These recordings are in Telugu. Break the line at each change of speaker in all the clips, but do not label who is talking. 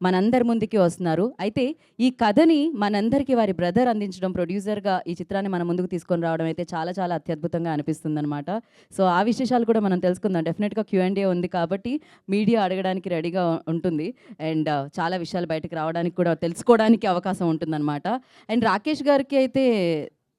మనందరి ముందుకి వస్తున్నారు. అయితే ఈ కథని మనందరికీ వారి బ్రదర్ అందించడం, ప్రొడ్యూసర్‌గా ఈ చిత్రాన్ని మన ముందుకు తీసుకొని రావడం అయితే చాలా చాలా అత్యద్భుతంగా అనిపిస్తుందనమాట. సో, ఆ విశేషాలు కూడా మనం తెలుసుకుందాం. డెఫినెట్‌గా క్యూ&ఏ ఉంది కాబట్టి మీడియా అడగడానికి రెడీగా ఉంటుంది. అండ్ చాలా విషయాలు బయటకి రావడానికి కూడా తెలుసుకోవడానికి అవకాశం ఉంటుందనమాట. అండ్ రాకేష్ గారికి అయితే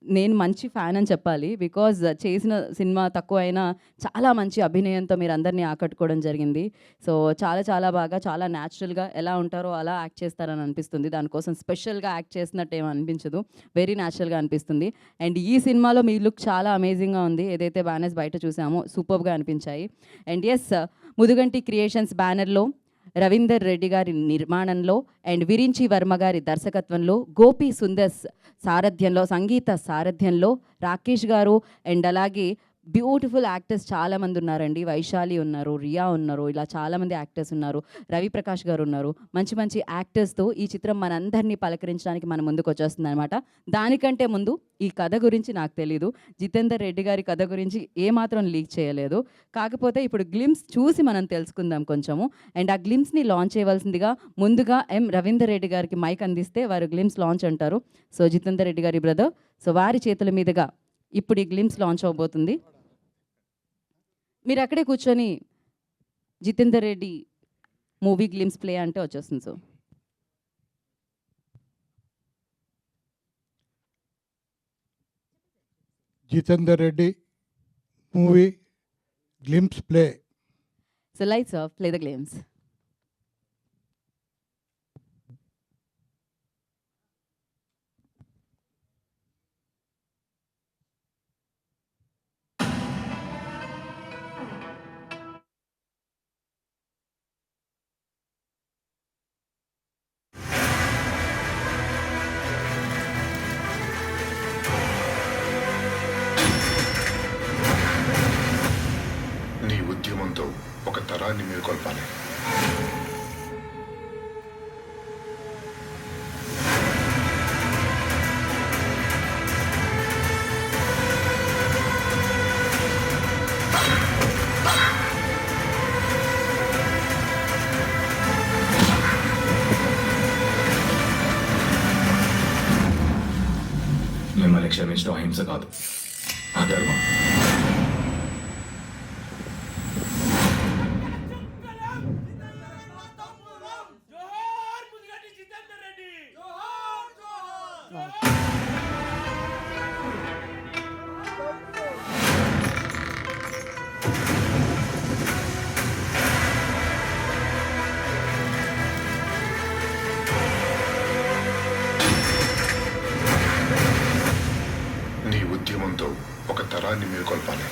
నేను మంచి ఫ్యాన్ అని చెప్పాలి. బికాజ్ చేసిన సినిమా తక్కువైనా చాలా మంచి అభినయంతో మీరందరిని ఆకట్టుకోవడం జరిగింది. సో, చాలా చాలా బాగా, చాలా న్యాచురల్‌గా ఎలా ఉంటారో అలా యాక్ట్ చేస్తారని అనిపిస్తుంది. దానికోసం స్పెషల్‌గా యాక్ట్ చేసినట్టు ఏమి అనిపించదు. వెరీ న్యాచురల్‌గా అనిపిస్తుంది. అండ్ ఈ సినిమాలో మీ లుక్ చాలా అమేజింగ్‌గా ఉంది. ఏదైతే బ్యానర్స్ బయట చూసామో సూపర్బ్‌గా అనిపించాయి. అండ్ యెస్, ముదుగంటి క్రియేషన్స్ బ్యానర్‌లో రవీందర్ రెడ్డి గారి నిర్మాణంలో అండ్ విరించి వర్మ గారి దర్శకత్వంలో, గోపి సుందర్ సారథ్యంలో, సంగీత సారథ్యంలో రాకేష్ గారు అండ్ అలాగే బ్యూటిఫుల్ యాక్టర్స్ చాలామంది ఉన్నారండి. వైశాలి ఉన్నారు, రియా ఉన్నారు, ఇలా చాలామంది యాక్టర్స్ ఉన్నారు. రవిప్రకాష్ గారు ఉన్నారు. మంచి మంచి యాక్టర్స్‌తో ఈ చిత్రం మనందరినీ పలకరించడానికి మన ముందుకు వచ్చేస్తుందనమాట. దానికంటే ముందు ఈ కథ గురించి నాకు తెలీదు. జితేందర్ రెడ్డి గారి కథ గురించి ఏమాత్రం లీక్ చేయలేదు. కాకపోతే ఇప్పుడు గ్లిమ్స్ చూసి మనం తెలుసుకుందాం కొంచెము. అండ్ ఆ గ్లిమ్స్‌ని లాంచ్ చేయవలసిందిగా ముందుగా రవీందర్ రెడ్డి గారికి మైక్ అందిస్తే వారు గ్లిమ్స్ లాంచ్ అంటారు. సో, జితేందర్ రెడ్డి గారి బ్రదర్. సో, వారి చేతుల మీదుగా ఇప్పుడు ఈ గ్లిమ్స్ లాంచ్ అవ్వబోతుంది. మీరు అక్కడే కూర్చొని Jithender Reddy movie glimpse play అంటే వచ్చేస్తుంది. So,
Jithender Reddy movie glimpse play.
So lights off, play the glimpse.
నీ ఉద్యమంతో ఒక తరాన్ని మేల్కొల్పాలి.
మిమ్మల్ని క్షమించడం అహింస కాదు, అధర్మం.
నీ ఉద్యమంతో ఒక తరాన్ని మేల్కొల్పాలి.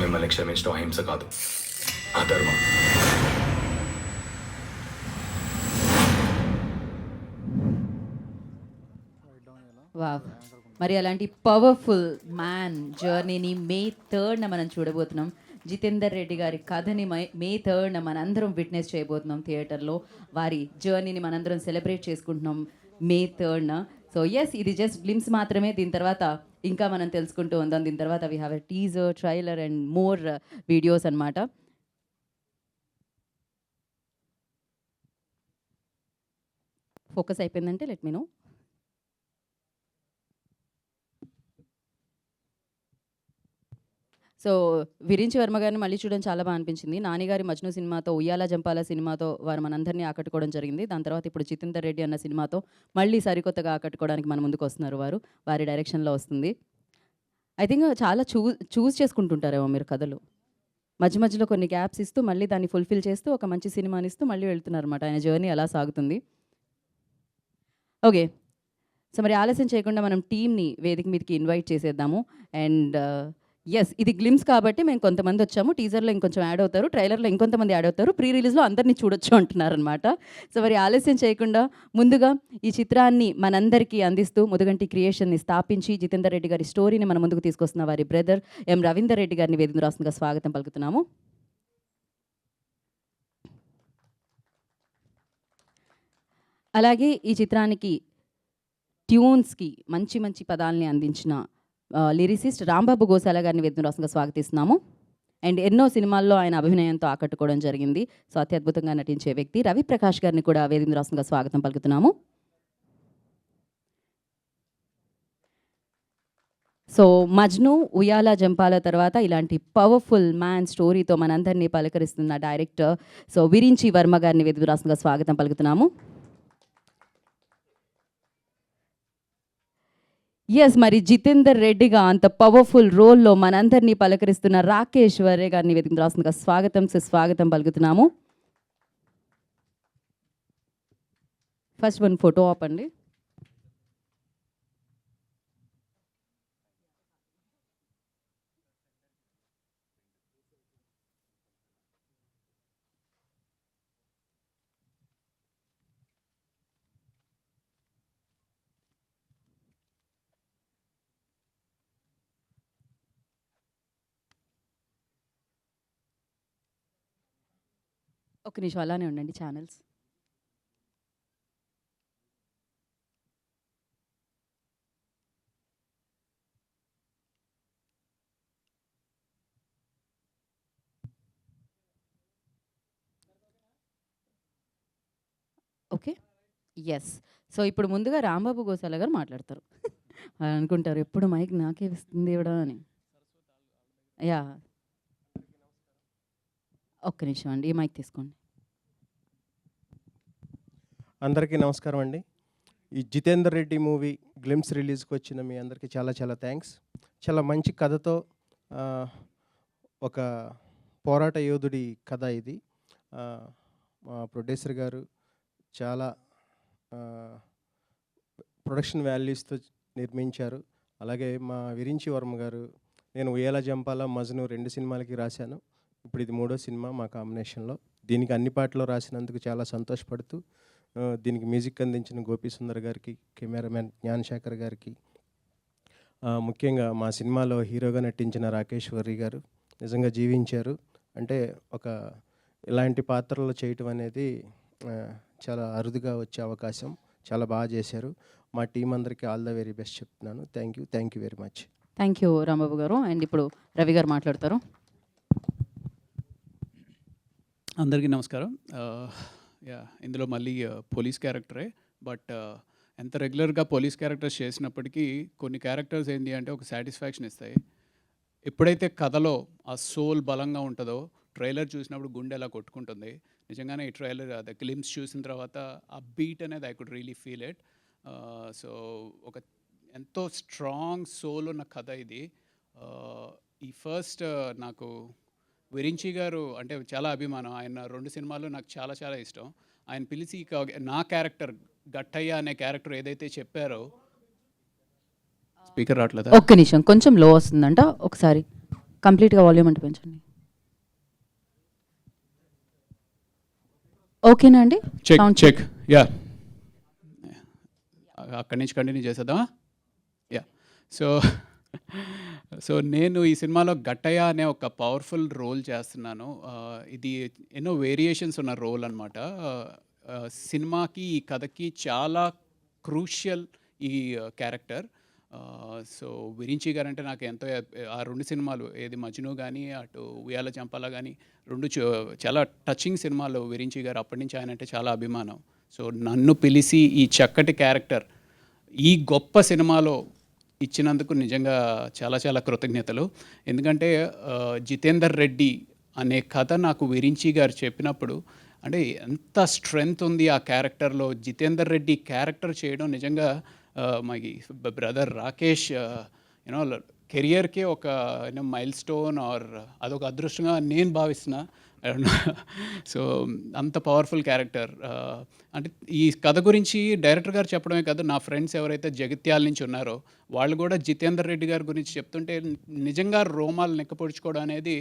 మిమ్మల్ని క్షమించడం అహింస కాదు, అధర్మం.
వావ్! మరి అలాంటి పవర్ఫుల్ మ్యాన్ జర్నీని మే 3న మనం చూడబోతున్నాం. జితేందర్ రెడ్డి గారి కథని మే 3న మనందరం విట్నెస్ చేయబోతున్నాం థియేటర్లో. వారి జర్నీని మనందరం సెలబ్రేట్ చేసుకుంటున్నాం మే 3న. సో యెస్, ఇది జస్ట్ గ్లిమ్స్ మాత్రమే. దీని తర్వాత ఇంకా మనం తెలుసుకుంటూ ఉందాం. దీని తర్వాత we have a teaser, trailer and more videos అన్నమాట. ఫోకస్ అయిపోయిందంటే let me know. So, Virinchi Varma గారిని మళ్ళీ చూడడం చాలా బాగా అనిపించింది. నాని గారి 'మజ్ను' సినిమాతో, 'ఉయ్యాల జంపాల' సినిమాతో వారు మనందరినీ ఆకట్టుకోవడం జరిగింది. దాని తర్వాత ఇప్పుడు 'జితేందర్ రెడ్డి' అన్న సినిమాతో మళ్ళీ సరికొత్తగా ఆకట్టుకోవడానికి మన ముందుకు వస్తున్నారు వారు. వారి డైరెక్షన్‌లో వస్తుంది. ఐ థింక్ చాలా చూజ్ చేసుకుంటుంటారేమో మీరు కథలు. మధ్య మధ్యలో కొన్ని గ్యాప్స్ ఇస్తూ మళ్ళీ దాన్ని ఫుల్‌ఫిల్ చేస్తూ ఒక మంచి సినిమానిస్తూ మళ్ళీ వెళ్తున్నారన్నమాట. ఆయన జర్నీ అలా సాగుతుంది. ఓకే. సో, మరి ఆలస్యం చేయకుండా మనం టీమ్‌ని వేదిక మీదకి ఇన్వైట్ చేసేద్దాము. And yes. ఇది గ్లిమ్స్ కాబట్టి మేము కొంతమంది వచ్చాము. టీజర్‌లో ఇంకొంచెం యాడ్ అవుతారు. ట్రైలర్‌లో ఇంకొంతమంది యాడ్ అవుతారు. ప్రీ రిలీజ్‌లో అందరిని చూడొచ్చు అంటున్నారనమాట. సో, మరి ఆలస్యం చేయకుండా ముందుగా ఈ చిత్రాన్ని మనందరికీ అందిస్తూ ముదుగంటి క్రియేషన్‌ని స్థాపించి జితేందర్ రెడ్డి గారి స్టోరీని మన ముందుకు తీసుకొస్తున్న వారి బ్రదర్ ఎం. రవీందర్ రెడ్డి గారిని వేదిక రాస్తుందిగా స్వాగతం పలుకుతున్నాము. అలాగే ఈ చిత్రానికి ట్యూన్స్‌కి మంచి మంచి పదాల్ని అందించిన లిరిసిస్ట్ రాంబాబు గోశాల గారిని వేదిక రాస్తుందిగా స్వాగతిస్తున్నాము. అండ్ ఎన్నో సినిమాల్లో ఆయన అభినయంతో ఆకట్టుకోవడం జరిగింది. సో, అత్యద్భుతంగా నటించే వ్యక్తి రవి ప్రకాష్ గారిని కూడా వేదిక రాస్తుందిగా స్వాగతం పలుకుతున్నాము. సో, 'మజ్ను', 'ఉయ్యాల జంపాల' తర్వాత ఇలాంటి పవర్‌ఫుల్ మ్యాన్ స్టోరీతో మనందరినీ పలకరిస్తున్న డైరెక్టర్ సో, విరించి వర్మ గారిని వేదిక రాస్తుందిగా స్వాగతం పలుకుతున్నాము. యెస్. మరి జితేందర్ రెడ్డిగా అంత పవర్‌ఫుల్ రోల్‌లో మనందరినీ పలకరిస్తున్న రాకేష్ వర్రే గారిని వేదిక రాస్తుందిగా స్వాగతం సుస్వాగతం పలుకుతున్నాము. ఫస్ట్ వన్ ఫోటో ఆప్ అండి. ఒక్క నిమిషం అలానే ఉండండి ఛానల్స్. ఓకే. యెస్. సో, ఇప్పుడు ముందుగా రాంబాబు గోశాల గారు మాట్లాడతారు. అనుకుంటారు ఎప్పుడు మైక్ నాకే ఇస్తుంది ఈవిడ అని. యాహ్! ఒక్క నిమిషం అండి. ఈ మైక్ తీసుకోండి.
అందరికీ నమస్కారం అండి. ఈ జితేందర్ రెడ్డి మూవీ గ్లిమ్స్ రిలీజ్కి వచ్చిన మీ అందరికీ చాలా చాలా థ్యాంక్స్. చాలా మంచి కథతో ఒక పోరాట యోధుడి కథ ఇది. మా ప్రొడ్యూసర్ గారు చాలా ప్రొడక్షన్ వాల్యూస్తో నిర్మించారు. అలాగే మా విరించి వర్మ గారు, నేను 'ఉయ్యాల జంపాల', 'మజ్ను' 2 సినిమాలకి రాశాను. ఇప్పుడు ఇది 3వ సినిమా మా కాంబినేషన్లో. దీనికి అన్ని పాటలు రాసినందుకు చాలా సంతోషపడుతూ దీనికి మ్యూజిక్ అందించిన గోపీ సుందర్ గారికి, కెమెరామెన్ జ్ఞానశేఖర్ గారికి, ముఖ్యంగా మా సినిమాలో హీరోగా నటించిన రాకేష్ వర్రి గారు నిజంగా జీవించారు. అంటే ఒక ఇలాంటి పాత్రలు చేయటం అనేది చాలా అరుదుగా వచ్చే అవకాశం. చాలా బాగా చేశారు. మా టీం అందరికీ ఆల్ ద వెరీ బెస్ట్ చెప్తున్నాను. Thank you very much.
Thank you Rambabu గారు. అండ్ ఇప్పుడు రవి గారు మాట్లాడతారు.
అందరికీ నమస్కారం. ఇందులో మళ్ళీ పోలీస్ క్యారెక్టరే. బట్ ఎంత రెగ్యులర్గా పోలీస్ క్యారెక్టర్స్ చేసినప్పటికీ కొన్ని క్యారెక్టర్స్ ఏంటి అంటే ఒక సాటిస్ఫాక్షన్ ఇస్తాయి. ఎప్పుడైతే కథలో ఆ సోల్ బలంగా ఉంటుందో ట్రైలర్ చూసినప్పుడు గుండె ఎలా కొట్టుకుంటుంది. నిజంగానే ఈ ట్రైలర్ ద గ్లిమ్స్ చూసిన తర్వాత ఆ బీట్ అనేది I could really feel it. So ఒక ఎంతో స్ట్రాంగ్ సోల్ ఉన్న కథ ఇది. ఈ ఫస్ట్ నాకు విరించి గారు అంటే చాలా అభిమానం. ఆయన 2 సినిమాలు నాకు చాలా చాలా ఇష్టం. ఆయన పిలిచి నా క్యారెక్టర్ గట్టయ్య అనే క్యారెక్టర్ ఏదైతే చెప్పారో, స్పీకర్ రావట్లేదా?
ఒక్క నిమిషం కొంచెం లో వస్తుందంట. ఒకసారి కంప్లీట్గా వాల్యూమ్ అంటే పెంచండి. ఓకేనా అండి?
చెక్ యా, అక్కడి నుంచి కంటిన్యూ చేసేద్దామా? యా. సో నేను ఈ సినిమాలో గట్టయ్య అనే ఒక పవర్ఫుల్ రోల్ చేస్తున్నాను. ఇది ఎన్నో వేరియేషన్స్ ఉన్న రోల్ అనమాట. సినిమాకి ఈ కథకి చాలా క్రూషియల్ ఈ క్యారెక్టర్. సో విరించి గారు అంటే నాకు ఎంతో ఆ 2 సినిమాలు ఏది 'మజ్ను' కానీ అటు 'ఉయ్యాల జంపాల' కానీ 2 చాలా టచింగ్ సినిమాలు విరించి గారు. అప్పటి నుంచి ఆయన అంటే చాలా అభిమానం. సో నన్ను పిలిచి ఈ చక్కటి క్యారెక్టర్ ఈ గొప్ప సినిమాలో ఇచ్చినందుకు నిజంగా చాలా చాలా కృతజ్ఞతలు. ఎందుకంటే జితేందర్ రెడ్డి అనే కథ నాకు విరించి గారు చెప్పినప్పుడు అంటే ఎంత స్ట్రెంగ్త్ ఉంది ఆ క్యారెక్టర్లో. జితేందర్ రెడ్డి క్యారెక్టర్ చేయడం నిజంగా మై బ్రదర్ రాకేష్ యూనో కెరియర్కే ఒక మైల్ స్టోన్ ఆర్ అదొక అదృష్టంగా నేను భావిస్తున్నా. సో అంత పవర్ఫుల్ క్యారెక్టర్. అంటే ఈ కథ గురించి డైరెక్టర్ గారు చెప్పడమే కాదు, నా ఫ్రెండ్స్ ఎవరైతే జగిత్యాల నుంచి ఉన్నారో వాళ్ళు కూడా జితేందర్ రెడ్డి గారి గురించి చెప్తుంటే నిజంగా రోమాలు నెక్కపొడుచుకోవడం అనేది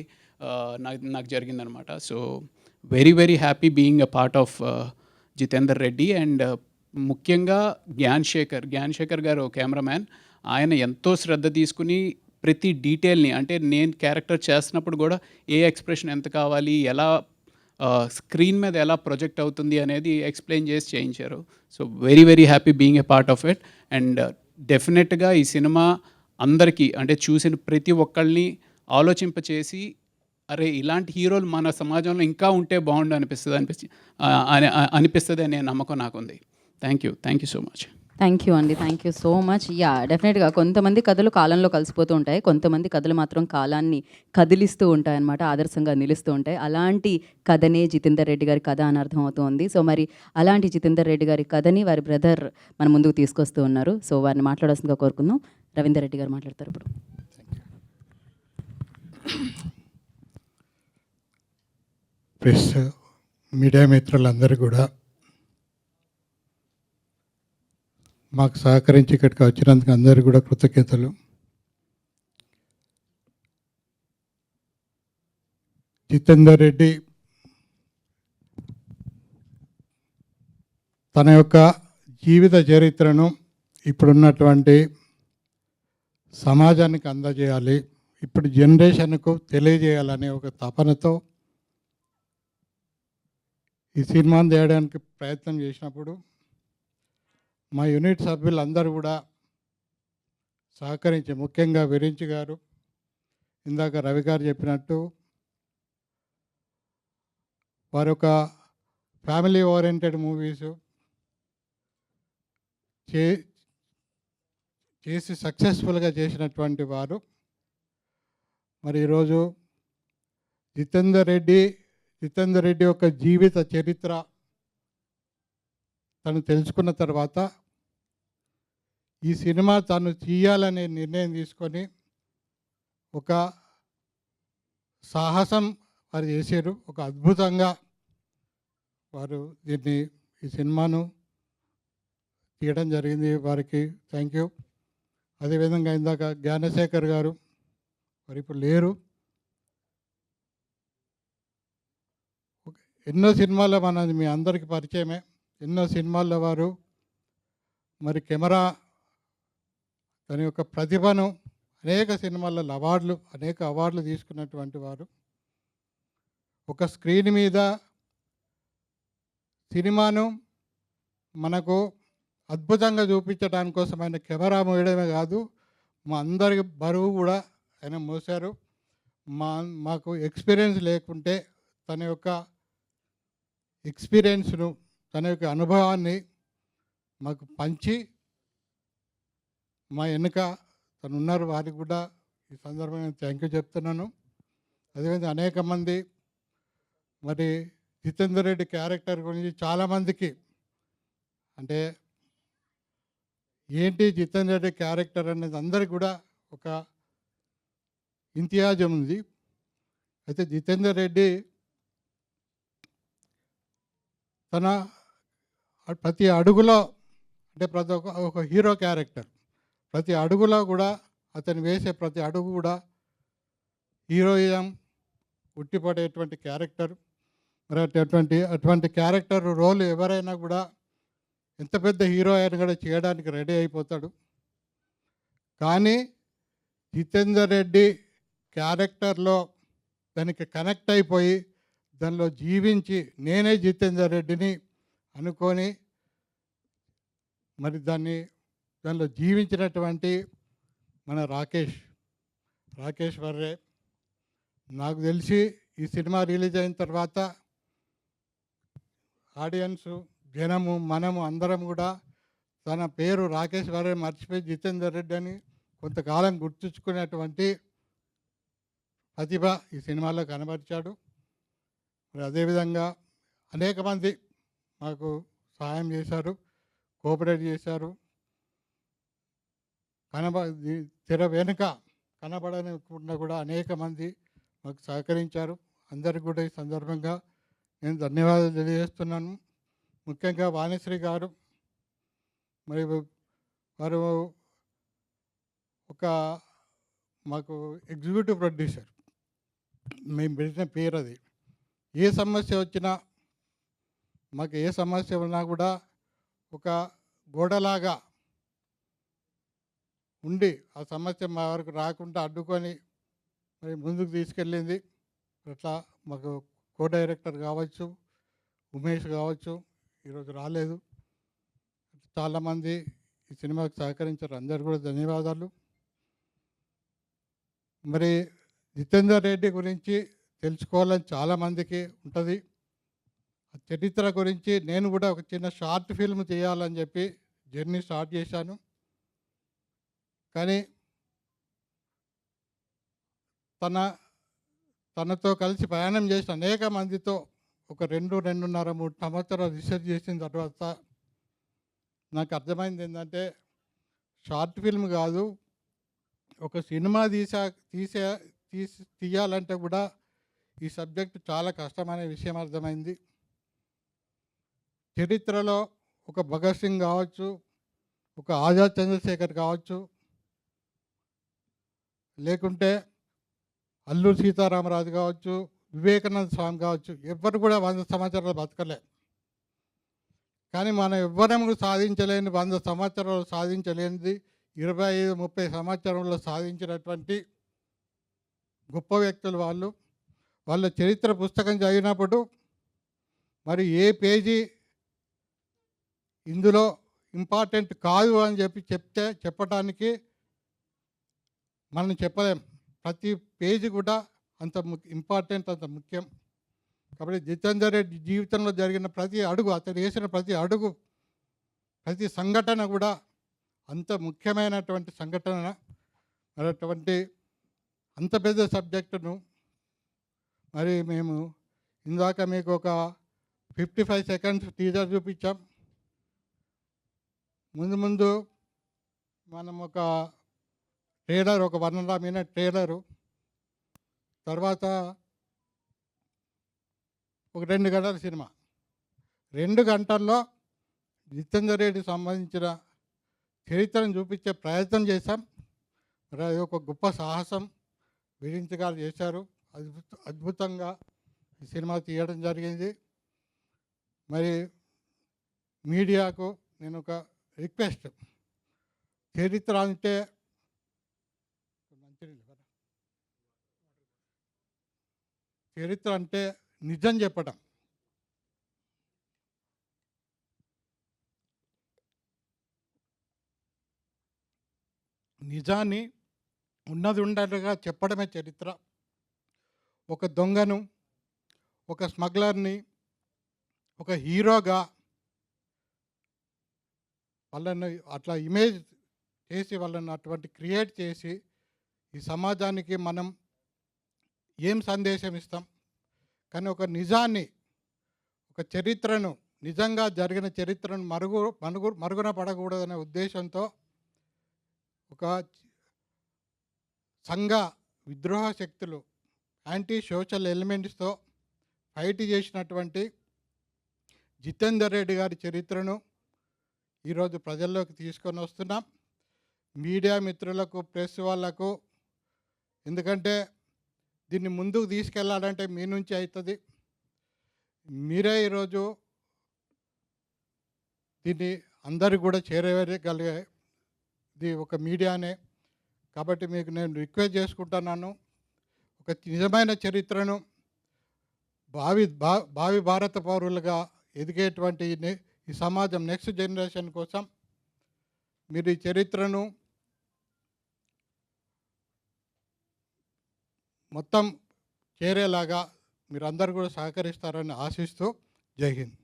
నాకు జరిగిందనమాట. So very very happy being a part of Jithender Reddy. And ముఖ్యంగా జ్ఞాన్ శేఖర్ గారు కెమెరామ్యాన్. ఆయన ఎంతో శ్రద్ధ తీసుకుని ప్రతి డీటెయిల్ని, అంటే నేను క్యారెక్టర్ చేస్తున్నప్పుడు కూడా ఏ ఎక్స్ప్రెషన్ ఎంత కావాలి, ఎలా స్క్రీన్ మీద ఎలా ప్రొజెక్ట్ అవుతుంది అనేది ఎక్స్ప్లెయిన్ చేసి చేయించారు. So very very happy being a part of it. And డెఫినెట్గా ఈ సినిమా అందరికీ, అంటే చూసిన ప్రతి ఒక్కళ్ళని ఆలోచింపచేసి అరే ఇలాంటి హీరోలు మన సమాజంలో ఇంకా ఉంటే బాగుండు అనిపిస్తుంది అనే నమ్మకం నాకుంది. Thank you so much.
Thank you అండి, thank you so much. Yeah, డెఫినెట్గా కొంతమంది కథలు కాలంలో కలిసిపోతూ ఉంటాయి, కొంతమంది కథలు మాత్రం కాలాన్ని కదిలిస్తూ ఉంటాయి అన్నమాట, ఆదర్శంగా నిలుస్తూ ఉంటాయి. అలాంటి కథనే జితేందర్ రెడ్డి గారి కథ అని అర్థమవుతుంది. సో మరి అలాంటి జితేందర్ రెడ్డి గారి కథని వారి బ్రదర్ మన ముందుకు తీసుకొస్తూ ఉన్నారు. సో వారిని మాట్లాడాల్సిందిగా కోరుకుందాం. రవీందర్ రెడ్డి గారు మాట్లాడతారు ఇప్పుడు.
ప్రెస్ మీడియా మిత్రులందరూ కూడా మాకు సహకరించి ఇక్కడికి వచ్చినందుకు అందరూ కూడా కృతజ్ఞతలు. జితేందర్ రెడ్డి తన యొక్క జీవిత చరిత్రను ఇప్పుడున్నటువంటి సమాజానికి అందజేయాలి, ఇప్పుడు జనరేషన్కు తెలియజేయాలనే ఒక తపనతో ఈ సినిమాను చేయడానికి ప్రయత్నం చేసినప్పుడు మా యూనిట్ సభ్యులందరూ కూడా సహకరించి, ముఖ్యంగా విరించి గారు, ఇందాక రవి గారు చెప్పినట్టు వారు ఒక ఫ్యామిలీ ఓరియంటెడ్ మూవీస్ చేసి సక్సెస్ఫుల్గా చేసినటువంటి వారు. మరి ఈరోజు జితేందర్ రెడ్డి యొక్క జీవిత చరిత్ర తను తెలుసుకున్న తర్వాత ఈ సినిమా తను చేయాలనే నిర్ణయం తీసుకొని ఒక సాహసం వారు చేశారు. ఒక అద్భుతంగా వారు ఈ సినిమాను తీయడం జరిగింది. వారికి థ్యాంక్ యూ. అదేవిధంగా ఇందాక జ్ఞానశేఖర్ గారు, వారు ఇప్పుడు లేరు. ఎన్నో సినిమాల్లో మనది మీ అందరికీ పరిచయమే. ఎన్నో సినిమాల్లో వారు మరి కెమెరా తన యొక్క ప్రతిభను అనేక సినిమాలలో అనేక అవార్డులు తీసుకున్నటువంటి వారు. ఒక స్క్రీన్ మీద సినిమాను మనకు అద్భుతంగా చూపించడానికి కోసం ఆయన కెమెరా మోయడమే కాదు, మా అందరికి బరువు కూడా ఆయన మోసారు. మాకు ఎక్స్పీరియన్స్ లేకుంటే తన యొక్క ఎక్స్పీరియన్స్ను, తన యొక్క అనుభవాన్ని మాకు పంచి మా వెనుక తను ఉన్నారు. వారికి కూడా ఈ సందర్భంగా థ్యాంక్ యూ చెప్తున్నాను. అదేవిధంగా అనేక మంది మరి జితేందర్ రెడ్డి క్యారెక్టర్ గురించి చాలామందికి, అంటే ఏంటి జితేందర్ రెడ్డి క్యారెక్టర్ అనేది అందరికి కూడా ఒక ఇంతియాజం ఉంది. అయితే జితేందర్ రెడ్డి తన ప్రతి అడుగులో, అంటే ఒక హీరో క్యారెక్టర్, ప్రతి అడుగులో కూడా అతను వేసే ప్రతి అడుగు కూడా హీరోయిజం ఉట్టిపడేటువంటి క్యారెక్టర్. మరి అటువంటి క్యారెక్టర్ రోల్ ఎవరైనా కూడా ఎంత పెద్ద హీరో అయినా కూడా చేయడానికి రెడీ అయిపోతాడు. కానీ జితేందర్ రెడ్డి క్యారెక్టర్లో దానికి కనెక్ట్ అయిపోయి దానిలో జీవించి నేనే జితేందర్ రెడ్డిని అనుకొని మరి దానిలో జీవించినటువంటి మన రాకేష్ వర్రే. నాకు తెలిసి ఈ సినిమా రిలీజ్ అయిన తర్వాత ఆడియన్స్, జనము, మనము అందరం కూడా తన పేరు రాకేష్ వర్రే మర్చిపోయి జితేందర్ రెడ్డి అని కొంతకాలం గుర్తుంచుకునేటువంటి ప్రతిభ ఈ సినిమాలో కనబరిచాడు. మరి అదేవిధంగా అనేక మంది మాకు సహాయం చేశారు, కోఆపరేట్ చేశారు. తెర వెనుక కనబడకుండా కూడా అనేక మంది మాకు సహకరించారు. అందరికి కూడా ఈ సందర్భంగా నేను ధన్యవాదాలు తెలియజేస్తున్నాను. ముఖ్యంగా వాణిశ్రీ గారు, మరి వారు ఒక మాకు ఎగ్జిక్యూటివ్ ప్రొడ్యూసర్, మేము పెట్టిన పేరు అది. ఏ సమస్య వచ్చినా, మాకు ఏ సమస్య ఉన్నా కూడా ఒక గోడలాగా ఉండి ఆ సమస్య మా వరకు రాకుండా అడ్డుకొని మరి ముందుకు తీసుకెళ్ళింది. అట్లా మాకు కో డైరెక్టర్ కావచ్చు, ఉమేష్ కావచ్చు, ఈరోజు రాలేదు, చాలామంది ఈ సినిమాకు సహకరించారు. అందరు కూడా ధన్యవాదాలు. మరి జితేందర్ రెడ్డి గురించి తెలుసుకోవాలని చాలామందికి ఉంటుంది. ఆ చరిత్ర గురించి నేను కూడా ఒక చిన్న షార్ట్ ఫిల్మ్ చేయాలని చెప్పి జర్నీ స్టార్ట్ చేశాను. కానీ తనతో కలిసి ప్రయాణం చేసిన అనేక మందితో ఒక 2.5-3 సంవత్సరాలు రీసెర్చ్ చేసిన తర్వాత నాకు అర్థమైంది ఏంటంటే, షార్ట్ ఫిల్మ్ కాదు, ఒక సినిమా తీయాలంటే కూడా ఈ సబ్జెక్ట్ చాలా కష్టమనే విషయం అర్థమైంది. చరిత్రలో ఒక భగత్ సింగ్ కావచ్చు, ఒక ఆజాద్ చంద్రశేఖర్ కావచ్చు, లేకుంటే అల్లూరి సీతారామరాజు కావచ్చు, వివేకానంద స్వామి కావచ్చు, ఎవ్వరు కూడా 100 సంవత్సరాలు బతకలే. కానీ మనం ఎవ్వరం సాధించలేని 100 సంవత్సరాలు సాధించలేనిది 25-30 సంవత్సరంలో సాధించినటువంటి గొప్ప వ్యక్తులు వాళ్ళు. వాళ్ళ చరిత్ర పుస్తకం చదివినప్పుడు మరి ఏ పేజీ ఇందులో ఇంపార్టెంట్ కాదు అని చెప్పడానికి మనం చెప్పలేం. ప్రతి పేజీ కూడా అంత ఇంపార్టెంట్, అంత ముఖ్యం. కాబట్టి జితేందర్ రెడ్డి జీవితంలో జరిగిన ప్రతి అడుగు, అతను వేసిన ప్రతి అడుగు, ప్రతి సంఘటన కూడా అంత ముఖ్యమైనటువంటి సంఘటన. మరి అటువంటి అంత పెద్ద సబ్జెక్టును మరి మేము ఇందాక మీకు ఒక 55 సెకండ్స్ టీజర్ చూపించాం. ముందు మనం ఒక ట్రైలర్, ఒక 1.5 మినిట్ ట్రైలరు, తర్వాత ఒక 2 గంటల సినిమా. 2 గంటల్లో జితేందర్ రెడ్డికి సంబంధించిన చరిత్రను చూపించే ప్రయత్నం చేశాం. మరి అది ఒక గొప్ప సాహసం విరించి గారు చేశారు. అద్భుతంగా ఈ సినిమా తీయడం జరిగింది. మరి మీడియాకు నేను ఒక రిక్వెస్ట్, చరిత్ర అంటే నిజం చెప్పడం. నిజాన్ని ఉన్నది ఉండగా చెప్పడమే చరిత్ర. ఒక దొంగను, ఒక స్మగ్లర్ని ఒక హీరోగా వాళ్ళని అట్లా ఇమేజ్ చేసి, వాళ్ళని అటువంటి క్రియేట్ చేసి ఈ సమాజానికి మనం ఏం సందేశం ఇస్తాం? కానీ ఒక నిజాన్ని, ఒక చరిత్రను, నిజంగా జరిగిన చరిత్రను మరుగున పడకూడదనే ఉద్దేశంతో ఒక సంఘ విద్రోహ శక్తులు, యాంటీ సోషల్ ఎలిమెంట్స్తో ఫైట్ చేసినటువంటి జితేందర్ రెడ్డి గారి చరిత్రను ఈరోజు ప్రజల్లోకి తీసుకొని వస్తున్నాం. మీడియా మిత్రులకు, ప్రెస్ వాళ్ళకు, ఎందుకంటే దీన్ని ముందుకు తీసుకెళ్లాలంటే మీ నుంచి అవుతుంది. మీరే ఈరోజు దీన్ని అందరికి కూడా చేరవేయగలిగేది ఒక మీడియానే. కాబట్టి మీకు నేను రిక్వెస్ట్ చేసుకుంటున్నాను, ఒక నిజమైన చరిత్రను భావి భారత పౌరులుగా ఎదిగేటువంటి ఈ సమాజం, నెక్స్ట్ జనరేషన్ కోసం మీరు ఈ చరిత్రను మొత్తం చేరేలాగా మీరందరూ కూడా సహకరిస్తారని ఆశిస్తూ జై హింద్.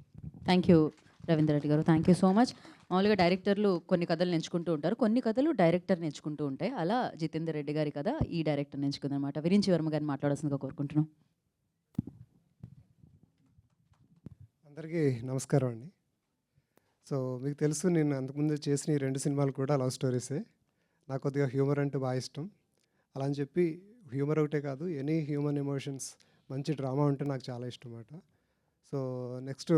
థ్యాంక్ యూ రవీంద్ర రెడ్డి గారు, థ్యాంక్ యూ సో మచ్. మామూలుగా డైరెక్టర్లు కొన్ని కథలు ఎంచుకుంటూ ఉంటారు, కొన్ని కథలు డైరెక్టర్ని ఎంచుకుంటూ ఉంటాయి. అలా జితేందర్ రెడ్డి గారి కథ ఈ డైరెక్టర్ని ఎంచుకుందనమాట. విరించి వర్మ గారిని మాట్లాడాల్సిందిగా కోరుకుంటున్నాం.
అందరికీ నమస్కారం అండి. సో మీకు తెలుసు, నేను అంతకుముందు చేసిన ఈ 2 సినిమాలు కూడా లవ్ స్టోరీసే. నాకు కొద్దిగా హ్యూమర్ అంటే బాగా ఇష్టం. అలా అని చెప్పి హ్యూమర్ ఒకటే కాదు, ఎనీ హ్యూమన్ ఎమోషన్స్, మంచి డ్రామా ఉంటే నాకు చాలా ఇష్టం అన్నమాట. సో నెక్స్ట్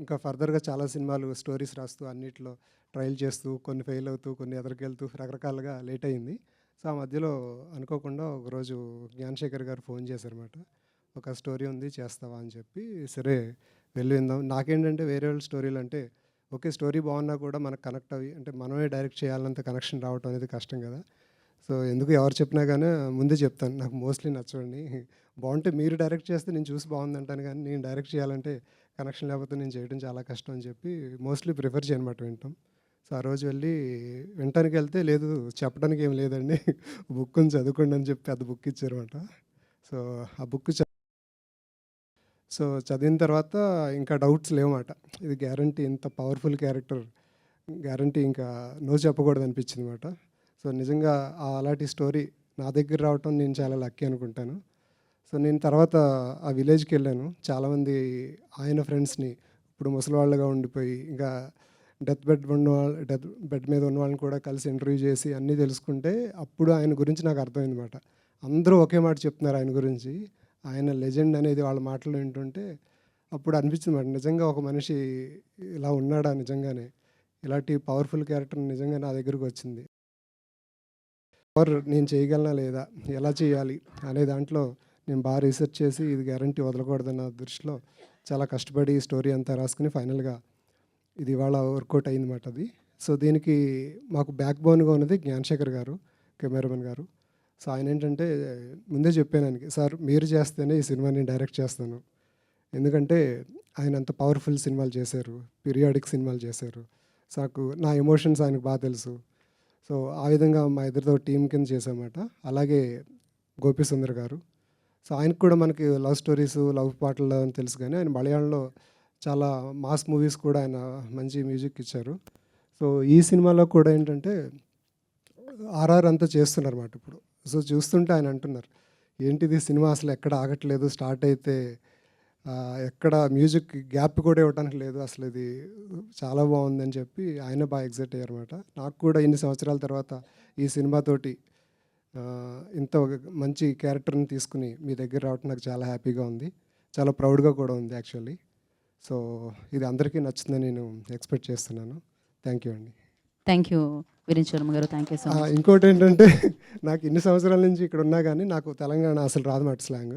ఇంకా ఫర్దర్గా చాలా సినిమాలు స్టోరీస్ రాస్తూ అన్నిట్లో ట్రయల్ చేస్తూ, కొన్ని ఫెయిల్ అవుతూ, కొన్ని ఎదరికెళ్తూ రకరకాలుగా లేట్ అయింది. సో ఆ మధ్యలో అనుకోకుండా ఒకరోజు జ్ఞానశేఖర్ గారు ఫోన్ చేశారన్నమాట. ఒక స్టోరీ ఉంది చేస్తావా అని చెప్పి, సరే వెళ్ళి విందాం. నాకేంటంటే వేరే వాళ్ళ స్టోరీలు అంటే ఓకే, స్టోరీ బాగున్నా కూడా మనకు కనెక్ట్ అయ్యి, అంటే మనమే డైరెక్ట్ చేయాలంత కనెక్షన్ రావటం అనేది కష్టం కదా. సో ఎందుకు ఎవరు చెప్పినా కానీ ముందే చెప్తాను, నాకు మోస్ట్లీ నచ్చవండి. బాగుంటే మీరు డైరెక్ట్ చేస్తే నేను చూసి బాగుంది అంటాను, కానీ నేను డైరెక్ట్ చేయాలంటే కనెక్షన్ లేకపోతే నేను చేయడం చాలా కష్టం అని చెప్పి మోస్ట్లీ ప్రిఫర్ చేయనమాట వింటాం. సో ఆ రోజు వెళ్ళి వినటానికి వెళ్తే, లేదు చెప్పడానికి ఏం లేదండి, బుక్ని చదువుకోండి అని చెప్పి అది బుక్ ఇచ్చారన్నమాట. సో ఆ బుక్ చదివిన తర్వాత ఇంకా డౌట్స్ లేవన్నమాట. ఇది గ్యారంటీ, ఇంత పవర్ఫుల్ క్యారెక్టర్ గ్యారంటీ ఇంకా నో చెప్పకూడదు అనిపించింది అన్నమాట. సో నిజంగా అలాంటి స్టోరీ నా దగ్గర రావటం నేను చాలా లక్కీ అనుకుంటాను. సో నేను తర్వాత ఆ విలేజ్కి వెళ్ళాను. చాలామంది ఆయన ఫ్రెండ్స్ని ఇప్పుడు ముసలివాళ్ళుగా ఉండిపోయి ఇంకా డెత్ బెడ్ మీద ఉన్న వాళ్ళని కూడా కలిసి ఇంటర్వ్యూ చేసి అన్నీ తెలుసుకుంటే అప్పుడు ఆయన గురించి నాకు అర్థమైందన్నమాట. అందరూ ఒకే మాట చెప్తున్నారు ఆయన గురించి, ఆయన లెజెండ్ అనేది వాళ్ళ మాటలు వింటుంటే అప్పుడు అనిపించింది మాట, నిజంగా ఒక మనిషి ఇలా ఉన్నాడా, నిజంగానే ఇలాంటి పవర్ఫుల్ క్యారెక్టర్ నిజంగా నా దగ్గరకు వచ్చింది. నేను చేయగలనా లేదా, ఎలా చేయాలి అనే దాంట్లో నేను బాగా రీసెర్చ్ చేసి ఇది గ్యారంటీ వదలకూడదన్న దృష్టిలో చాలా కష్టపడి ఈ స్టోరీ అంతా రాసుకుని ఫైనల్గా ఇది ఇవాళ వర్కౌట్ అయిందన్నమాట అది. సో దీనికి మాకు బ్యాక్ బోన్గా ఉన్నది జ్ఞానశేఖర్ గారు, కెమెరామెన్ గారు. సో ఆయన ఏంటంటే ముందే చెప్పాను ఆయనకి, సార్ మీరు చేస్తేనే ఈ సినిమా నేను డైరెక్ట్ చేస్తాను, ఎందుకంటే ఆయన అంత పవర్ఫుల్ సినిమాలు చేశారు, పీరియాడిక్ సినిమాలు చేశారు. సో నా ఎమోషన్స్ ఆయనకు బాగా తెలుసు. సో ఆ విధంగా మా ఇద్దరితో టీం కింద చేసామన్నమాట. అలాగే గోపి సుందర్ గారు, సో ఆయనకు కూడా మనకి లవ్ స్టోరీస్, లవ్ పాటలు అని తెలుసు, కానీ ఆయన మలయాళంలో చాలా మాస్ మూవీస్ కూడా ఆయన మంచి మ్యూజిక్ ఇచ్చారు. సో ఈ సినిమాలో కూడా ఏంటంటే ఆర్ఆర్ అంతా చేస్తున్నారు అన్నమాట ఇప్పుడు. సో చూస్తుంటే ఆయన అంటున్నారు, ఏంటిది సినిమా అసలు ఎక్కడ ఆగట్లేదు, స్టార్ట్ అయితే ఎక్కడ మ్యూజిక్ గ్యాప్ కూడా ఇవ్వడానికి లేదు, అసలు ఇది చాలా బాగుందని చెప్పి ఆయన బాగా ఎగ్జైట్ అయ్యారన్నమాట. నాకు కూడా ఇన్ని సంవత్సరాల తర్వాత ఈ సినిమాతోటి ఇంత ఒక మంచి క్యారెక్టర్ని తీసుకుని మీ దగ్గర రావటం నాకు చాలా హ్యాపీగా ఉంది, చాలా ప్రౌడ్గా కూడా ఉంది యాక్చువల్లీ. సో ఇది అందరికీ నచ్చుతుందని నేను ఎక్స్పెక్ట్ చేస్తున్నాను. థ్యాంక్ యూ అండి.
థ్యాంక్ యూ విరించి వర్మ గారు, థ్యాంక్ యూ సో మచ్.
ఇంకోటి ఏంటంటే నాకు ఇన్ని సంవత్సరాల నుంచి ఇక్కడ ఉన్నా కానీ నాకు తెలంగాణ అసలు రాదు మాట స్లాంగ్.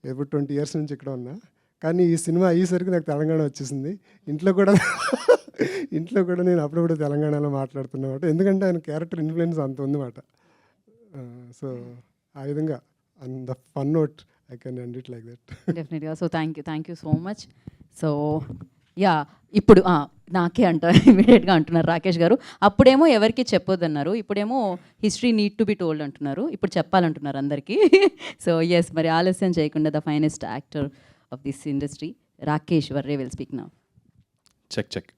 ఎప్పుడు 20 years నుంచి ఇక్కడ ఉన్నా, కానీ ఈ సినిమా అయ్యేసరికి నాకు తెలంగాణ వచ్చేసింది. ఇంట్లో కూడా నేను అప్పుడప్పుడు తెలంగాణలో మాట్లాడుతున్నమాట, ఎందుకంటే ఆయన క్యారెక్టర్ ఇన్ఫ్లుయెన్స్ అంత ఉందన్నమాట. సో ఆ విధంగా and the fun note I can end it like that.
డెఫినెట్గా. So thank you so much. So yeah, ఇప్పుడు నాకే ఇమీడియట్గా అంటున్నారు రాకేష్ గారు. అప్పుడేమో ఎవరికి చెప్పొద్దన్నారు, ఇప్పుడేమో history need to be told అంటున్నారు, ఇప్పుడు చెప్పాలంటున్నారు అందరికీ. సో ఎస్, మరి ఆలస్యం చేయకుండా the finest actor of this industry Rakesh Varre will speak now.
Check.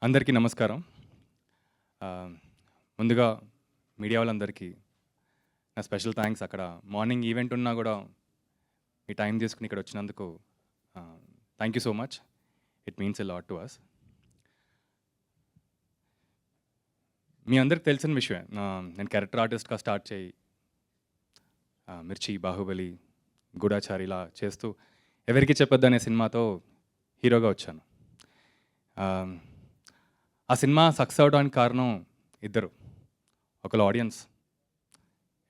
అందరికీ నమస్కారం. ముందుగా మీడియా వాళ్ళందరికీ నా స్పెషల్ థ్యాంక్స్. అక్కడ మార్నింగ్ ఈవెంట్ ఉన్నా కూడా మీ టైం తీసుకుని ఇక్కడ వచ్చినందుకు thank you so much. It means a lot to us. మీ అందరికి తెలిసిన విషయమే, నేను క్యారెక్టర్ ఆర్టిస్ట్గా స్టార్ట్ చేయి మిర్చి, బాహుబలి, గూఢాచారి ఇలా చేస్తూ ఎవరికి చెప్పొద్దు అనే సినిమాతో హీరోగా వచ్చాను. ఆ సినిమా సక్సెస్ అవడానికి కారణం ఇద్దరు, ఒకరు ఆడియన్స్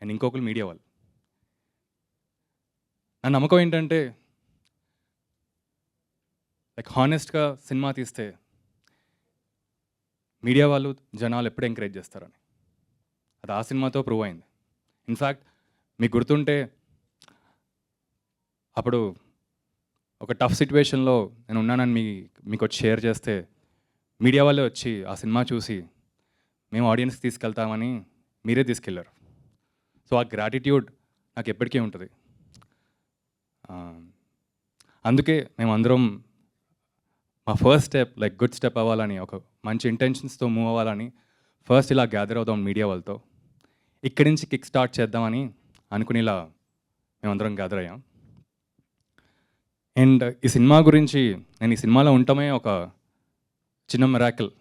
అండ్ ఇంకొకరు మీడియా వాళ్ళు. నా నమ్మకం ఏంటంటే లైక్ హానెస్ట్గా సినిమా తీస్తే మీడియా వాళ్ళు, జనాలు ఎప్పుడు ఎంకరేజ్ చేస్తారని. అది ఆ సినిమాతో ప్రూవ్ అయింది. ఇన్ఫ్యాక్ట్ మీకు గుర్తుంటే అప్పుడు ఒక టఫ్ సిచ్యువేషన్లో నేను ఉన్నానని మీకు వచ్చి షేర్ చేస్తే మీడియా వాళ్ళే వచ్చి ఆ సినిమా చూసి మేము ఆడియన్స్కి తీసుకెళ్తామని మీరే తీసుకెళ్లారు. సో ఆ గ్రాటిట్యూడ్ నాకు ఎప్పటికీ ఉంటుంది. అందుకే మేము అందరం మా first step like good step అవ్వాలని, ఒక మంచి ఇంటెన్షన్స్తో మూవ్ అవ్వాలని ఫస్ట్ ఇలా గ్యాదర్ అవుతాం మీడియా వాళ్ళతో. ఇక్కడి నుంచి కిక్ స్టార్ట్ చేద్దామని అనుకుని ఇలా మేమందరం గ్యాదర్ అయ్యాం. అండ్ ఈ సినిమా గురించి, నేను ఈ సినిమాలో ఉండటమే ఒక చిన్న మిరాకిల్.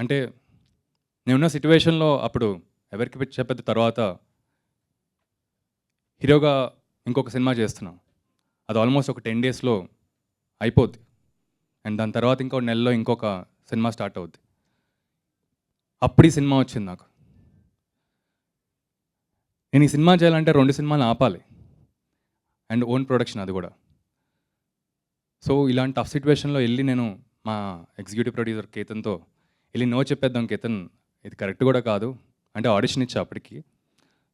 అంటే నేనున్న సిట్యువేషన్లో అప్పుడు ఎవరికి చెప్పేది తర్వాత హీరోగా ఇంకొక సినిమా చేస్తున్నాం. అది ఆల్మోస్ట్ ఒక 10 డేస్లో అయిపోద్ది. అండ్ దాని తర్వాత ఇంకో నెలలో ఇంకొక సినిమా స్టార్ట్ అవుద్ది. అప్పుడు ఈ సినిమా వచ్చింది నాకు. నేను ఈ సినిమా చేయాలంటే 2 సినిమాలు ఆపాలి. అండ్ ఓన్ ప్రొడక్షన్ అది కూడా. సో ఇలాంటి టఫ్ సిట్యువేషన్లో వెళ్ళి నేను మా ఎగ్జిక్యూటివ్ ప్రొడ్యూసర్ కేతన్తో వెళ్ళి నో చెప్పేద్దాం కేతన్, ఇది కరెక్ట్ కూడా కాదు అంటే ఆడిషన్ ఇచ్చా అప్పటికి.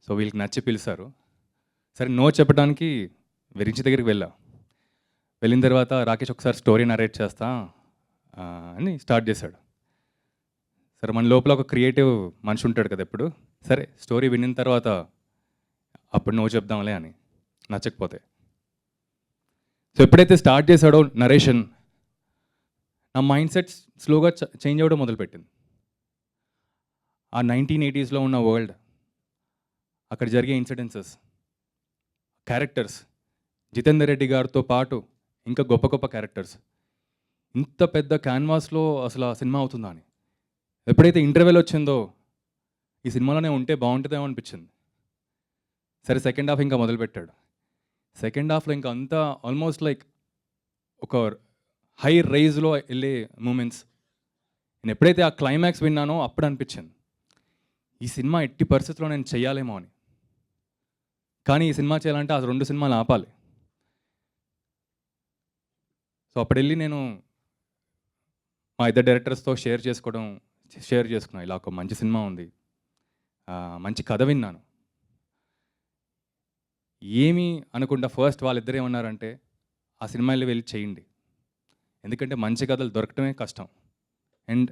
సో వీళ్ళకి నచ్చి పిలిచారు. సరే నో చెప్పడానికి విరించి దగ్గరికి వెళ్ళిన తర్వాత రాకేష్ ఒకసారి స్టోరీ నరేట్ చేస్తా అని స్టార్ట్ చేశాడు. సరే మన లోపల ఒక క్రియేటివ్ మనిషి ఉంటాడు కదా ఎప్పుడు. సరే స్టోరీ విన్న తర్వాత అప్పుడు నో చెప్దాంలే అని, నచ్చకపోతే. సో ఎప్పుడైతే స్టార్ట్ చేశాడో నరేషన్, నా మైండ్ సెట్ స్లోగా చేంజ్ అవ్వడం మొదలుపెట్టింది. ఆ 1980s ఉన్న వరల్డ్, అక్కడ జరిగే ఇన్సిడెన్సెస్, క్యారెక్టర్స్, జితేందర్ రెడ్డి గారితో పాటు ఇంకా గొప్ప గొప్ప క్యారెక్టర్స్, ఇంత పెద్ద క్యాన్వాస్లో అసలు ఆ సినిమా అవుతుందా అని ఎప్పుడైతే ఇంటర్వెల్ వచ్చిందో ఈ సినిమాలోనే ఉంటే బాగుంటుందేమో అనిపించింది. సరే సెకండ్ హాఫ్ ఇంకా మొదలుపెట్టాడు. సెకండ్ హాఫ్లో ఇంకా అంతా ఆల్మోస్ట్ లైక్ ఒక హై రైజ్లో వెళ్ళే మూమెంట్స్. నేను ఎప్పుడైతే ఆ క్లైమాక్స్ విన్నానో అప్పుడు అనిపించింది ఈ సినిమా ఎట్టి పరిస్థితుల్లో నేను చెయ్యాలేమో అని. కానీ ఈ సినిమా చేయాలంటే ఆ 2 సినిమాలు ఆపాలి. సో అప్పుడు వెళ్ళి నేను మా ఇద్దరు డైరెక్టర్స్తో షేర్ చేసుకున్నాను. ఇలా ఒక మంచి సినిమా ఉంది, మంచి కథ విన్నాను. ఏమీ అనకుండా ఫస్ట్ వాళ్ళిద్దరు ఏమన్నారంటే ఆ సినిమాలో వెళ్ళి చేయండి, ఎందుకంటే మంచి కథలు దొరకటమే కష్టం. అండ్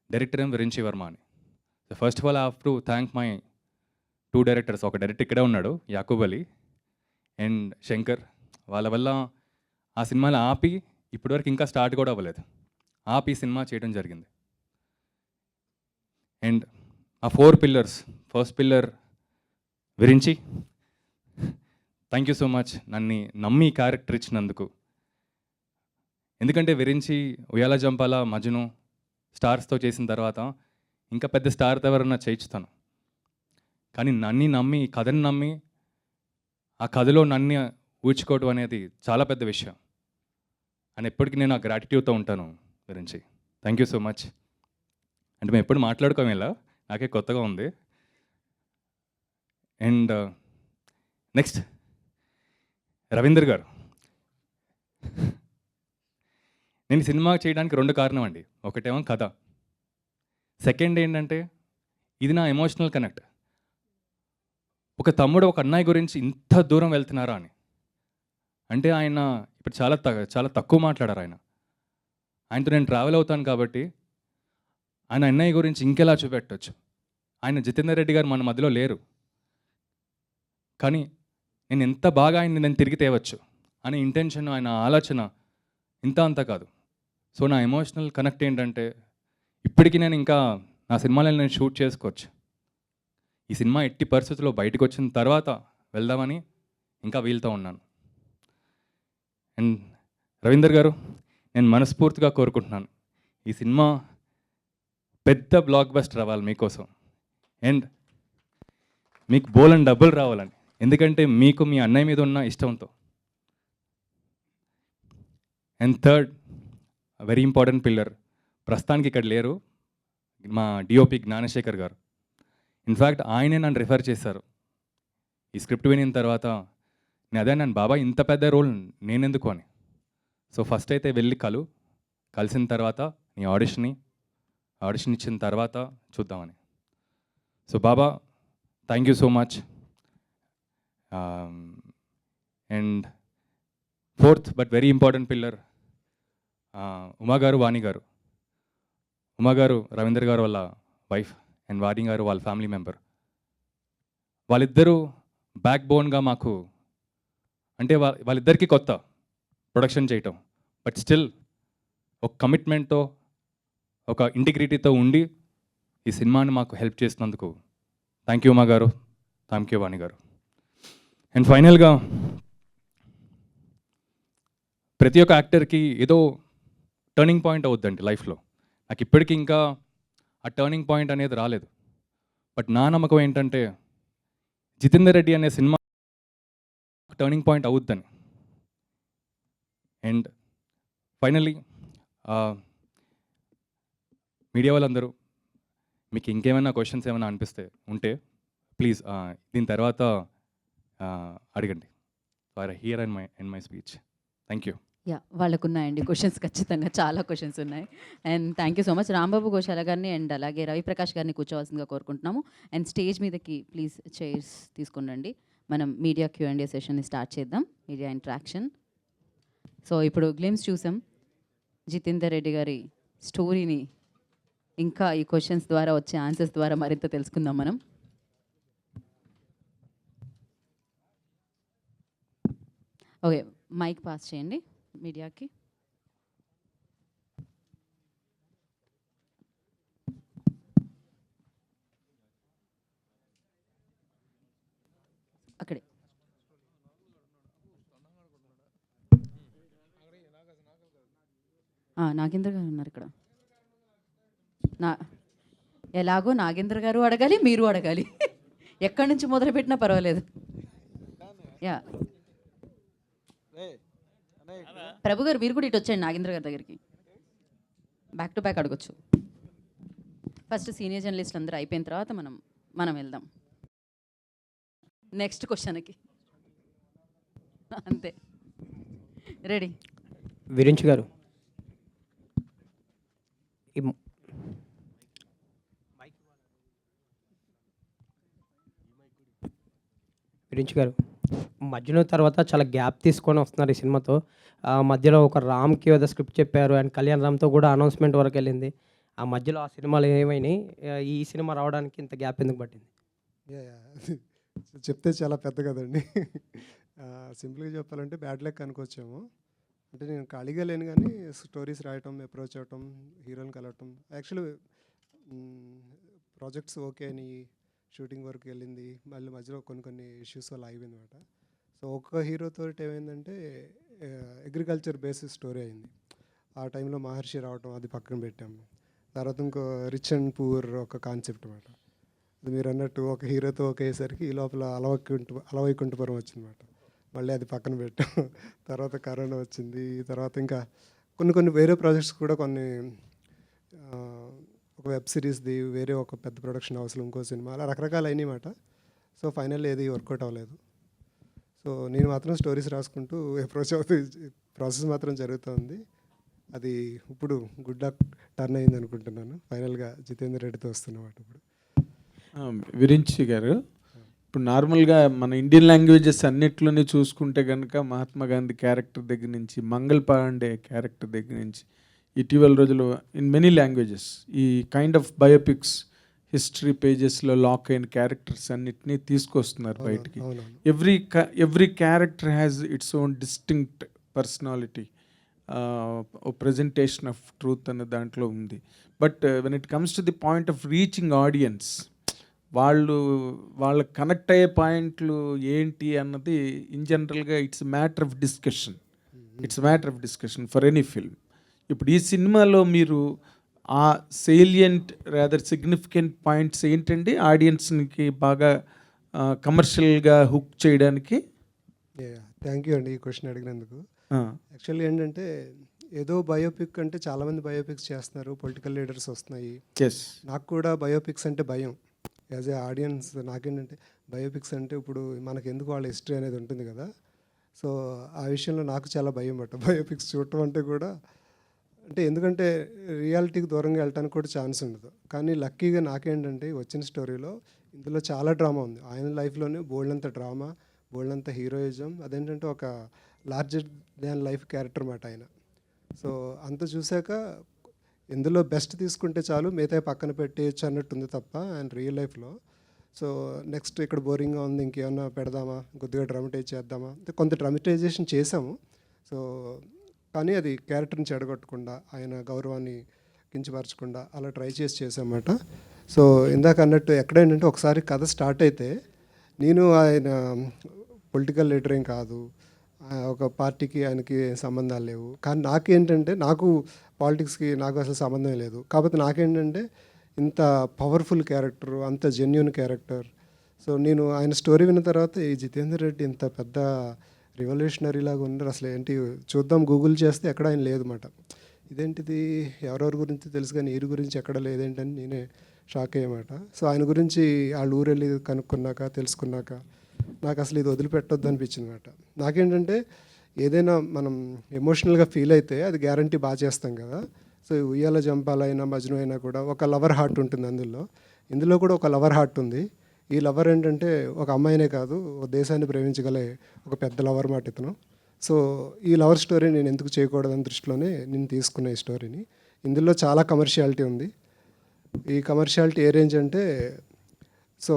డైరెక్టర్ ఏం విరించి వర్మ అని. So first of all I have to thank my 2 directors. ఒక డైరెక్టర్ ఇక్కడే ఉన్నాడు, యాకూబ్ అలీ అండ్ శంకర్. వాళ్ళ వల్ల ఆ సినిమాలు ఆపి ఇప్పటివరకు ఇంకా స్టార్ట్ కూడా అవ్వలేదు, ఆపి సినిమా చేయడం జరిగింది. అండ్ ఆ 4 pillars, first pillar Virinchi, thank you so much నన్ను నమ్మి క్యారెక్టర్ ఇచ్చినందుకు. ఎందుకంటే విరించి, ఉయ్యాల జంపాల, మజ్ను స్టార్స్తో చేసిన తర్వాత ఇంకా పెద్ద స్టార్ ఎవరన్నా చేయించుతాను. కానీ నన్ను నమ్మి, కథని నమ్మి ఆ కథలో నన్ను ఊడ్చుకోవడం అనేది చాలా పెద్ద విషయం. అని ఎప్పటికీ నేను ఆ గ్రాటిట్యూడ్తో ఉంటాను Virinchi. Thank you so much. అంటే మేము ఎప్పుడు మాట్లాడుకోము ఇలా, నాకే కొత్తగా ఉంది. అండ్ నెక్స్ట్ రవీందర్ గారు. నేను సినిమా చేయడానికి 2 కారణం అండి. ఒకటేమో కథ, సెకండ్ ఏంటంటే ఇది నా ఎమోషనల్ కనెక్ట్. ఒక తమ్ముడు ఒక అన్నయ్య గురించి ఇంత దూరం వెళ్తున్నారా అని. అంటే ఆయన ఇప్పుడు చాలా తక్కువ మాట్లాడారు. ఆయనతో నేను ట్రావెల్ అవుతాను కాబట్టి ఆయన అన్నయ్య గురించి ఇంకెలా చూపెట్టవచ్చు. ఆయన జితేందర్ రెడ్డి గారు మన మధ్యలో లేరు, కానీ నేను ఎంత బాగా ఆయన్ని నేను తిరిగి తేవచ్చు అనే ఇంటెన్షన్, ఆయన ఆలోచన ఇంత అంత కాదు. సో నా ఎమోషనల్ కనెక్ట్ ఏంటంటే ఇప్పటికీ నేను ఇంకా నా సినిమాలను నేను షూట్ చేసుకోవచ్చు. ఈ సినిమా ఎట్టి పరిస్థితుల్లో బయటకు వచ్చిన తర్వాత వెళ్దామని ఇంకా వీలుతో ఉన్నాను. అండ్ రవీందర్ గారు, నేను మనస్ఫూర్తిగా కోరుకుంటున్నాను ఈ సినిమా పెద్ద బ్లాక్ బస్టర్ అవ్వాలి మీకోసం. అండ్ మీకు బోలని డబ్బులు రావాలని, ఎందుకంటే మీకు మీ అన్నయ్య మీద ఉన్న ఇష్టంతో. And third, very important pillar, ప్రస్తుతానికి ఇక్కడ లేరు, మా డిఓపి జ్ఞానశేఖర్ గారు. ఇన్ఫ్యాక్ట్ ఆయనే నన్ను రిఫర్ చేశారు ఈ స్క్రిప్ట్ వినిన తర్వాత. నన్ను బాబాయ్ ఇంత పెద్ద రోల్ నేనెందుకు అని. సో ఫస్ట్ అయితే వెళ్ళి కలిసిన తర్వాత నీ ఆడిషన్ ఇచ్చిన తర్వాత చూద్దామని. So Baba, thank you so much. And fourth but very important pillar, Uma గారు, వాణి గారు. ఉమా గారు రవీందర్ గారు వాళ్ళ వైఫ్, అండ్ వాణి గారు వాళ్ళ ఫ్యామిలీ మెంబర్. వాళ్ళిద్దరూ బ్యాక్ బోన్గా మాకు, అంటే వాళ్ళిద్దరికీ కొత్త ప్రొడక్షన్ చేయటం, బట్ స్టిల్ ఒక కమిట్మెంట్తో, ఒక ఇంటిగ్రిటీతో ఉండి ఈ సినిమాని మాకు హెల్ప్ చేసినందుకు థ్యాంక్ యూ ఉమా గారు, థ్యాంక్ యూ వాణి గారు. అండ్ ఫైనల్గా ప్రతి ఒక్క యాక్టర్కి ఏదో టర్నింగ్ పాయింట్ అవుద్దండి లైఫ్లో. నాకు ఇప్పటికీ ఇంకా ఆ టర్నింగ్ పాయింట్ అనేది రాలేదు. బట్ నా నమ్మకం ఏంటంటే జితేందర్ రెడ్డి అనే సినిమా టర్నింగ్ పాయింట్ అవుద్దని. అండ్ ఫైనల్లీ మీడియా వాళ్ళందరూ మీకు ఇంకేమైనా క్వశ్చన్స్ ఏమైనా అనిపిస్తే ఉంటే ప్లీజ్ దీని తర్వాత అడగండి. For here and my speech. Thank you.
Yeah, వాళ్ళకున్నాయండి క్వశ్చన్స్, ఖచ్చితంగా చాలా క్వశ్చన్స్ ఉన్నాయి. And thank you so much Rambabu Goshala గారిని అండ్ అలాగే రవిప్రకాష్ గారిని కూర్చోవాల్సిందిగా కోరుకుంటున్నాము. అండ్ స్టేజ్ మీదకి ప్లీజ్ చైర్స్ తీసుకుని రండి. మనం మీడియా Q&A సెషన్ని స్టార్ట్ చేద్దాం, మీడియా ఇంటరాక్షన్. సో ఇప్పుడు గ్లిమ్స్ చూసాం జితేందర్ రెడ్డి గారి స్టోరీని. ఇంకా ఈ క్వశ్చన్స్ ద్వారా వచ్చే ఆన్సర్స్ ద్వారా మరింత తెలుసుకుందాం మనం. ఓకే, మైక్ పాస్ చేయండి మీడియాకి. అక్కడే నాగేంద్ర గారు ఉన్నారు ఇక్కడ. ఎలాగో నాగేంద్ర గారు అడగాలి, మీరు అడగాలి. ఎక్కడి నుంచి మొదలుపెట్టినా పర్వాలేదు. యా, ప్రభు గారు మీరు కూడా ఇటు వచ్చేయండి నాగేంద్ర గారి దగ్గరికి. బ్యాక్ టు బ్యాక్ అడగొచ్చు. ఫస్ట్ సీనియర్ జర్నలిస్ట్ అందరూ అయిపోయిన తర్వాత మనం వెళ్దాం నెక్స్ట్ క్వశ్చన్కి. అంతే, రెడీ.
విరించి గారు, విరించి గారు, మధ్యలో తర్వాత చాలా గ్యాప్ తీసుకొని వస్తున్నారు ఈ సినిమాతో. మధ్యలో ఒక రామ్కి ఏదో స్క్రిప్ట్ చెప్పారు అండ్ కళ్యాణ్ రామ్తో కూడా అనౌన్స్మెంట్ వరకు వెళ్ళింది. ఆ మధ్యలో ఆ సినిమాలు ఏమైనాయి, ఈ సినిమా రావడానికి ఇంత గ్యాప్ ఎందుకు పట్టింది?
చెప్తే చాలా పెద్ద కదండి. సింపుల్గా చెప్పాలంటే బ్యాడ్ లక్ అనుకోవచ్చేమో. అంటే నేను ఖాళీగా లేను కానీ స్టోరీస్ రాయటం, అప్రోచ్ అవ్వటం, హీరోని కలవటం. యాక్చువల్లీ ప్రాజెక్ట్స్ ఓకే అని షూటింగ్ వరకు వెళ్ళింది, మళ్ళీ మధ్యలో కొన్ని ఇష్యూస్ వల్ల ఆగిపోయింది అనమాట. సో ఒక్క హీరోతో ఏమైందంటే అగ్రికల్చర్ బేసిస్ స్టోరీ అయింది. ఆ టైంలో మహర్షి రావటం, అది పక్కన పెట్టాము. తర్వాత ఇంకో రిచ్ అండ్ పూర్ ఒక కాన్సెప్ట్ అనమాట. అది మీరు అన్నట్టు ఒక హీరోతో ఒకేసరికి ఈ లోపల అలవైకుంఠపురం వచ్చిందన్నమాట. మళ్ళీ అది పక్కన పెట్టాం. తర్వాత కరోనా వచ్చింది. తర్వాత ఇంకా కొన్ని వేరే ప్రాజెక్ట్స్ కూడా ఒక వెబ్ సిరీస్ది, వేరే ఒక పెద్ద ప్రొడక్షన్ హౌస్లో ఇంకో సినిమా, అలా రకరకాలు అయినాయి మాట. సో ఫైనల్ ఏది వర్కౌట్ అవ్వలేదు. సో నేను మాత్రం స్టోరీస్ రాసుకుంటూ అప్రోచ్ అవుతూ ప్రాసెస్ మాత్రం జరుగుతుంది. అది ఇప్పుడు గుడ్ లక్ టర్న్ అయింది అనుకుంటున్నాను. ఫైనల్గా జితేందర్ రెడ్డితో వస్తున్నమాట ఇప్పుడు.
విరించి గారు, ఇప్పుడు నార్మల్గా మన ఇండియన్ లాంగ్వేజెస్ అన్నిట్లోనే చూసుకుంటే కనుక మహాత్మా గాంధీ క్యారెక్టర్ దగ్గర నుంచి, మంగళ్ పాండే క్యారెక్టర్ దగ్గర నుంచి, ఇటీవల రోజులు ఇన్ మెనీ లాంగ్వేజెస్ ఈ కైండ్ ఆఫ్ బయోపిక్స్ హిస్టరీ పేజెస్లో లాక్ అయిన క్యారెక్టర్స్ అన్నిటినీ తీసుకొస్తున్నారు బయటికి. Every character has its own distinct personality, presentation of truth అనే దాంట్లో ఉంది. But when it comes to the point of reaching audience, వాళ్ళ కనెక్ట్ అయ్యే పాయింట్లు ఏంటి అన్నది ఇన్ జనరల్గా it's matter of discussion for any film. ఇప్పుడు ఈ సినిమాలో మీరు ఆ సేలియంట్ రాదర్ సిగ్నిఫికెంట్ పాయింట్స్ ఏంటండి ఆడియన్స్కి బాగా కమర్షియల్గా హుక్ చేయడానికి?
థ్యాంక్ యూ అండి ఈ క్వశ్చన్ అడిగినందుకు. యాక్చువల్లీ ఏంటంటే ఏదో బయోపిక్ అంటే చాలామంది బయోపిక్స్ చేస్తున్నారు, పొలిటికల్ లీడర్స్ వస్తున్నాయి. నాకు కూడా బయోపిక్స్ అంటే భయం. యాజ్ ఏ ఆడియన్స్ నాకేంటంటే బయోపిక్స్ అంటే ఇప్పుడు మనకు ఎందుకు వాళ్ళ హిస్టరీ అనేది ఉంటుంది కదా. సో ఆ విషయంలో నాకు చాలా భయం పట్ట బయోపిక్స్ చూడటం అంటే కూడా. అంటే ఎందుకంటే రియాలిటీకి దూరంగా వెళ్ళటానికి కూడా ఛాన్స్ ఉండదు. కానీ లక్కీగా నాకేంటంటే వచ్చిన స్టోరీలో ఇందులో చాలా డ్రామా ఉంది. ఆయన లైఫ్లోనే బోల్డంత డ్రామా, బోల్డంత హీరోయిజం. అదేంటంటే ఒక లార్జర్ దాన్ లైఫ్ క్యారెక్టర్ మాట ఆయన. సో అంత చూశాక ఇందులో బెస్ట్ తీసుకుంటే చాలు, మిగతా పక్కన పెట్టేయచ్చు అన్నట్టుంది తప్ప ఆయన రియల్ లైఫ్లో. సో నెక్స్ట్ ఇక్కడ బోరింగ్గా ఉంది, ఇంకేమన్నా పెడదామా, కొద్దిగా డ్రామటైజ్ చేద్దామా అంటే కొంత డ్రామటైజేషన్ చేసాము. సో కానీ అది క్యారెక్టర్ని చెడగొట్టకుండా, ఆయన గౌరవాన్ని కించపరచకుండా అలా ట్రై చేసామన్నమాట. సో ఇందాక అన్నట్టు ఎక్కడేంటంటే ఒకసారి కథ స్టార్ట్ అయితే నేను ఆయన పొలిటికల్ లీడర్ ఏం కాదు, ఒక పార్టీకి ఆయనకి సంబంధాలు లేవు. కానీ నాకేంటంటే నాకు పాలిటిక్స్కి నాకు అసలు సంబంధం లేదు. కాకపోతే నాకేంటంటే ఇంత పవర్ఫుల్ క్యారెక్టర్, అంత జెన్యున్ క్యారెక్టర్. సో నేను ఆయన స్టోరీ విన్న తర్వాత ఈ జితేందర్ రెడ్డి ఇంత పెద్ద రివల్యూషనరీ లాగా ఉన్నారు, అసలు ఏంటి చూద్దాం గూగుల్ చేస్తే ఎక్కడ ఆయన లేదన్నమాట. ఇదేంటిది ఎవరెవరి గురించి తెలుసు కానీ వీరి గురించి ఎక్కడ లేదేంటని నేనే షాక్ అయ్యమాట. సో ఆయన గురించి వాళ్ళ ఊరు వెళ్ళి కనుక్కున్నాక తెలుసుకున్నాక నాకు అసలు ఇది వదిలిపెట్టొద్దు అనిపించింది అనమాట. నాకేంటంటే ఏదైనా మనం ఎమోషనల్గా ఫీల్ అయితే అది గ్యారంటీ బాగా చేస్తాం కదా. సో ఉయ్యాల జంపాలైనా మజ్ను అయినా కూడా ఒక లవర్ హార్ట్ ఉంటుంది ఇందులో కూడా ఒక లవర్ హార్ట్ ఉంది. ఈ లవర్ ఏంటంటే ఒక అమ్మాయినే కాదు, ఒక దేశాన్ని ప్రేమించగలే ఒక పెద్ద లవర్ మాట ఇతను. సో ఈ లవర్ స్టోరీ నేను ఎందుకు చేయకూడదని దృష్టిలోనే నేను తీసుకున్న ఈ స్టోరీని. ఇందులో చాలా కమర్షియాలిటీ ఉంది. ఈ కమర్షియాలిటీ ఏ రేంజ్ అంటే, సో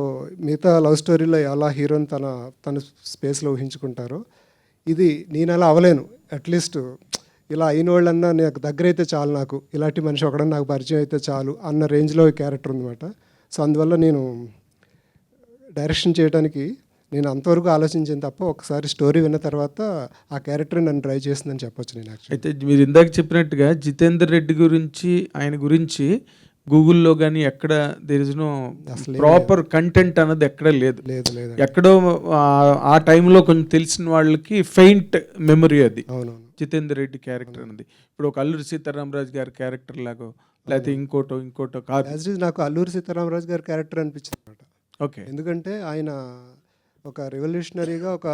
మిగతా లవ్ స్టోరీలో ఎలా హీరోని తన స్పేస్లో ఊహించుకుంటారో, ఇది నేను అలా అవ్వలేను. అట్లీస్ట్ ఇలా అయిన వాళ్ళన్నా నాకు దగ్గర అయితే చాలు, నాకు ఇలాంటి మనిషి ఒకడన్నా నాకు పరిచయం అయితే చాలు అన్న రేంజ్లో ఈ క్యారెక్టర్ ఉందన్నమాట. సో అందువల్ల నేను డైరెక్షన్ చేయడానికి నేను అంతవరకు ఆలోచించాను తప్ప ఒకసారి స్టోరీ విన్న తర్వాత ఆ క్యారెక్టర్ నన్ను డ్రైవ్ చేసిందని చెప్పొచ్చు నేను యాక్చువల్లీ.
అయితే మీరు ఇందాక చెప్పినట్టుగా జితేందర్ రెడ్డి గురించి ఆయన గురించి గూగుల్లో కానీ ఎక్కడ there is no proper content అన్నది ఎక్కడ లేదు.
లేదు
ఎక్కడో ఆ టైంలో కొంచెం తెలిసిన వాళ్ళకి ఫెయింట్ మెమరీ అది.
అవునవును.
జితేందర్ రెడ్డి క్యారెక్టర్ అన్నది ఇప్పుడు ఒక అల్లూరి సీతారామరాజు గారి క్యారెక్టర్ లాగో లేకపోతే ఇంకోటో కాదు.
యాజ్ ఇట్ ఈజ్ నాకు అల్లూరి సీతారామరాజు గారి క్యారెక్టర్ అనిపించింది అనమాట.
ఓకే.
ఎందుకంటే ఆయన ఒక రెవల్యూషనరీగా ఒక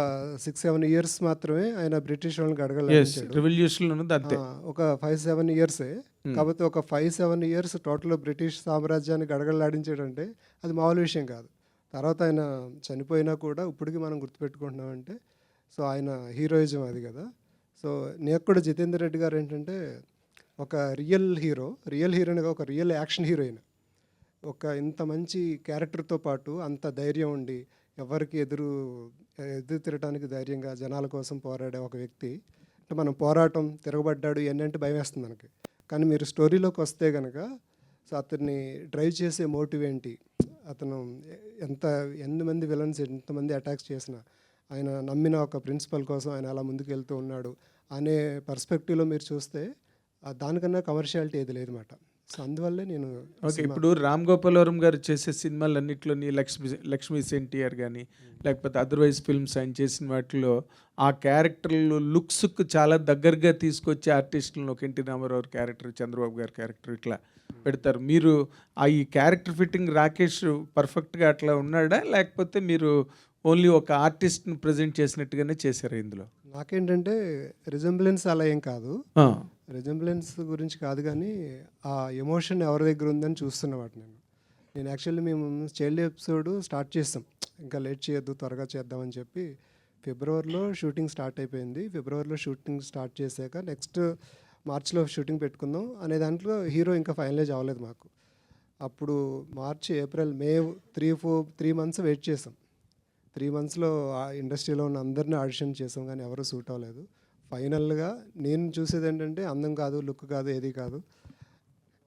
6-7 ఇయర్స్ మాత్రమే ఆయన బ్రిటిష్ వాళ్ళని గడగలాడించాడు.
రెవల్యూషన్ ఉన్నది అంతే.
ఒక 5-7 ఇయర్సే. కాకపోతే ఒక 5-7 ఇయర్స్ టోటల్ బ్రిటిష్ సామ్రాజ్యాన్ని గడగలాడించాడంటే అది మామూలు విషయం కాదు. తర్వాత ఆయన చనిపోయినా కూడా ఇప్పటికీ మనం గుర్తుపెట్టుకుంటున్నామంటే సో ఆయన హీరోయిజం అది కదా. సో నేను కూడా జితేందర్ రెడ్డి గారు ఏంటంటే ఒక రియల్ హీరోయిన్గా ఒక రియల్ యాక్షన్ హీరోయిన్, ఒక ఇంత మంచి క్యారెక్టర్తో పాటు అంత ధైర్యం ఉండి ఎవరికి ఎదురు తిరగడానికి ధైర్యంగా జనాల కోసం పోరాడే ఒక వ్యక్తి. అంటే మనం పోరాటం తిరగబడ్డాడు ఇవన్నీ అంటే భయం వేస్తుంది మనకి. కానీ మీరు స్టోరీలోకి వస్తే కనుక సో అతన్ని డ్రైవ్ చేసే మోటివ్ ఏంటి, అతను ఎంతమంది విలన్స్ ఎంతమంది అటాక్స్ చేసినా ఆయన నమ్మిన ఒక ప్రిన్సిపల్ కోసం ఆయన అలా ముందుకు వెళ్తూ ఉన్నాడు అనే పర్స్పెక్టివ్లో మీరు చూస్తే దానికన్నా కమర్షియాలిటీ ఏది లేదన్నమాట. సో అందువల్లే నేను
ఓకే. ఇప్పుడు రామ్ గోపాలవరం గారు చేసే సినిమాలన్నింటిలోని లక్ష్మీ ఎన్టీఆర్ కానీ లేకపోతే అదర్వైజ్ ఫిల్మ్స్ ఆయన చేసిన వాటిలో ఆ క్యారెక్టర్లు లుక్స్కు చాలా దగ్గరగా తీసుకొచ్చే ఆర్టిస్టులను ఒక ఎన్టీ రామారావు క్యారెక్టర్, చంద్రబాబు గారి క్యారెక్టర్ ఇట్లా పెడతారు. మీరు ఈ క్యారెక్టర్ ఫిట్టింగ్ రాకేష్ పర్ఫెక్ట్గా అట్లా ఉన్నాడా లేకపోతే మీరు ఓన్లీ ఒక ఆర్టిస్ట్ని ప్రజెంట్ చేసినట్టుగానే చేశారు ఇందులో?
నాకేంటంటే రిజెంబ్లెన్స్ అలా ఏం కాదు, రిజెంబ్లెన్స్ గురించి కాదు కానీ ఆ ఎమోషన్ ఎవరి దగ్గర ఉందని చూస్తున్నమాట. నేను యాక్చువల్లీ మేము చైల్డ్ ఎపిసోడ్ స్టార్ట్ చేస్తాం, ఇంకా లేట్ చేయొద్దు త్వరగా చేద్దామని చెప్పి ఫిబ్రవరిలో షూటింగ్ స్టార్ట్ అయిపోయింది. ఫిబ్రవరిలో షూటింగ్ స్టార్ట్ చేశాక నెక్స్ట్ మార్చ్లో షూటింగ్ పెట్టుకుందాం అనే దాంట్లో హీరో ఇంకా ఫైనలైజ్ అవ్వలేదు మాకు. అప్పుడు మార్చ్, ఏప్రిల్, మే 3 మంత్స్ వెయిట్ చేసాం. 3 మంత్స్లో ఆ ఇండస్ట్రీలో ఉన్న అందరినీ ఆడిషన్ చేసాం కానీ ఎవరు సూట్ అవ్వలేదు. ఫైనల్గా నేను చూసేది ఏంటంటే అందం కాదు, లుక్ కాదు, ఏది కాదు.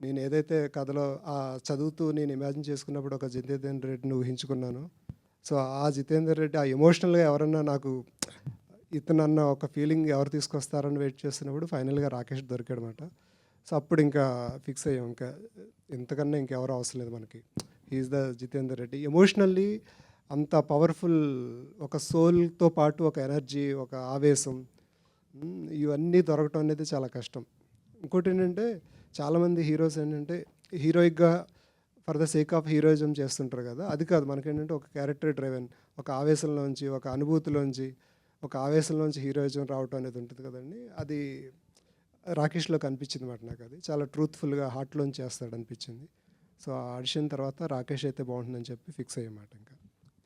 నేను ఏదైతే కథలో చదువుతూ నేను ఇమాజిన్ చేసుకున్నప్పుడు ఒక జితేందర్ రెడ్డిని ఊహించుకున్నాను. సో ఆ జితేందర్ రెడ్డి ఆ ఎమోషనల్గా ఎవరన్నా నాకు ఇతను అన్న ఒక ఫీలింగ్ ఎవరు తీసుకొస్తారని వెయిట్ చేస్తున్నప్పుడు ఫైనల్గా రాకేష్ దొరికాడనమాట. సో అప్పుడు ఇంకా ఫిక్స్ అయ్యాం, ఇంకా ఇంతకన్నా ఇంకెవరు అవసరం లేదు మనకి, he's the Jithender Reddy. Emotionally అంత పవర్ఫుల్, ఒక సోల్తో పాటు ఒక ఎనర్జీ, ఒక ఆవేశం, ఇవన్నీ దొరకటం అనేది చాలా కష్టం. ఇంకోటి ఏంటంటే చాలామంది హీరోస్ ఏంటంటే హీరోయిక్గా for the sake of heroism చేస్తుంటారు కదా, అది కాదు. మనకేంటంటే ఒక క్యారెక్టర్ డ్రైవెన్, ఒక ఆవేశంలోంచి, ఒక అనుభూతిలోంచి, ఒక ఆవేశంలోంచి హీరోయిజం రావటం అనేది ఉంటుంది కదండి. అది రాకేష్లో కనిపించింది మాట నాకు. అది చాలా ట్రూత్ఫుల్గా హార్ట్లోంచి చేస్తాడు అనిపించింది. సో ఆ ఆడిషన్ తర్వాత రాకేష్ అయితే బాగుంటుందని చెప్పి ఫిక్స్ అయ్యమాట. ఇంకా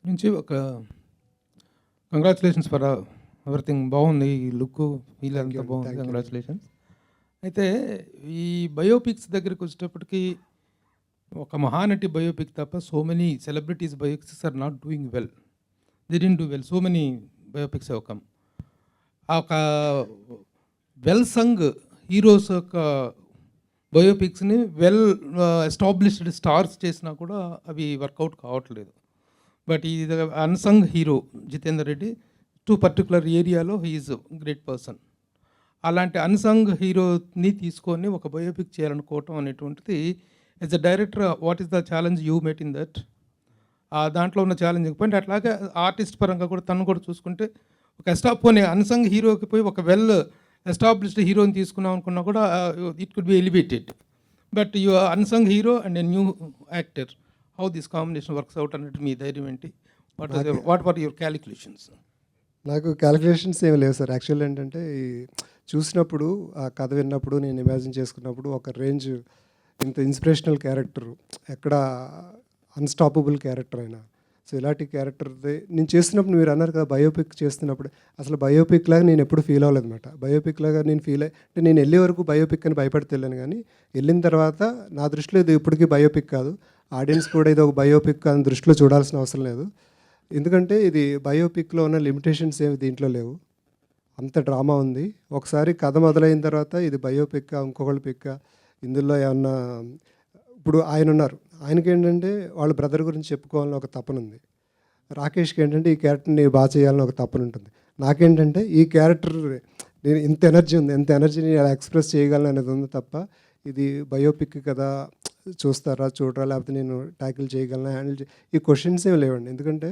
నుంచి ఒక కంగ్రాచులేషన్స్ ఫర్ ఎవ్రీథింగ్, బాగుంది ఈ లుక్, ఫీల్ అంతా బాగుంది, కంగ్రాచులేషన్స్. అయితే ఈ బయోపిక్స్ దగ్గరికి వచ్చేటప్పటికి ఒక మహానటి బయోపిక్ తప్ప so many celebrities biopics are not doing well, they didn't do well, so many biopics have come. ఆ ఒక వెల్ సంగ్ హీరోస్ యొక్క బయోపిక్స్ని వెల్ ఎస్టాబ్లిష్డ్ స్టార్స్ చేసినా కూడా అవి వర్కౌట్ కావట్లేదు. బట్ ఈ unsung hero Jithender Reddy to particular ఏరియాలో హీఈస్ గ్రేట్ పర్సన్. అలాంటి అన్సంగ్ హీరోని తీసుకొని ఒక బయోపిక్ చేయాలనుకోవటం అనేటువంటిది as a director what is the challenge you met in that? దాంట్లో ఉన్న ఛాలెంజింగ్ పాయింట్. అట్లాగే ఆర్టిస్ట్ పరంగా కూడా తను కూడా చూసుకుంటే ఒక పోనీ అన్సంగ్ హీరోకి పోయి ఒక వెల్ ఎస్టాబ్లిష్డ్ హీరోని తీసుకున్నాం అనుకున్నా కూడా it could be elevated. But you unsung hero and a new actor, how this combination works out అన్నట్టు మీ ధైర్యం ఏంటి? What are your calculations?
నాకు క్యాలిక్యులేషన్స్ ఏమి లేవు సార్. యాక్చువల్ ఏంటంటే ఈ చూసినప్పుడు ఆ కథ విన్నప్పుడు నేను ఇమాజిన్ చేసుకున్నప్పుడు ఒక రేంజ్ ఇంత ఇన్స్పిరేషనల్ క్యారెక్టర్ ఎక్కడ అన్స్టాపబుల్ క్యారెక్టర్ అయినా, సో ఇలాంటి క్యారెక్టర్ది నేను చేస్తున్నప్పుడు మీరు అన్నారు కదా బయోపిక్ చేస్తున్నప్పుడు, అసలు బయోపిక్ లాగా నేను ఎప్పుడు ఫీల్ అవ్వలేదు అనమాట. బయోపిక్ లాగా నేను అంటే నేను వెళ్ళే వరకు బయోపిక్ అని భయపడితే వెళ్ళాను, కానీ వెళ్ళిన తర్వాత నా దృష్టిలో ఇది ఇప్పటికీ బయోపిక్ కాదు. ఆడియన్స్ కూడా ఇది ఒక బయోపిక్ అని దృష్టిలో చూడాల్సిన అవసరం లేదు. ఎందుకంటే ఇది బయోపిక్లో ఉన్న లిమిటేషన్స్ ఏమి దీంట్లో లేవు. అంత డ్రామా ఉంది. ఒకసారి కథ మొదలైన తర్వాత ఇది బయోపిక్ ఇంకొకళ్ళ పిక్ ఇందులో ఏమన్నా, ఇప్పుడు ఆయన ఉన్నారు, ఆయనకి ఏంటంటే వాళ్ళ బ్రదర్ గురించి చెప్పుకోవాలని ఒక తపన ఉంది. రాకేష్కి ఏంటంటే ఈ క్యారెక్టర్ని బాగా చేయాలని ఒక తపన ఉంటుంది. నాకేంటంటే ఈ క్యారెక్టర్ నేను ఇంత ఎనర్జీ ఉంది, ఎంత ఎనర్జీని అలా ఎక్స్ప్రెస్ చేయగలను అనేది ఉంది తప్ప ఇది బయోపిక్ కదా చూస్తారా చూడరా లేకపోతే నేను ట్యాకిల్ చేయగలనా హ్యాండిల్ ఈ క్వశ్చన్స్ ఏమి లేవండి. ఎందుకంటే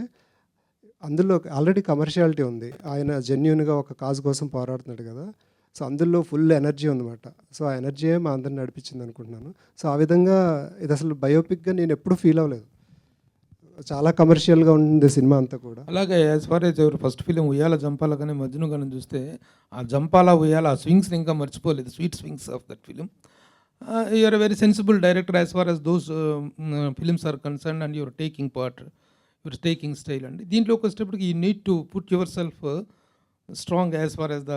అందులో ఆల్రెడీ కమర్షియాలిటీ ఉంది. ఆయన జెన్యున్గా ఒక కాజ్ కోసం పోరాడుతున్నాడు కదా, సో అందులో ఫుల్ ఎనర్జీ ఉందన్నమాట. సో ఆ ఎనర్జీయే మా అందరిని నడిపించింది అనుకుంటున్నాను. సో ఆ విధంగా ఇది అసలు బయోపిక్గా నేను ఎప్పుడూ ఫీల్ అవ్వలేదు. చాలా కమర్షియల్గా ఉంది సినిమా అంతా కూడా.
అలాగే యాజ్ ఫార్ యాజ్ ఎవరు ఫస్ట్ ఫిలిం ఉయ్యాల జంపాల కానీ మజ్ను కానీ చూస్తే ఆ జంపాల ఉయ్యాల ఆ స్వింగ్స్ ఇంకా మర్చిపోలేదు, sweet swings of that film. You're very sensible director as far as those films are concern and your taking part, your taking style అండి. దీంట్లోకి వచ్చేటప్పటికి you need to put yourself strong as far as the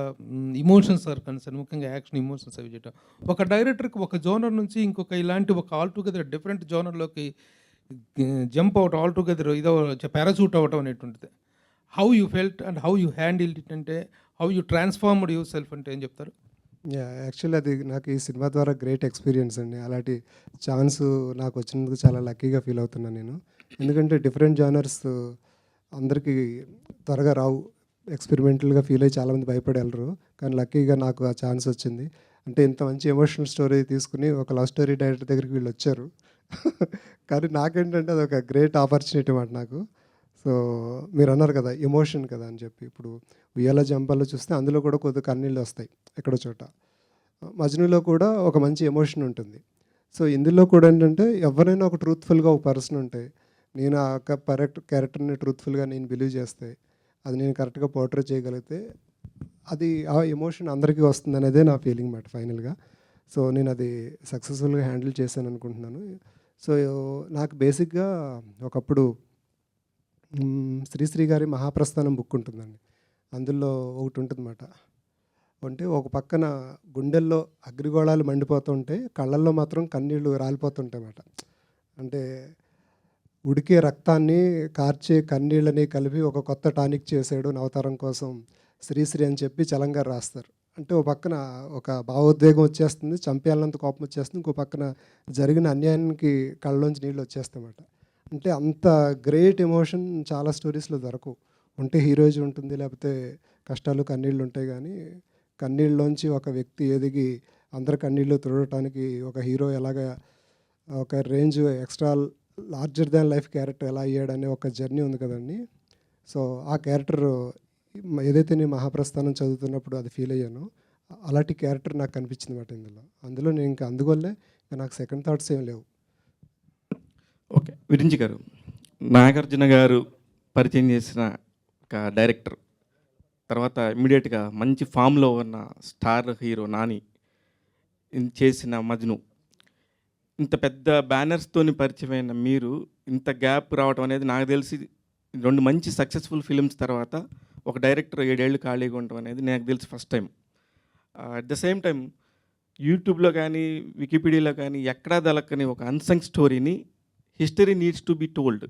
emotions are concern, ముఖ్యంగా యాక్షన్ ఇమోషన్స్ అవి చేయటం. ఒక డైరెక్టర్కి ఒక జోనర్ నుంచి ఇంకొక ఇలాంటి ఒక ఆల్ టుగెదర్ డిఫరెంట్ జోనర్లోకి జంప్ అవుట్ ఆల్ టుగెదర్ ఇదో పారాషూట్ అవ్వటం అనేటువంటిది. How you felt and how you handle it అంటే, how you transformed yourself అంటే ఏం చెప్తారు?
యాక్చువల్లీ అది నాకు ఈ సినిమా ద్వారా గ్రేట్ ఎక్స్పీరియన్స్ అండి. అలాంటి ఛాన్స్ నాకు వచ్చినందుకు చాలా లక్కీగా ఫీల్ అవుతున్నాను నేను. ఎందుకంటే డిఫరెంట్ జానర్స్ అందరికీ త్వరగా రావు, ఎక్స్పెరిమెంటల్గా ఫీల్ అయ్యి చాలామంది భయపడి వెళ్ళరు, కానీ లక్కీగా నాకు ఆ ఛాన్స్ వచ్చింది. అంటే ఇంత మంచి ఎమోషనల్ స్టోరీ తీసుకుని ఒక లవ్ స్టోరీ డైరెక్టర్ దగ్గరికి వీళ్ళు వచ్చారు. కానీ నాకేంటంటే అది ఒక గ్రేట్ ఆపర్చునిటీ మాట నాకు. సో మీరు అన్నారు కదా ఎమోషన్ కదా అని చెప్పి, ఇప్పుడు ఉయ్యాల జంపాల్లో చూస్తే అందులో కూడా కొద్దిగా కన్నీళ్ళు వస్తాయి ఎక్కడో చోట. మజ్నులో కూడా ఒక మంచి ఎమోషన్ ఉంటుంది. సో ఇందులో కూడా ఏంటంటే ఎవరైనా ఒక ట్రూత్ఫుల్గా ఒక పర్సన్ ఉంటే, నేను ఆ క్యారెక్టర్ని ట్రూత్ఫుల్గా నేను బిలీవ్ చేస్తే, అది నేను కరెక్ట్గా పోర్ట్రే చేయగలిగితే అది ఆ ఎమోషన్ అందరికీ వస్తుంది అనేదే నా ఫీలింగ్ మాట ఫైనల్గా. సో నేను అది సక్సెస్ఫుల్గా హ్యాండిల్ చేశాను అనుకుంటున్నాను. సో నాకు బేసిక్గా ఒకప్పుడు శ్రీశ్రీ గారి మహాప్రస్థానం బుక్ ఉంటుందండి. అందులో ఒకటి ఉంటుందన్నమాట. అంటే ఒక పక్కన గుండెల్లో అగ్నిగోళాలు మండిపోతుంటే కళ్ళల్లో మాత్రం కన్నీళ్ళు రాలిపోతుంటాయి అన్నమాట. అంటే ఉడికే రక్తాన్ని కార్చే కన్నీళ్ళని కలిపి ఒక కొత్త టానిక్ చేశాడు నవతారం కోసం శ్రీశ్రీ అని చెప్పి చలంగా రాస్తారు. అంటే ఒక పక్కన ఒక భావోద్వేగం వచ్చేస్తుంది, చంపేయాలన్నంత కోపం వచ్చేస్తుంది, ఇంకో పక్కన జరిగిన అన్యాయానికి కళ్ళలోంచి నీళ్ళు వచ్చేస్తాయన్నమాట. అంటే అంత గ్రేట్ ఎమోషన్ చాలా స్టోరీస్లో దొరకవు. ఉంటే హీరోయిజం ఉంటుంది, లేకపోతే కష్టాలు కన్నీళ్ళు ఉంటాయి, కానీ కన్నీళ్ళలోంచి ఒక వ్యక్తి ఎదిగి అందరి కన్నీళ్ళు తుడవటానికి ఒక హీరో ఎలాగా ఒక range extra larger than life character ఎలా అయ్యాడనే ఒక జర్నీ ఉంది కదండి. సో ఆ క్యారెక్టర్ ఏదైతే నేను మహాప్రస్థానం చదువుతున్నప్పుడు అది ఫీల్ అయ్యానో అలాంటి క్యారెక్టర్ నాకు కనిపించింది మాట ఇందులో. అందులో నేను ఇంకా అందువల్లే నాకు సెకండ్ థాట్స్ ఏం లేవు.
ఓకే, విరించి గారు, నాగార్జున గారు పరిచయం చేసిన ఒక డైరెక్టర్ తర్వాత ఇమ్మీడియట్గా మంచి ఫామ్లో ఉన్న స్టార్ హీరో నాని చేసిన మజ్ను, ఇంత పెద్ద బ్యానర్స్తోని పరిచయమైన మీరు ఇంత గ్యాప్ రావడం అనేది నాకు తెలిసి 2 మంచి సక్సెస్ఫుల్ ఫిలిమ్స్ తర్వాత ఒక డైరెక్టర్ 7 ఏళ్ళు ఖాళీగా ఉండడం అనేది నాకు తెలిసి first time. At the same time యూట్యూబ్లో కానీ వికీపీడియాలో కానీ ఎక్కడా దొరకని ఒక అన్సంగ్ స్టోరీని history needs to be told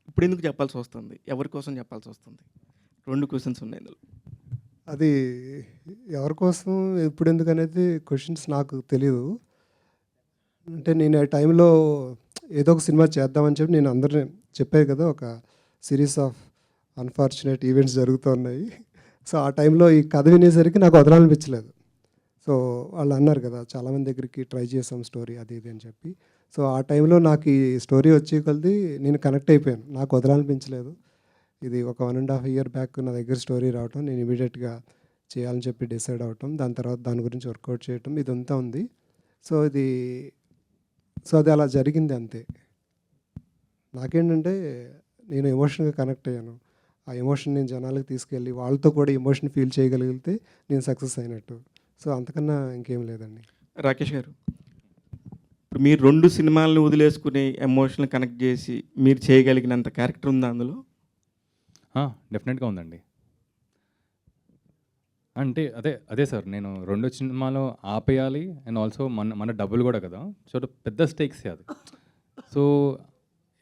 ఇప్పుడు ఎందుకు చెప్పాల్సి వస్తుంది, ఎవరి కోసం చెప్పాల్సి వస్తుంది? 2 క్వశ్చన్స్ ఉన్నాయి ఇందులో.
అది ఎవరి కోసం ఇప్పుడు ఎందుకు అనేది క్వశ్చన్స్ నాకు తెలియదు. అంటే నేను ఆ టైంలో ఏదో ఒక సినిమా చేద్దామని చెప్పి నేను అందరినీ చెప్పాను కదా, ఒక సిరీస్ ఆఫ్ అన్ఫార్చునేట్ ఈవెంట్స్ జరుగుతున్నాయి. సో ఆ టైంలో ఈ కథ వినేసరికి నాకు వదలాలనిపించలేదు. సో వాళ్ళు అన్నారు కదా చాలామంది దగ్గరికి ట్రై చేసాం స్టోరీ అది ఇది అని చెప్పి. సో ఆ టైంలో నాకు ఈ స్టోరీ వచ్చే కొద్దీ నేను కనెక్ట్ అయిపోయాను. నాకు వదలనిపించలేదు. ఇది ఒక 1.5 ఇయర్ బ్యాక్ నా దగ్గర స్టోరీ రావటం, నేను ఇమీడియట్గా చేయాలని చెప్పి డిసైడ్ అవ్వటం, దాని తర్వాత దాని గురించి వర్కౌట్ చేయటం ఇదంతా ఉంది. సో అది అలా జరిగింది అంతే. నాకేంటంటే నేను ఎమోషన్గా కనెక్ట్ అయ్యాను. ఆ ఎమోషన్ నేను జనాలకు తీసుకెళ్ళి వాళ్ళతో కూడా ఎమోషన్ ఫీల్ చేయగలిగితే నేను సక్సెస్ అయినట్టు. సో అంతకన్నా ఇంకేం లేదండి.
రాకేష్ గారు, ఇప్పుడు మీరు 2 సినిమాలను వదిలేసుకుని ఎమోషనల్ కనెక్ట్ చేసి మీరు చేయగలిగినంత క్యారెక్టర్ ఉందా అందులో?
డెఫినెట్గా ఉందండి. అంటే అదే సార్, నేను 2 సినిమాలో ఆపేయాలి అండ్ ఆల్సో మన డబ్బులు కూడా కదా, సో పెద్ద స్టేక్స్ అది. సో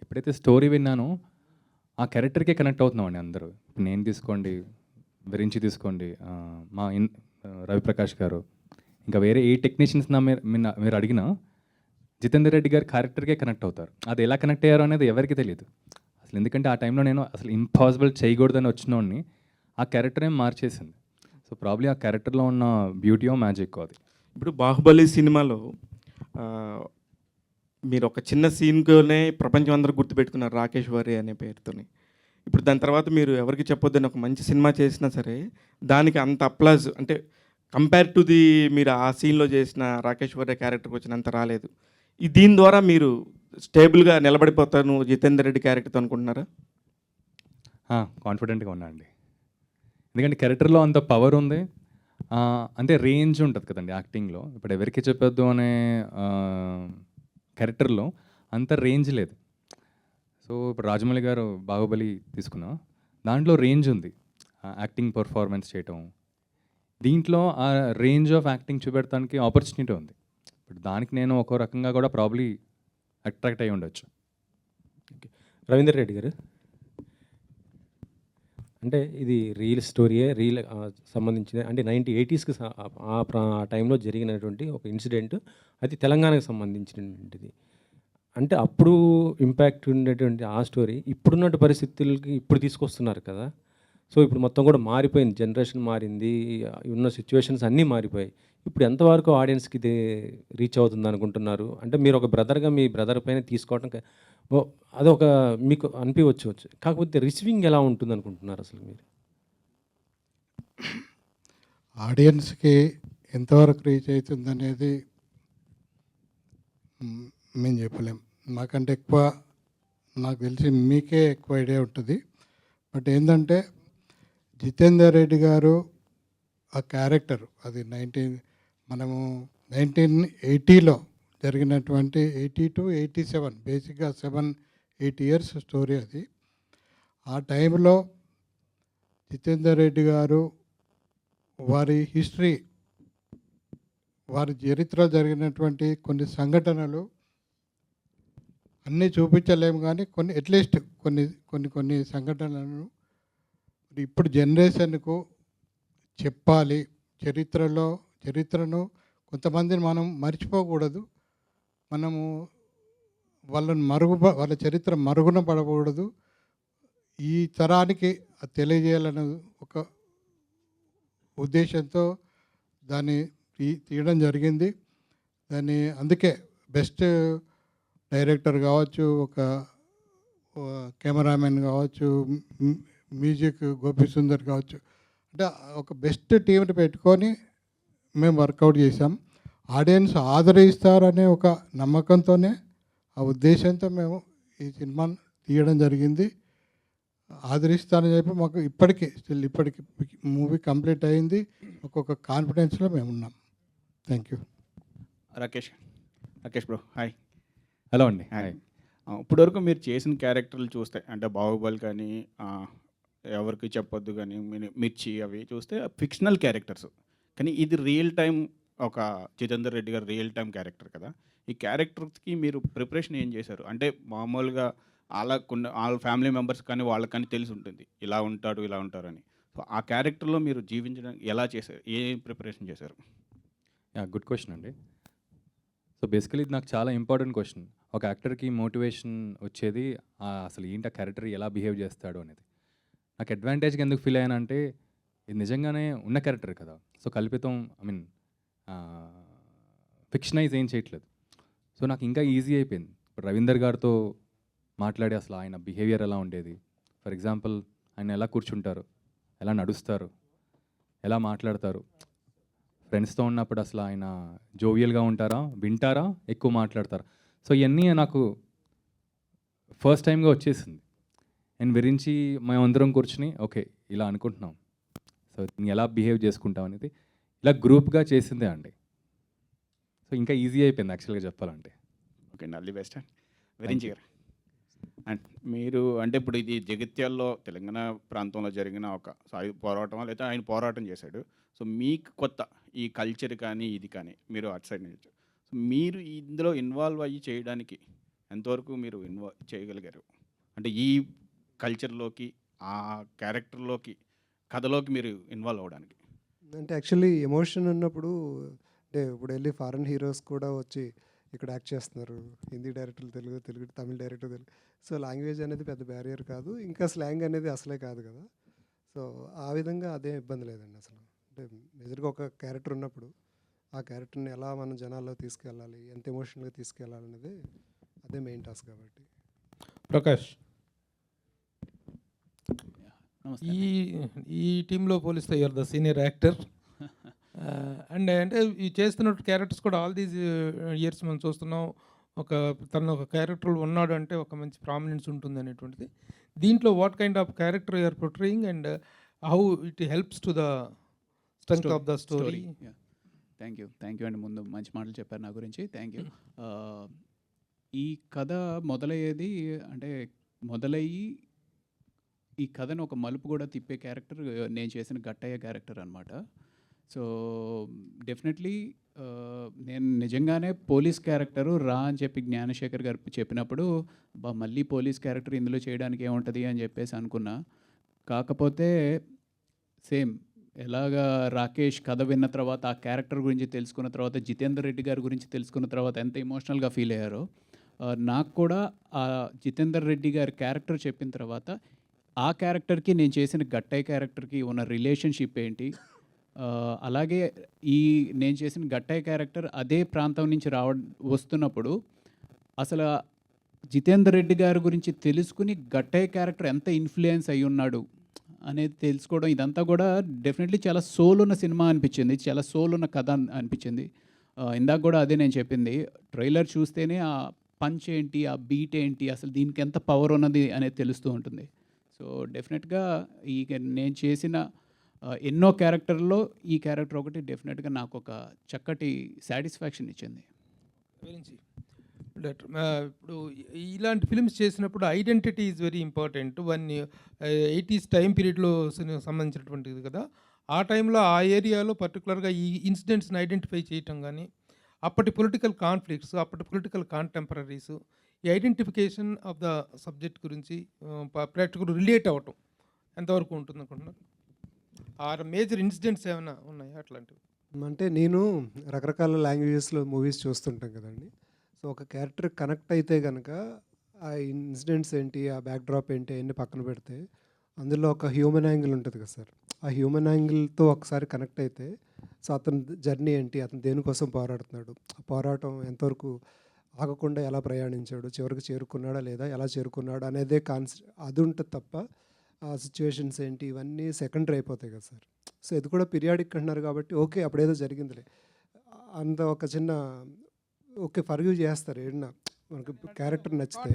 ఎప్పుడైతే స్టోరీ విన్నానో ఆ క్యారెక్టర్కే కనెక్ట్ అవుతున్నామండి అందరూ. ఇప్పుడు నేను తీసుకోండి, విరించి తీసుకోండి, రవిప్రకాష్ గారు, ఇంకా వేరే ఏ టెక్నీషియన్స్ మీరు అడిగినా జితేందర్ రెడ్డి గారి క్యారెక్టర్కే కనెక్ట్ అవుతారు. అది ఎలా కనెక్ట్ అయ్యారో అనేది ఎవరికి తెలియదు అసలు. ఎందుకంటే ఆ టైంలో నేను అసలు ఇంపాసిబుల్ చేయకూడదని వచ్చినోడిని ఆ క్యారెక్టర్ ఏం మార్చేసింది. సో ప్రాబ్లీ ఆ క్యారెక్టర్లో ఉన్న బ్యూటీయో మ్యాజిక్ అది.
ఇప్పుడు బాహుబలి సినిమాలో మీరు ఒక చిన్న సీన్తోనే ప్రపంచం అందరూ గుర్తుపెట్టుకున్నారు రాకేష్ వారి అనే పేరుతోని. ఇప్పుడు దాని తర్వాత మీరు ఎవరికి చెప్పొద్దని ఒక మంచి సినిమా చేసినా సరే దానికి అంత అప్లాజ్ అంటే కంపేర్ టు ది మీరు ఆ సీన్లో చేసిన రాకేష్ వారి క్యారెక్టర్కి వచ్చినంత రాలేదు. దీని ద్వారా మీరు స్టేబుల్గా నిలబడిపోతాను జితేందర్ రెడ్డి క్యారెక్టర్తో అనుకుంటున్నారా?
కాన్ఫిడెంట్గా ఉన్నా అండి. ఎందుకంటే క్యారెక్టర్లో అంత పవర్ ఉంది, అంటే రేంజ్ ఉంటుంది కదండి యాక్టింగ్లో. ఇప్పుడు ఎవరికి చెప్పొద్దు అనే క్యారెక్టర్లో అంత రేంజ్ లేదు. సో ఇప్పుడు రాజమౌళి గారు బాహుబలి తీసుకున్నా, దాంట్లో రేంజ్ ఉంది యాక్టింగ్ పర్ఫార్మెన్స్ చేయటం. దీంట్లో ఆ రేంజ్ ఆఫ్ యాక్టింగ్ చూపెడటానికి ఆపర్చునిటీ ఉంది. ఇప్పుడు దానికి నేను ఒక రకంగా కూడా ప్రాబ్లీ అట్రాక్ట్ అయ్యి ఉండొచ్చు.
రవీందర్ రెడ్డి గారు, అంటే ఇది రియల్ స్టోరీయే, రియల్ సంబంధించిన అంటే 1980స్కి ఆ టైంలో జరిగినటువంటి ఒక ఇన్సిడెంట్. అది తెలంగాణకు సంబంధించినటువంటిది. అంటే అప్పుడు ఇంపాక్ట్ ఉండేటువంటి ఆ స్టోరీ ఇప్పుడున్నట్టు పరిస్థితులకి ఇప్పుడు తీసుకొస్తున్నారు కదా. సో ఇప్పుడు మొత్తం కూడా మారిపోయింది, జనరేషన్ మారింది, ఉన్న సిచ్యువేషన్స్ అన్నీ మారిపోయాయి. ఇప్పుడు ఎంతవరకు ఆడియన్స్కి ఇది రీచ్ అవుతుంది అనుకుంటున్నారు? అంటే మీరు ఒక బ్రదర్గా మీ బ్రదర్ పైన తీసుకోవడం అదొక మీకు అనిపించవచ్చు, కాకపోతే రిసీవింగ్ ఎలా ఉంటుంది అనుకుంటున్నారు అసలు మీరు?
ఆడియన్స్కి ఎంతవరకు రీచ్ అవుతుంది అనేది మేము చెప్పలేం. మాకంటే ఎక్కువ నాకు తెలిసి మీకే ఎక్కువ ఐడియా ఉంటుంది. బట్ ఏంటంటే జితేందర్ రెడ్డి గారు ఆ క్యారెక్టర్ అది మనము 1980లో జరిగినటువంటి 80 to 87 బేసిక్గా 7-8 years స్టోరీ అది. ఆ టైంలో జితేందర్ రెడ్డి గారు వారి హిస్టరీ, వారి చరిత్రలో జరిగినటువంటి కొన్ని సంఘటనలు అన్నీ చూపించలేము, కానీ కొన్ని అట్లీస్ట్ కొన్ని సంఘటనలను ఇప్పుడు జనరేషన్కు చెప్పాలి. చరిత్రను కొంతమందిని మనం మర్చిపోకూడదు, మనము వాళ్ళ చరిత్ర మరుగున పడకూడదు. ఈ తరానికి అది తెలియజేయాలనే ఒక ఉద్దేశంతో దాన్ని తీయడం జరిగింది. అందుకే బెస్ట్ డైరెక్టర్ కావచ్చు, ఒక కెమెరామెన్ కావచ్చు, మ్యూజిక్ గోపి సుందర్ కావచ్చు, అంటే ఒక బెస్ట్ టీంని పెట్టుకొని మేము వర్కౌట్ చేసాం. ఆడియన్స్ ఆదరిస్తారనే ఒక నమ్మకంతోనే, ఆ ఉద్దేశంతో మేము ఈ సినిమాను తీయడం జరిగింది. ఆదరిస్తారని చెప్పి మాకు ఇప్పటికీ మూవీ కంప్లీట్ అయింది. ఒక్కొక్క కాన్ఫిడెన్స్లో మేము ఉన్నాం. Thank you.
Rakesh bro, hi.
Hello అండి. హాయ్.
ఇప్పటివరకు మీరు చేసిన క్యారెక్టర్లు చూస్తే, అంటే బాహుబలి కానీ, ఎవరికి చెప్పొద్దు కానీ, మిర్చి అవి చూస్తే ఫిక్షనల్ క్యారెక్టర్స్, కానీ ఇది రియల్ టైం ఒక జితేందర్ రెడ్డి గారు రియల్ టైం క్యారెక్టర్ కదా. ఈ క్యారెక్టర్కి మీరు ప్రిపరేషన్ ఏం చేశారు? అంటే మామూలుగా వాళ్ళ ఫ్యామిలీ మెంబర్స్ కానీ వాళ్ళకి కానీ తెలిసి ఉంటుంది ఇలా ఉంటారని. సో ఆ క్యారెక్టర్లో మీరు జీవించడానికి ఎలా చేశారు, ఏం ప్రిపరేషన్ చేశారు?
గుడ్ క్వశ్చన్ అండి. సో బేసికలీ ఇది నాకు చాలా ఇంపార్టెంట్ క్వశ్చన్. ఒక యాక్టర్కి మోటివేషన్ వచ్చేది అసలు ఏంటి ఆ క్యారెక్టర్ ఎలా బిహేవ్ చేస్తాడు అనేది. నాకు అడ్వాంటేజ్గా ఎందుకు ఫీల్ అయ్యానంటే ఇది నిజంగానే ఉన్న క్యారెక్టర్ కదా. సో కల్పితం, ఫిక్షనైజ్ ఏం చేయట్లేదు. సో సో నాకు ఇంకా ఈజీ అయిపోయింది. ఇప్పుడు రవీందర్ గారితో మాట్లాడి అసలు ఆయన బిహేవియర్ ఎలా ఉండేది, ఫర్ ఎగ్జాంపుల్ ఆయన ఎలా కూర్చుంటారు, ఎలా నడుస్తారు, ఎలా మాట్లాడతారు, ఫ్రెండ్స్తో ఉన్నప్పుడు అసలు ఆయన జోవియల్గా ఉంటారా, వింటారా, ఎక్కువ మాట్లాడతారా. సో ఇవన్నీ నాకు ఫస్ట్ టైంగా వచ్చేసింది. అండ్ విరించి మేమందరం కూర్చుని ఓకే ఇలా అనుకుంటున్నాం, సో ఎలా బిహేవ్ చేసుకుంటాం అనేది ఇలా గ్రూప్గా చేసిందే అండి. సో ఇంకా ఈజీ అయిపోయింది యాక్చువల్గా చెప్పాలంటే.
ఓకే అండి, ఆల్ ది బెస్ట్ అండి. విరించి గారు, అండ్ మీరు అంటే ఇప్పుడు ఇది జగిత్యాల్లో తెలంగాణ ప్రాంతంలో జరిగిన ఒక పోరాటం, లేదా ఆయన పోరాటం చేశాడు. సో మీకు కొత్త ఈ కల్చర్ కానీ ఇది కానీ మీరు అటు సైడ్ నుంచి, సో మీరు ఇందులో ఇన్వాల్వ్ అయ్యి చేయడానికి ఎంతవరకు మీరు ఇన్వాల్వ్ చేయగలిగారు? అంటే ఈ కల్చర్లోకి, ఆ క్యారెక్టర్లోకి, కథలోకి మీరు ఇన్వాల్వ్ అవ్వడానికి.
అంటే యాక్చువల్లీ ఎమోషన్ ఉన్నప్పుడు, అంటే ఇప్పుడు వెళ్ళి ఫారెన్ హీరోస్ కూడా వచ్చి ఇక్కడ యాక్ట్ చేస్తున్నారు, హిందీ డైరెక్టర్లు తెలుగు తమిళ డైరెక్టర్ తెలుగు. సో లాంగ్వేజ్ అనేది పెద్ద బ్యారియర్ కాదు, ఇంకా స్లాంగ్ అనేది అసలే కాదు కదా. సో ఆ విధంగా అదే ఇబ్బంది లేదండి అసలు. అంటే మెజర్గా ఒక క్యారెక్టర్ ఉన్నప్పుడు ఆ క్యారెక్టర్ని ఎలా మనం జనాల్లో తీసుకెళ్ళాలి, ఎంత ఎమోషనల్గా తీసుకెళ్ళాలి అనేది అదే మెయిన్ టాస్క్ కాబట్టి.
ప్రకాష్,
నమస్తే.
ఈ టీంలో పోలిస్తే you're the senior actor. And అంటే ఈ చేస్తున్న క్యారెక్టర్స్ కూడా ఆల్ దీస్ ఇయర్స్ మనం చూస్తున్నాం. తను ఒక క్యారెక్టర్ ఉన్నాడు అంటే ఒక మంచి ప్రామినెన్స్ ఉంటుంది అనేటువంటిది. దీంట్లో what kind of character you're portraying and how it helps to the strength of the story?
Thank you అండి, ముందు మంచి మాటలు చెప్పారు నా గురించి, థ్యాంక్ యూ. ఈ కథ మొదలయ్యి ఈ కథను ఒక మలుపు కూడా తిప్పే క్యారెక్టర్ నేను చేసిన గట్టయ్య క్యారెక్టర్ అనమాట. సో డెఫినెట్లీ నేను నిజంగానే పోలీస్ క్యారెక్టరు రా అని చెప్పి జ్ఞానశేఖర్ గారు చెప్పినప్పుడు మళ్ళీ పోలీస్ క్యారెక్టర్ ఇందులో చేయడానికి ఏముంటుంది అని చెప్పేసి అనుకున్నా. కాకపోతే సేమ్ ఎలాగా రాకేష్ కథ విన్న తర్వాత, ఆ క్యారెక్టర్ గురించి తెలుసుకున్న తర్వాత, జితేందర్ రెడ్డి గారి గురించి తెలుసుకున్న తర్వాత ఎంత ఎమోషనల్గా ఫీల్ అయ్యారో, నాకు కూడా ఆ జితేందర్ రెడ్డి గారి క్యారెక్టర్ చెప్పిన తర్వాత ఆ క్యారెక్టర్కి నేను చేసిన గట్టయ్య క్యారెక్టర్కి ఉన్న రిలేషన్షిప్ ఏంటి, అలాగే నేను చేసిన గట్టయ్య క్యారెక్టర్ అదే ప్రాంతం నుంచి వస్తున్నప్పుడు అసలు జితేందర్ రెడ్డి గారి గురించి తెలుసుకుని గట్టయ్య క్యారెక్టర్ ఎంత ఇన్ఫ్లుయెన్స్ అయి ఉన్నాడు అనేది తెలుసుకోవడం, ఇదంతా కూడా డెఫినెట్లీ చాలా సోల్ ఉన్న సినిమా అనిపించింది, చాలా సోల్ ఉన్న కథ అనిపించింది. ఇందాక కూడా అదే నేను చెప్పింది, ట్రైలర్ చూస్తేనే ఆ పంచ్ ఏంటి, ఆ బీట్ ఏంటి, అసలు దీనికి ఎంత పవర్ ఉన్నది అనేది తెలుస్తూ ఉంటుంది. సో డెఫినెట్గా నేను చేసిన ఎన్నో క్యారెక్టర్లో ఈ క్యారెక్టర్ ఒకటి డెఫినెట్గా నాకు ఒక చక్కటి సాటిస్ఫాక్షన్ ఇచ్చింది.
ఇప్పుడు ఇలాంటి ఫిల్మ్స్ చేసినప్పుడు identity is very important. 80s time పీరియడ్లో సంబంధించినటువంటిది కదా. ఆ టైంలో ఆ ఏరియాలో పర్టికులర్గా ఈ ఇన్సిడెంట్స్ని ఐడెంటిఫై చేయటం కానీ, అప్పటి పొలిటికల్ కాన్ఫ్లిక్ట్స్, అప్పటి పొలిటికల్ కాంటెంపరీస్, ఈ ఐడెంటిఫికేషన్ ఆఫ్ ద సబ్జెక్ట్ గురించి ప్రేక్షకులు రిలేట్ అవ్వటం ఎంతవరకు ఉంటుంది అనుకుంటున్నారు? ఆ మేజర్ ఇన్సిడెంట్స్ ఏమైనా ఉన్నాయా అట్లాంటివి?
అంటే నేను రకరకాల లాంగ్వేజెస్లో మూవీస్ చూస్తుంటాం కదండి. సో ఒక క్యారెక్టర్ కనెక్ట్ అయితే కనుక ఆ ఇన్సిడెంట్స్ ఏంటి, ఆ బ్యాక్డ్రాప్ ఏంటి అవన్నీ పక్కన పెడితే అందులో ఒక హ్యూమన్ యాంగిల్ ఉంటుంది కదా సార్. ఆ హ్యూమన్ యాంగిల్తో ఒకసారి కనెక్ట్ అయితే, సో అతని జర్నీ ఏంటి, అతను దేనికోసం పోరాడుతున్నాడు, ఆ పోరాటం ఎంతవరకు ఆగకుండా ఎలా ప్రయాణించాడు, చివరికి చేరుకున్నాడా లేదా, ఎలా చేరుకున్నాడు అనేదే అది ఉంటుంది తప్ప ఆ సిచ్యువేషన్స్ ఏంటి ఇవన్నీ సెకండరీ అయిపోతాయి కదా సార్. సో ఇది కూడా పీరియాడిక్ అంటున్నారు కాబట్టి ఓకే అప్పుడేదో జరిగిందిలే అంత ఒక చిన్న ఓకే ఫర్గివ్ చేస్తారు ఏదన్నా మనకి క్యారెక్టర్ నచ్చితే.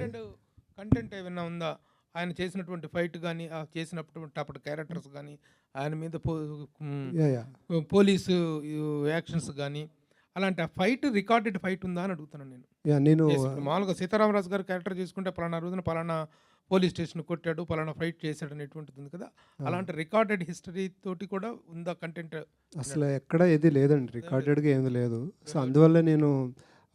కంటెంట్ ఏమైనా ఉందా ఆయన చేసినటువంటి ఫైట్ కానీ, చేసినప్పుడు క్యారెక్టర్స్ కానీ, ఆయన మీద పోలీసు యాక్షన్స్ కానీ, అలాంటి ఆ ఫైట్ రికార్డెడ్ ఫైట్ ఉందా అని అడుగుతున్నాను నేను. మామూలుగా సీతారామరాజు గారు క్యారెక్టర్ చేసుకుంటే పలానా రోజున పలానా పోలీస్ స్టేషన్ కొట్టాడు, పలానా ఫైట్ చేశాడు అనేటువంటిది ఉంది కదా. అలాంటి రికార్డెడ్ హిస్టరీ తోటి కూడా ఉందా కంటెంట్?
అసలు ఎక్కడ ఏది లేదండి, రికార్డెడ్గా ఏమి లేదు. సో అందువల్ల నేను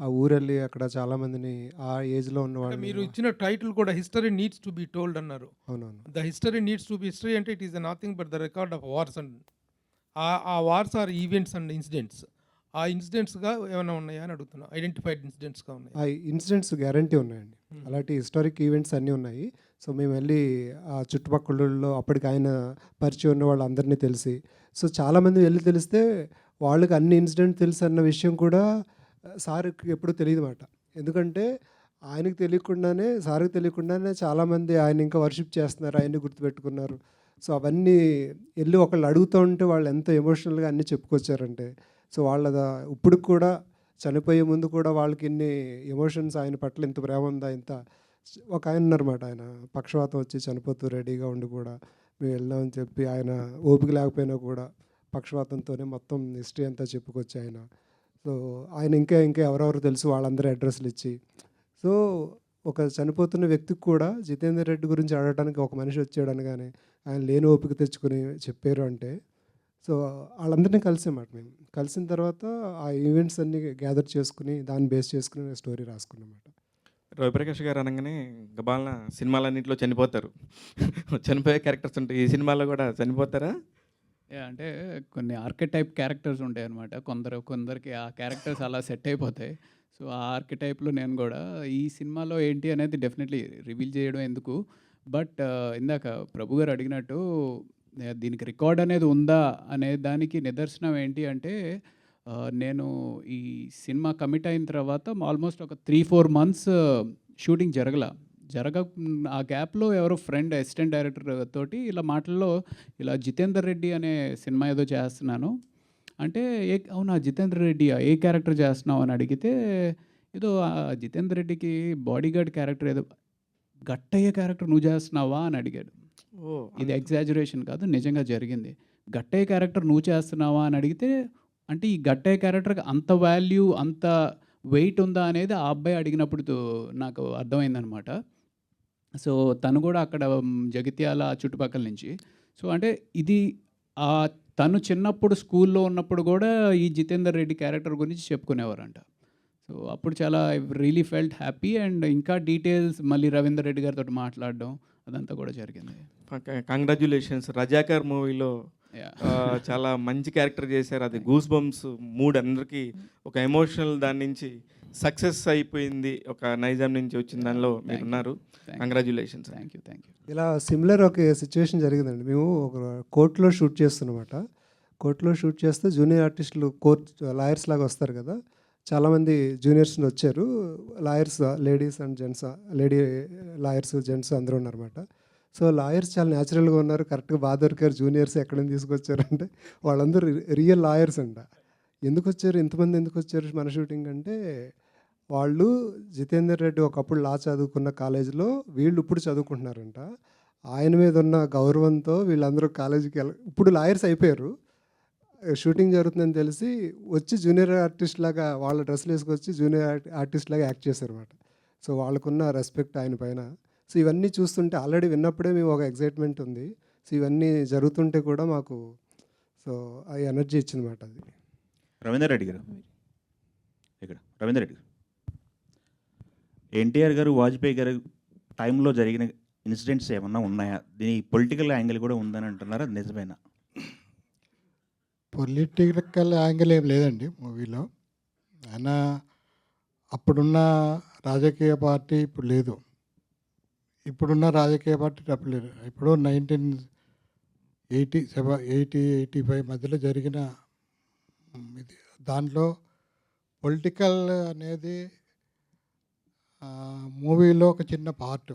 ఆ ఊరెళ్ళి అక్కడ చాలామందిని ఆ ఏజ్లో ఉన్నవాళ్ళు.
మీరు ఇచ్చిన టైటిల్ కూడా history needs to be told అన్నారు.
అవునవును.
The history needs to be history అంటే it is nothing but the record of wars and ఆ wars are events and incidents. ఆ ఇన్సిడెంట్స్గా ఏమైనా ఉన్నాయా అని అడుగుతున్నా. ఐడెంటిఫైడ్ ఇన్సిడెంట్స్గా ఉన్నాయి.
ఆ ఇన్సిడెంట్స్ గ్యారంటీ ఉన్నాయండి. అలాంటి హిస్టారిక్ ఈవెంట్స్ అన్నీ ఉన్నాయి. సో మేము వెళ్ళి ఆ చుట్టుపక్కలలో అప్పటికి ఆయన పరిచయం ఉన్న వాళ్ళందరినీ తెలిసి, సో చాలామంది వెళ్ళి తెలిస్తే వాళ్ళకి అన్ని ఇన్సిడెంట్ తెలుసు అన్న విషయం కూడా సార్కి ఎప్పుడు తెలియదు మాట. ఎందుకంటే ఆయనకు తెలియకుండానే, సార్‌కి తెలియకుండానే చాలామంది ఆయన ఇంకా వర్షిప్ చేస్తున్నారు, ఆయన్ని గుర్తుపెట్టుకున్నారు. సో అవన్నీ ఎళ్ళి ఒకళ్ళు అడుగుతూ ఉంటే వాళ్ళు ఎంత ఎమోషనల్‌గా అన్నీ చెప్పుకొచ్చారంటే, సో ఇప్పటికి కూడా చనిపోయే ముందు కూడా వాళ్ళకి ఇన్ని ఎమోషన్స్, ఆయన పట్ల ఇంత ప్రేమ ఉందా, ఇంత ఒక ఆయన ఉన్నారన్నమాట. ఆయన పక్షవాతం వచ్చి చనిపోతూ రెడీగా ఉండి కూడా మేము వెళ్దామని చెప్పి, ఆయన ఓపిక లేకపోయినా కూడా పక్షవాతంతోనే మొత్తం హిస్టరీ అంతా చెప్పుకొచ్చి ఆయన. సో ఆయన ఇంకా ఇంకా ఎవరెవరు తెలుసు వాళ్ళందరూ అడ్రస్లు ఇచ్చి, సో ఒక చనిపోతున్న వ్యక్తికి కూడా జితేందర్ రెడ్డి గురించి అడగడానికి ఒక మనిషి వచ్చాడు అనగానే ఆయన లేని ఓపిక తెచ్చుకొని చెప్పారు అంటే, సో వాళ్ళందరినీ కలిసామాట మేము. కలిసిన తర్వాత ఆ ఈవెంట్స్ అన్నీ గ్యాదర్ చేసుకుని దాన్ని బేస్ చేసుకుని స్టోరీ రాసుకున్నమాట.
రవిప్రకాష్ గారు అనగానే గబాలన సినిమాలన్నింటిలో చనిపోతారు. చనిపోయే క్యారెక్టర్స్ ఉంటాయి. ఈ సినిమాలో కూడా చనిపోతారా?
అంటే కొన్ని ఆర్కిటైప్ క్యారెక్టర్స్ ఉంటాయి అనమాట. కొందరికి ఆ క్యారెక్టర్స్ అలా సెట్ అయిపోతాయి. సో ఆ ఆర్కిటైప్లో నేను కూడా ఈ సినిమాలో ఏంటి అనేది డెఫినెట్లీ రివీల్ చేయడం ఎందుకు, బట్ ఇందాక ప్రభు గారు అడిగినట్టు దీనికి రికార్డ్ అనేది ఉందా అనే దానికి నిదర్శనం ఏంటి అంటే, నేను ఈ సినిమా కమిట్ అయిన తర్వాత ఆల్మోస్ట్ ఒక 3-4 మంత్స్ షూటింగ్ ఆ గ్యాప్లో ఎవరో ఫ్రెండ్ అసిస్టెంట్ డైరెక్టర్ తోటి ఇలా మాటల్లో ఇలా జితేందర్ రెడ్డి అనే సినిమా ఏదో చేస్తున్నాను అంటే, అవునా జితేందర్ రెడ్డియా, ఏ క్యారెక్టర్ చేస్తున్నావు అని అడిగితే, ఏదో జితేందర్ రెడ్డికి బాడీ గార్డ్ క్యారెక్టర్ ఏదో గట్టయ్య క్యారెక్టర్ నువ్వు చేస్తున్నావా అని అడిగాడు. ఇది ఎగ్జాజరేషన్ కాదు, నిజంగా జరిగింది. గట్టయ్య క్యారెక్టర్ నువ్వు చేస్తున్నావా అని అడిగితే, అంటే ఈ గట్టయ్య క్యారెక్టర్కి అంత వాల్యూ, అంత వెయిట్ ఉందా అనేది ఆ అబ్బాయి అడిగినప్పుడు నాకు అర్థమైందనమాట. సో తను కూడా అక్కడ జగిత్యాల చుట్టుపక్కల నుంచి. సో అంటే ఇది తను చిన్నప్పుడు స్కూల్లో ఉన్నప్పుడు కూడా ఈ జితేందర్ రెడ్డి క్యారెక్టర్ గురించి చెప్పుకునేవారంట. సో అప్పుడు చాలా రియలీ ఫెల్ట్ హ్యాపీ, అండ్ ఇంకా డీటెయిల్స్ మళ్ళీ రవీందర్ రెడ్డి గారితో మాట్లాడడం అదంతా కూడా జరిగింది.
కంగ్రాచ్యులేషన్స్. రజాకర్ మూవీలో చాలా మంచి క్యారెక్టర్ చేశారు. అది గూస్ బంప్స్ మూడ్ అందరికీ ఒక ఎమోషనల్ దాని నుంచి సక్సెస్ అయిపోయింది. ఒక నైజాం నుంచి వచ్చిన దానిలో మీరు ఉన్నారు. కంగ్రాచ్యులేషన్స్.
Thank you.
ఇలా సిమిలర్ ఒక సిచ్యువేషన్ జరిగిందండి. మేము ఒక కోర్టులో షూట్ చేస్తున్నమాట. కోర్టులో షూట్ చేస్తే జూనియర్ ఆర్టిస్టులు లాయర్స్ లాగా వస్తారు కదా, చాలామంది జూనియర్స్ వచ్చారు. Lawyers ladies and gents, lady lawyers gents అందరూ ఉన్నారన్నమాట. సో లాయర్స్ చాలా న్యాచురల్గా ఉన్నారు, కరెక్ట్గా బాగా దొరికారు. జూనియర్స్ ఎక్కడి నుంచి తీసుకొచ్చారంటే వాళ్ళందరూ రియల్ లాయర్స్ అంట. ఎందుకు వచ్చారు, ఇంతమంది ఎందుకు వచ్చారు మన షూటింగ్ అంటే, వాళ్ళు జితేందర్ రెడ్డి ఒకప్పుడు లా చదువుకున్న కాలేజీలో వీళ్ళు ఇప్పుడు చదువుకుంటున్నారంట. ఆయన మీద ఉన్న గౌరవంతో వీళ్ళందరూ కాలేజీకి ఇప్పుడు లాయర్స్ అయిపోయారు. షూటింగ్ జరుగుతుందని తెలిసి వచ్చి జూనియర్ ఆర్టిస్ట్ లాగా వాళ్ళ డ్రెస్సులు వేసుకొచ్చి జూనియర్ ఆర్టిస్ట్ లాగా యాక్ట్ చేశారన్నమాట. సో వాళ్ళకున్న రెస్పెక్ట్ ఆయన పైన. సో ఇవన్నీ చూస్తుంటే ఆల్రెడీ విన్నప్పుడే మేము ఒక ఎగ్జైట్మెంట్ ఉంది. సో ఇవన్నీ జరుగుతుంటే కూడా మాకు సో ఆ ఎనర్జీ ఇచ్చిందన్నమాట. అది
రవీందర్ రెడ్డి గారు ఎన్టీఆర్ గారు, వాజ్పేయి గారు టైంలో జరిగిన ఇన్సిడెంట్స్ ఏమన్నా ఉన్నాయా? దీని పొలిటికల్ యాంగిల్ కూడా ఉందని అంటున్నారా, నిజమేనా?
పొలిటికల్ యాంగిల్ ఏం లేదండి మూవీలో. ఆయన అప్పుడున్న రాజకీయ పార్టీ ఇప్పుడు లేదు, ఇప్పుడున్న రాజకీయ పార్టీ అప్పుడు లేదు. ఇప్పుడు 1980-85 మధ్యలో జరిగిన ఇది. దాంట్లో పొలిటికల్ అనేది మూవీలో ఒక చిన్న పార్ట్.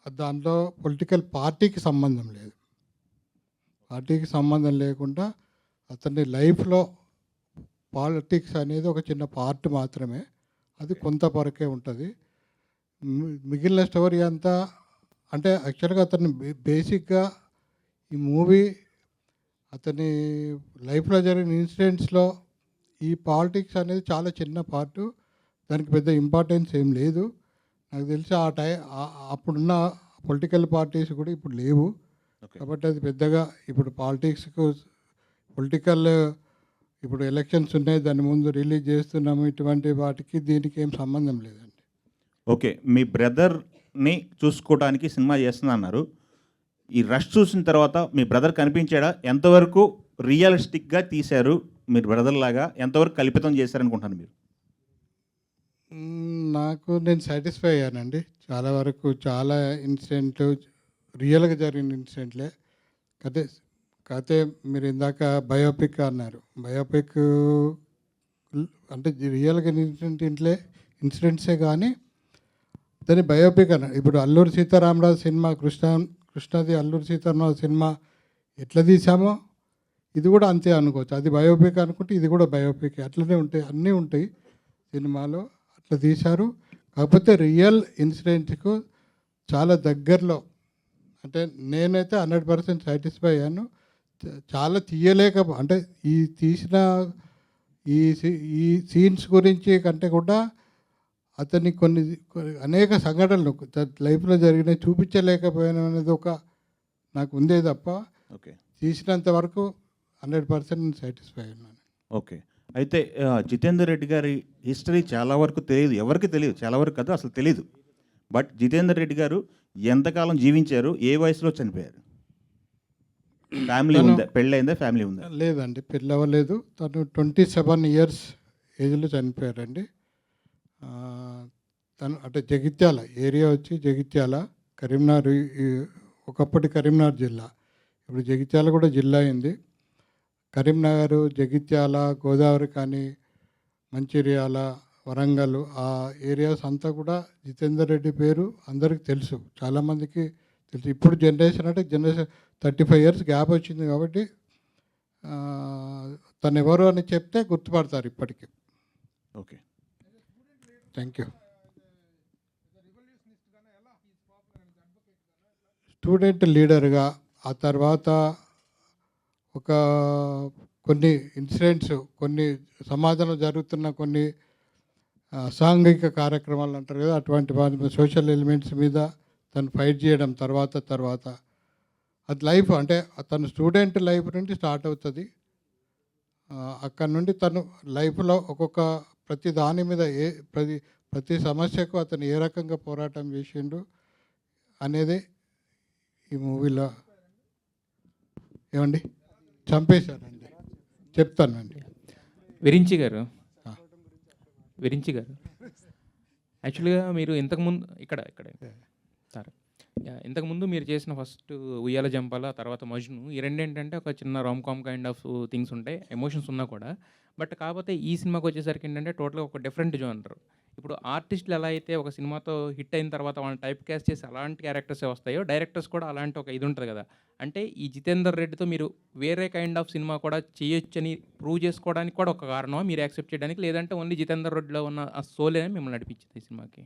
దాంట్లో పొలిటికల్ పార్టీకి సంబంధం లేదు. పార్టీకి సంబంధం లేకుండా అతని లైఫ్లో పాలిటిక్స్ అనేది ఒక చిన్న పార్ట్ మాత్రమే. అది కొంత వరకే ఉంటుంది. మిగిలిన స్టోరీ అంతా అంటే యాక్చువల్గా అతన్ని బేసిక్గా ఈ మూవీ అతని లైఫ్లో జరిగిన ఇన్సిడెంట్స్లో ఈ పాలిటిక్స్ అనేది చాలా చిన్న పార్టు. దానికి పెద్ద ఇంపార్టెన్స్ ఏం లేదు. నాకు తెలిసి అప్పుడున్న పొలిటికల్ పార్టీస్ కూడా ఇప్పుడు లేవు. కాబట్టి అది పెద్దగా ఇప్పుడు పొలిటికల్ ఇప్పుడు ఎలక్షన్స్ ఉన్నాయి, దాని ముందు రిలీజ్ చేస్తున్నాము, ఇటువంటి వాటికి దీనికి ఏం సంబంధం లేదండి.
ఓకే, మీ బ్రదర్ని చూసుకోవడానికి సినిమా చేస్తున్నా అన్నారు. ఈ రష్ చూసిన తర్వాత మీ బ్రదర్ కనిపించాడా? ఎంతవరకు రియలిస్టిక్గా తీశారు మీరు బ్రదర్ లాగా, ఎంతవరకు కల్పితం చేశారనుకుంటున్నాను మీరు?
నేను సాటిస్ఫై అయ్యానండి. చాలా వరకు చాలా ఇన్సిడెంట్లు రియల్గా జరిగిన ఇన్సిడెంట్లే. కాకపోతే మీరు ఇందాక బయోపిక్ అన్నారు. బయోపిక్ అంటే రియల్గా ఇన్సిడెంట్ ఇన్సిడెంట్సే కానీ దాని బయోపిక్ అన్న. ఇప్పుడు అల్లూరి సీతారామరాజు సినిమా కృష్ణది అల్లూరి సీతారామరాజు సినిమా ఎట్లా తీసామో ఇది కూడా అంతే అనుకోవచ్చు. అది బయోపిక్ అనుకుంటే ఇది కూడా బయోపిక్, అట్లనే ఉంటాయి, అన్నీ ఉంటాయి సినిమాలో. అట్లా తీశారు. కాకపోతే రియల్ ఇన్సిడెంట్కు చాలా దగ్గరలో, అంటే నేనైతే 100% సాటిస్ఫై అయ్యాను. చాలా అంటే ఈ తీసిన ఈ సీన్స్ గురించి కంటే కూడా అతన్ని కొన్ని అనేక సంఘటనలు లైఫ్లో జరిగినాయి చూపించలేకపోయాను అనేది ఒక నాకు ఉందే తప్ప
ఓకే,
తీసినంత వరకు 100% సాటిస్ఫై ఉన్నాను.
ఓకే. అయితే జితేందర్ రెడ్డి గారి హిస్టరీ చాలా వరకు తెలియదు, ఎవరికి తెలియదు, చాలా వరకు కదా అసలు తెలియదు. బట్ జితేందర్ రెడ్డి గారు ఎంతకాలం జీవించారు, ఏ వయసులో చనిపోయారు? ఫ్యామిలీ ఉందా, పెళ్ళయిందా, ఫ్యామిలీ ఉందా?
లేదండి, పెళ్ళి అవ్వలేదు. తను 27 ఇయర్స్ ఏజ్లో చనిపోయారండి. తను అంటే జగిత్యాల ఏరియా వచ్చి జగిత్యాల, కరీంనగర్, ఒకప్పటి కరీంనగర్ జిల్లా, ఇప్పుడు జగిత్యాల కూడా జిల్లా అయింది. కరీంనగర్, జగిత్యాల, గోదావరి కానీ, మంచిర్యాల, వరంగల్ ఆ ఏరియాస్ అంతా కూడా జితేందర్ రెడ్డి పేరు అందరికీ తెలుసు, చాలామందికి తెలుసు. ఇప్పుడు జనరేషన్ 35 ఇయర్స్ గ్యాప్ వచ్చింది కాబట్టి తను ఎవరు అని చెప్తే గుర్తుపడతారు ఇప్పటికీ.
Okay,
thank you. స్టూడెంట్ లీడర్గా, ఆ తర్వాత ఒక కొన్ని ఇన్సిడెంట్స్, కొన్ని సమాజంలో జరుగుతున్న కొన్ని సాంఘిక కార్యక్రమాలు అంటారు కదా, అటువంటి సోషల్ ఎలిమెంట్స్ మీద తను ఫైట్ చేయడం తర్వాత అది లైఫ్, అంటే తను స్టూడెంట్ లైఫ్ నుండి స్టార్ట్ అవుతుంది. అక్కడ నుండి తను లైఫ్లో ఒక్కొక్క ప్రతి దాని మీద ప్రతి సమస్యకు అతను ఏ రకంగా పోరాటం చేసిండు అనేది ఈ మూవీలో. ఏమండి చంపేశారండి, చెప్తానండి.
విరించి గారు యాక్చువల్గా మీరు ఇంతకుముందు ఇక్కడ సార్ ఇంతకుముందు మీరు చేసిన ఫస్ట్ ఉయ్యాల జంపాల, తర్వాత మజ్ను, ఈ రెండు ఏంటంటే ఒక చిన్న rom com kind of things ఉంటాయి, ఎమోషన్స్ ఉన్నా కూడా. బట్ కాకపోతే ఈ సినిమాకి వచ్చేసరికి ఏంటంటే టోటల్గా ఒక డిఫరెంట్ జోనర్. ఇప్పుడు ఆర్టిస్టులు ఎలా అయితే ఒక సినిమాతో హిట్ అయిన తర్వాత వాళ్ళని టైప్ క్యాస్ట్ చేసి అలాంటి క్యారెక్టర్సే వస్తాయో, డైరెక్టర్స్ కూడా అలాంటి ఒక ఇది ఉంటుంది కదా. అంటే ఈ జితేందర్ రెడ్డితో మీరు వేరే కైండ్ ఆఫ్ సినిమా కూడా చేయొచ్చని ప్రూవ్ చేసుకోవడానికి కూడా ఒక కారణం మీరు యాక్సెప్ట్ చేయడానికి, లేదంటే ఓన్లీ జితేందర్ రెడ్డిలో ఉన్న ఆ సోలే మిమ్మల్ని నడిపించింది ఈ సినిమాకి?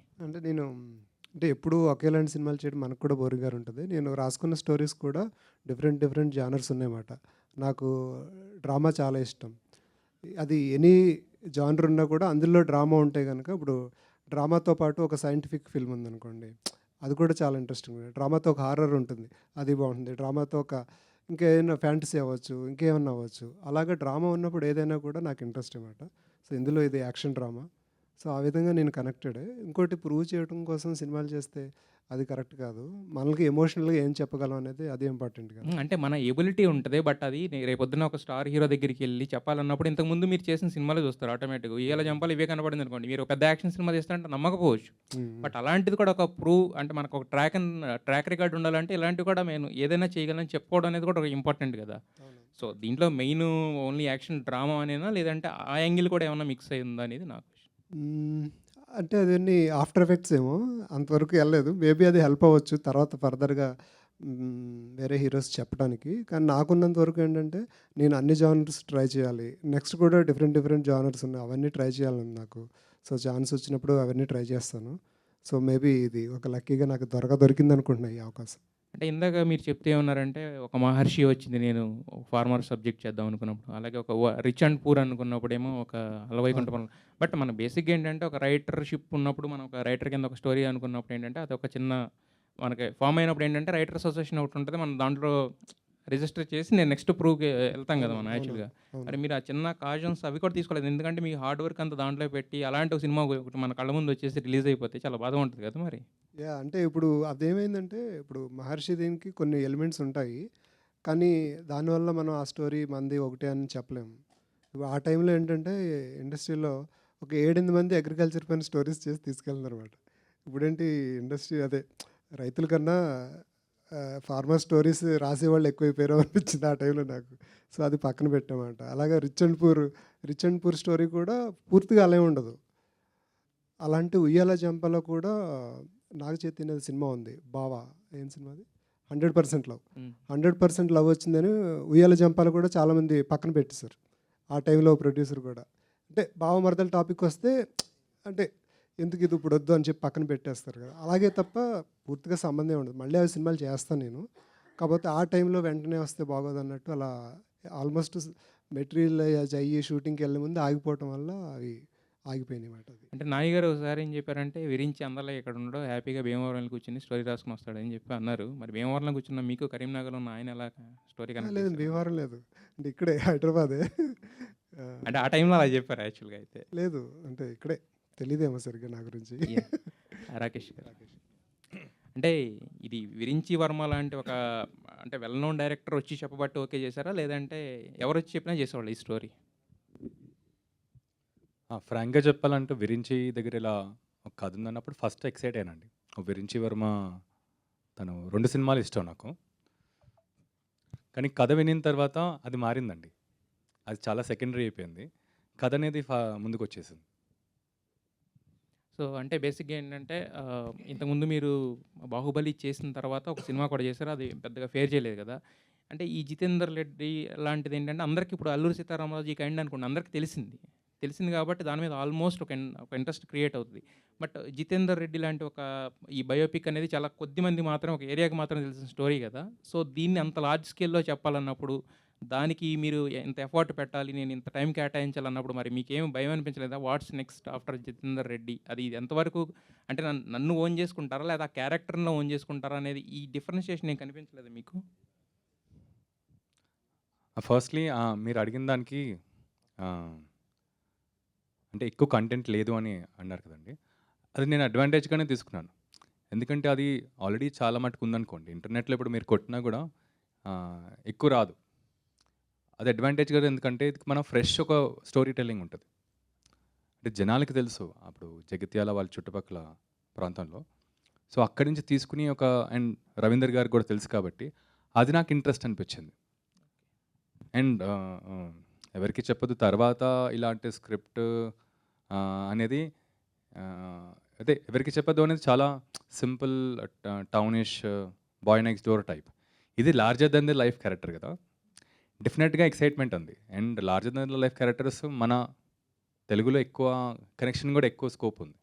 అంటే ఎప్పుడు ఒకేలాంటి సినిమాలు చేయడం మనకు కూడా బోరింగ్గా ఉంటుంది. నేను రాసుకున్న స్టోరీస్ కూడా డిఫరెంట్ జానర్స్ ఉన్నాయన్నమాట. నాకు డ్రామా చాలా ఇష్టం. అది ఎనీ జానర్ ఉన్నా కూడా అందులో డ్రామా ఉంటే కనుక, ఇప్పుడు డ్రామాతో పాటు ఒక సైంటిఫిక్ ఫిల్మ్ ఉందనుకోండి, అది కూడా చాలా ఇంట్రెస్టింగ్. డ్రామాతో ఒక హారర్ ఉంటుంది, అది బాగుంటుంది. డ్రామాతో ఒక ఇంకేదైనా ఫ్యాంటసీ అవ్వచ్చు, ఇంకేమన్నా అవ్వచ్చు. అలాగే డ్రామా ఉన్నప్పుడు ఏదైనా కూడా నాకు ఇంట్రెస్ట్ అన్నమాట. సో ఇందులో ఇది యాక్షన్ డ్రామా. సో ఆ విధంగా నేను కనెక్టెడ్. ఇంకోటి ప్రూవ్ చేయడం కోసం సినిమాలు చేస్తే అది కరెక్ట్ కాదు. మనకి ఎమోషనల్గా ఏం చెప్పగలం అనేది అది ఇంపార్టెంట్ కదా.
అంటే మన ఎబిలిటీ ఉంటుంది, బట్ అది రేపొద్దున ఒక స్టార్ హీరో దగ్గరికి వెళ్ళి చెప్పాలన్నప్పుడు ఇంతకుముందు మీరు చేసిన సినిమాలు చూస్తారు ఆటోమేటిక్గా. ఇవాళ జంపాలు ఇవే కనపడింది అనుకోండి, మీరు పెద్ద యాక్షన్ సినిమా చేస్తారంటే నమ్మకపోవచ్చు. బట్ అలాంటిది కూడా ఒక ప్రూవ్, అంటే మనకు ఒక ట్రాక్ రికార్డ్ ఉండాలంటే ఇలాంటివి కూడా నేను ఏదైనా చేయగలని చెప్పుకోవడం అనేది కూడా ఒక ఇంపార్టెంట్ కదా. సో దీంట్లో మెయిన్ ఓన్లీ యాక్షన్ డ్రామా అనేనా, లేదంటే ఆ యాంగిల్ కూడా ఏమైనా మిక్స్ అయిందా అనేది నాకు.
అంటే అదన్నీ ఆఫ్టర్ ఎఫెక్ట్స్ ఏమో, అంతవరకు వెళ్ళలేదు. మేబీ అది హెల్ప్ అవ్వచ్చు తర్వాత ఫర్దర్గా వేరే హీరోస్ చెప్పడానికి. కానీ నాకున్నంత వరకు ఏంటంటే నేను అన్ని జానర్స్ ట్రై చేయాలి. నెక్స్ట్ కూడా డిఫరెంట్ జానర్స్ ఉన్నాయి, అవన్నీ ట్రై చేయాలని నాకు. సో ఛాన్స్ వచ్చినప్పుడు అవన్నీ ట్రై చేస్తాను. సో మేబీ ఇది ఒక లక్కీగా నాకు దొరికింది అనుకుంటున్నాను ఈ అవకాశం.
అంటే ఇందాక మీరు చెప్తే ఏమన్నారంటే ఒక మహర్షి వచ్చింది, నేను ఫార్మర్ సబ్జెక్ట్ చేద్దాం అనుకున్నప్పుడు, అలాగే ఒక రిచ్ అండ్ పూర్ అనుకున్నప్పుడేమో ఒక అలవైకుంఠం. బట్ మన బేసిక్గా ఏంటంటే ఒక రైటర్షిప్ ఉన్నప్పుడు, మనం ఒక రైటర్ కింద ఒక స్టోరీ అనుకున్నప్పుడు ఏంటంటే అది ఒక చిన్న మనకి ఫామ్ అయినప్పుడు ఏంటంటే రైటర్స్ అసోసియేషన్ ఒకటి ఉంటుంది, మనం దాంట్లో రిజిస్టర్ చేసి నేను నెక్స్ట్ ప్రూవ్కి వెళ్తాం కదా మనం యాక్చువల్గా. మరి మీరు ఆ చిన్న కాజన్స్ అవి కూడా తీసుకోలేదు, ఎందుకంటే మీ హార్డ్ వర్క్ అంతా దాంట్లో పెట్టి అలాంటి ఒక సినిమా ఒకటి మన కళ్ళ ముందు వచ్చేసి రిలీజ్ అయిపోతే చాలా బాధ ఉంటుంది కదా మరి.
అంటే ఇప్పుడు అదేమైందంటే, ఇప్పుడు మహర్షి దీనికి కొన్ని ఎలిమెంట్స్ ఉంటాయి, కానీ దానివల్ల మనం ఆ స్టోరీ మంది ఒకటే అని చెప్పలేము. ఇప్పుడు ఆ టైంలో ఏంటంటే ఇండస్ట్రీలో ఒక 7-8 మంది అగ్రికల్చర్ పైన స్టోరీస్ చేసి తీసుకెళ్తున్నారు అనమాట. ఇప్పుడేంటి ఇండస్ట్రీ అదే రైతుల కన్నా ఫార్మర్ స్టోరీస్ రాసేవాళ్ళు ఎక్కువైపోయారు అనిపించింది ఆ టైంలో నాకు. సో అది పక్కన పెట్టామాట. అలాగే రిచ్ అండ్ పూర్ స్టోరీ కూడా పూర్తిగా అలా ఉండదు. అలాంటి ఉయ్యాల జంపలో కూడా నాగ చైతన్య సినిమా ఉంది బావా, ఏం సినిమా అది, 100% లవ్. 100% లవ్ వచ్చిందని ఉయ్యాల జంపాలు కూడా చాలామంది పక్కన పెట్టేశారు ఆ టైంలో ప్రొడ్యూసర్ కూడా. అంటే బావ మరదల టాపిక్ వస్తే అంటే ఎందుకు ఇది ఇప్పుడు వద్దు అని చెప్పి పక్కన పెట్టేస్తారు కదా, అలాగే తప్ప పూర్తిగా సంబంధం ఉండదు. మళ్ళీ అవి సినిమాలు చేస్తాను నేను, కాకపోతే ఆ టైంలో వెంటనే వస్తే బాగోదు అన్నట్టు అలా ఆల్మోస్ట్ మెటీరియల్ అయ్యి షూటింగ్కి వెళ్ళే ముందు ఆగిపోవటం వల్ల అవి ఆగిపోయినాయి అన్నమాట. అది
అంటే నాని గారు ఒకసారి ఏం చెప్పారంటే, విరించి అందరిలో ఇక్కడ ఉండడు, హ్యాపీగా భీమవరంలో కూర్చొని స్టోరీ రాసుకుని వస్తాడని చెప్పి అన్నారు. మరి భీమవరంలో కూర్చున్న మీకు కరీంనగర్లో ఉన్న ఆయన ఎలా స్టోరీ కనెక్ట్
లేదు
చేశారు?
భీమవరం లేదు, అంటే ఇక్కడే హైదరాబాదే.
అంటే ఆ టైంలో అలా చెప్పారు యాక్చువల్గా అయితే.
లేదు అంటే ఇక్కడే, తెలియదేమో సరిగ్గా నా గురించి.
రాకేష్ గారు, అంటే ఇది విరించి వర్మ లాంటి ఒక అంటే వెల్ నోన్ డైరెక్టర్ వచ్చి చెప్పబట్టి ఓకే చేశారా, లేదంటే ఎవరు వచ్చి చెప్పినా చేసేవాళ్ళు ఈ స్టోరీ?
ఫ్రాంక్గా చెప్పాలంటే విరించి దగ్గర ఇలా ఒక కథ ఉందన్నప్పుడు ఫస్ట్ ఎక్సైట్ అయ్యానండి. విరించి వర్మ తను 2 సినిమాలు ఇష్టం నాకు, కానీ కథ వినిన తర్వాత అది మారిందండి. అది చాలా సెకండరీ అయిపోయింది, కథ అనేది ముందుకు వచ్చేసింది.
సో అంటే బేసిక్గా ఏంటంటే ఇంతకుముందు మీరు బాహుబలి చేసిన తర్వాత ఒక సినిమా కూడా చేశారు, అది పెద్దగా ఫేర్ చేయలేదు కదా. అంటే ఈ జితేందర్ రెడ్డి లాంటిది ఏంటంటే అందరికీ ఇప్పుడు అల్లూరి సీతారామరాజు ఈ కైండ్ అనుకోండి అందరికీ తెలిసింది కాబట్టి దాని మీద ఆల్మోస్ట్ ఒక ఇంట్రెస్ట్ క్రియేట్ అవుతుంది. బట్ జితేందర్ రెడ్డి లాంటి ఒక ఈ బయోపిక్ అనేది చాలా కొద్ది మంది మాత్రం ఒక ఏరియాకి మాత్రం తెలిసిన స్టోరీ కదా. సో దీన్ని అంత లార్జ్ స్కేల్లో చెప్పాలన్నప్పుడు దానికి మీరు ఎంత ఎఫర్ట్ పెట్టాలి, నేను ఇంత టైం కేటాయించాలన్నప్పుడు మరి మీకేం భయం అనిపించలేదా? What's next after Jithender Reddy, అది ఎంతవరకు అంటే నన్ను ఓన్ చేసుకుంటారా లేదా ఆ క్యారెక్టర్లో ఓన్ చేసుకుంటారా అనేది ఈ డిఫరెన్షియేషన్ ఏం కనిపించలేదు మీకు?
ఫస్ట్లీ మీరు అడిగిన దానికి అంటే ఎక్కువ కంటెంట్ లేదు అని అన్నారు కదండి, అది నేను అడ్వాంటేజ్గానే తీసుకున్నాను. ఎందుకంటే అది ఆల్రెడీ చాలా మటుకు ఉందనుకోండి, ఇంటర్నెట్లో ఇప్పుడు మీరు కొట్టినా కూడా ఎక్కువ రాదు. అది అడ్వాంటేజ్ కదా, ఎందుకంటే ఇది మనం ఫ్రెష్ ఒక స్టోరీ టెల్లింగ్ ఉంటుంది. అంటే జనాలకి తెలుసు అప్పుడు జగిత్యాల వాళ్ళ చుట్టుపక్కల ప్రాంతంలో, సో అక్కడి నుంచి తీసుకుని ఒక అండ్ రవీందర్ గారికి కూడా తెలుసు కాబట్టి అది నాకు ఇంట్రెస్ట్ అనిపించింది. అండ్ ఎవరికి చెప్పదు తర్వాత ఇలాంటి స్క్రిప్ట్ అనేది అదే ఎవరికి చెప్పదు అనేది చాలా simple townish boy next door type. ఇది larger than the life character కదా, డెఫినెట్గా ఎక్సైట్మెంట్ ఉంది. And larger than the life characters మన తెలుగులో ఎక్కువ కనెక్షన్ కూడా ఎక్కువ స్కోప్ ఉంది.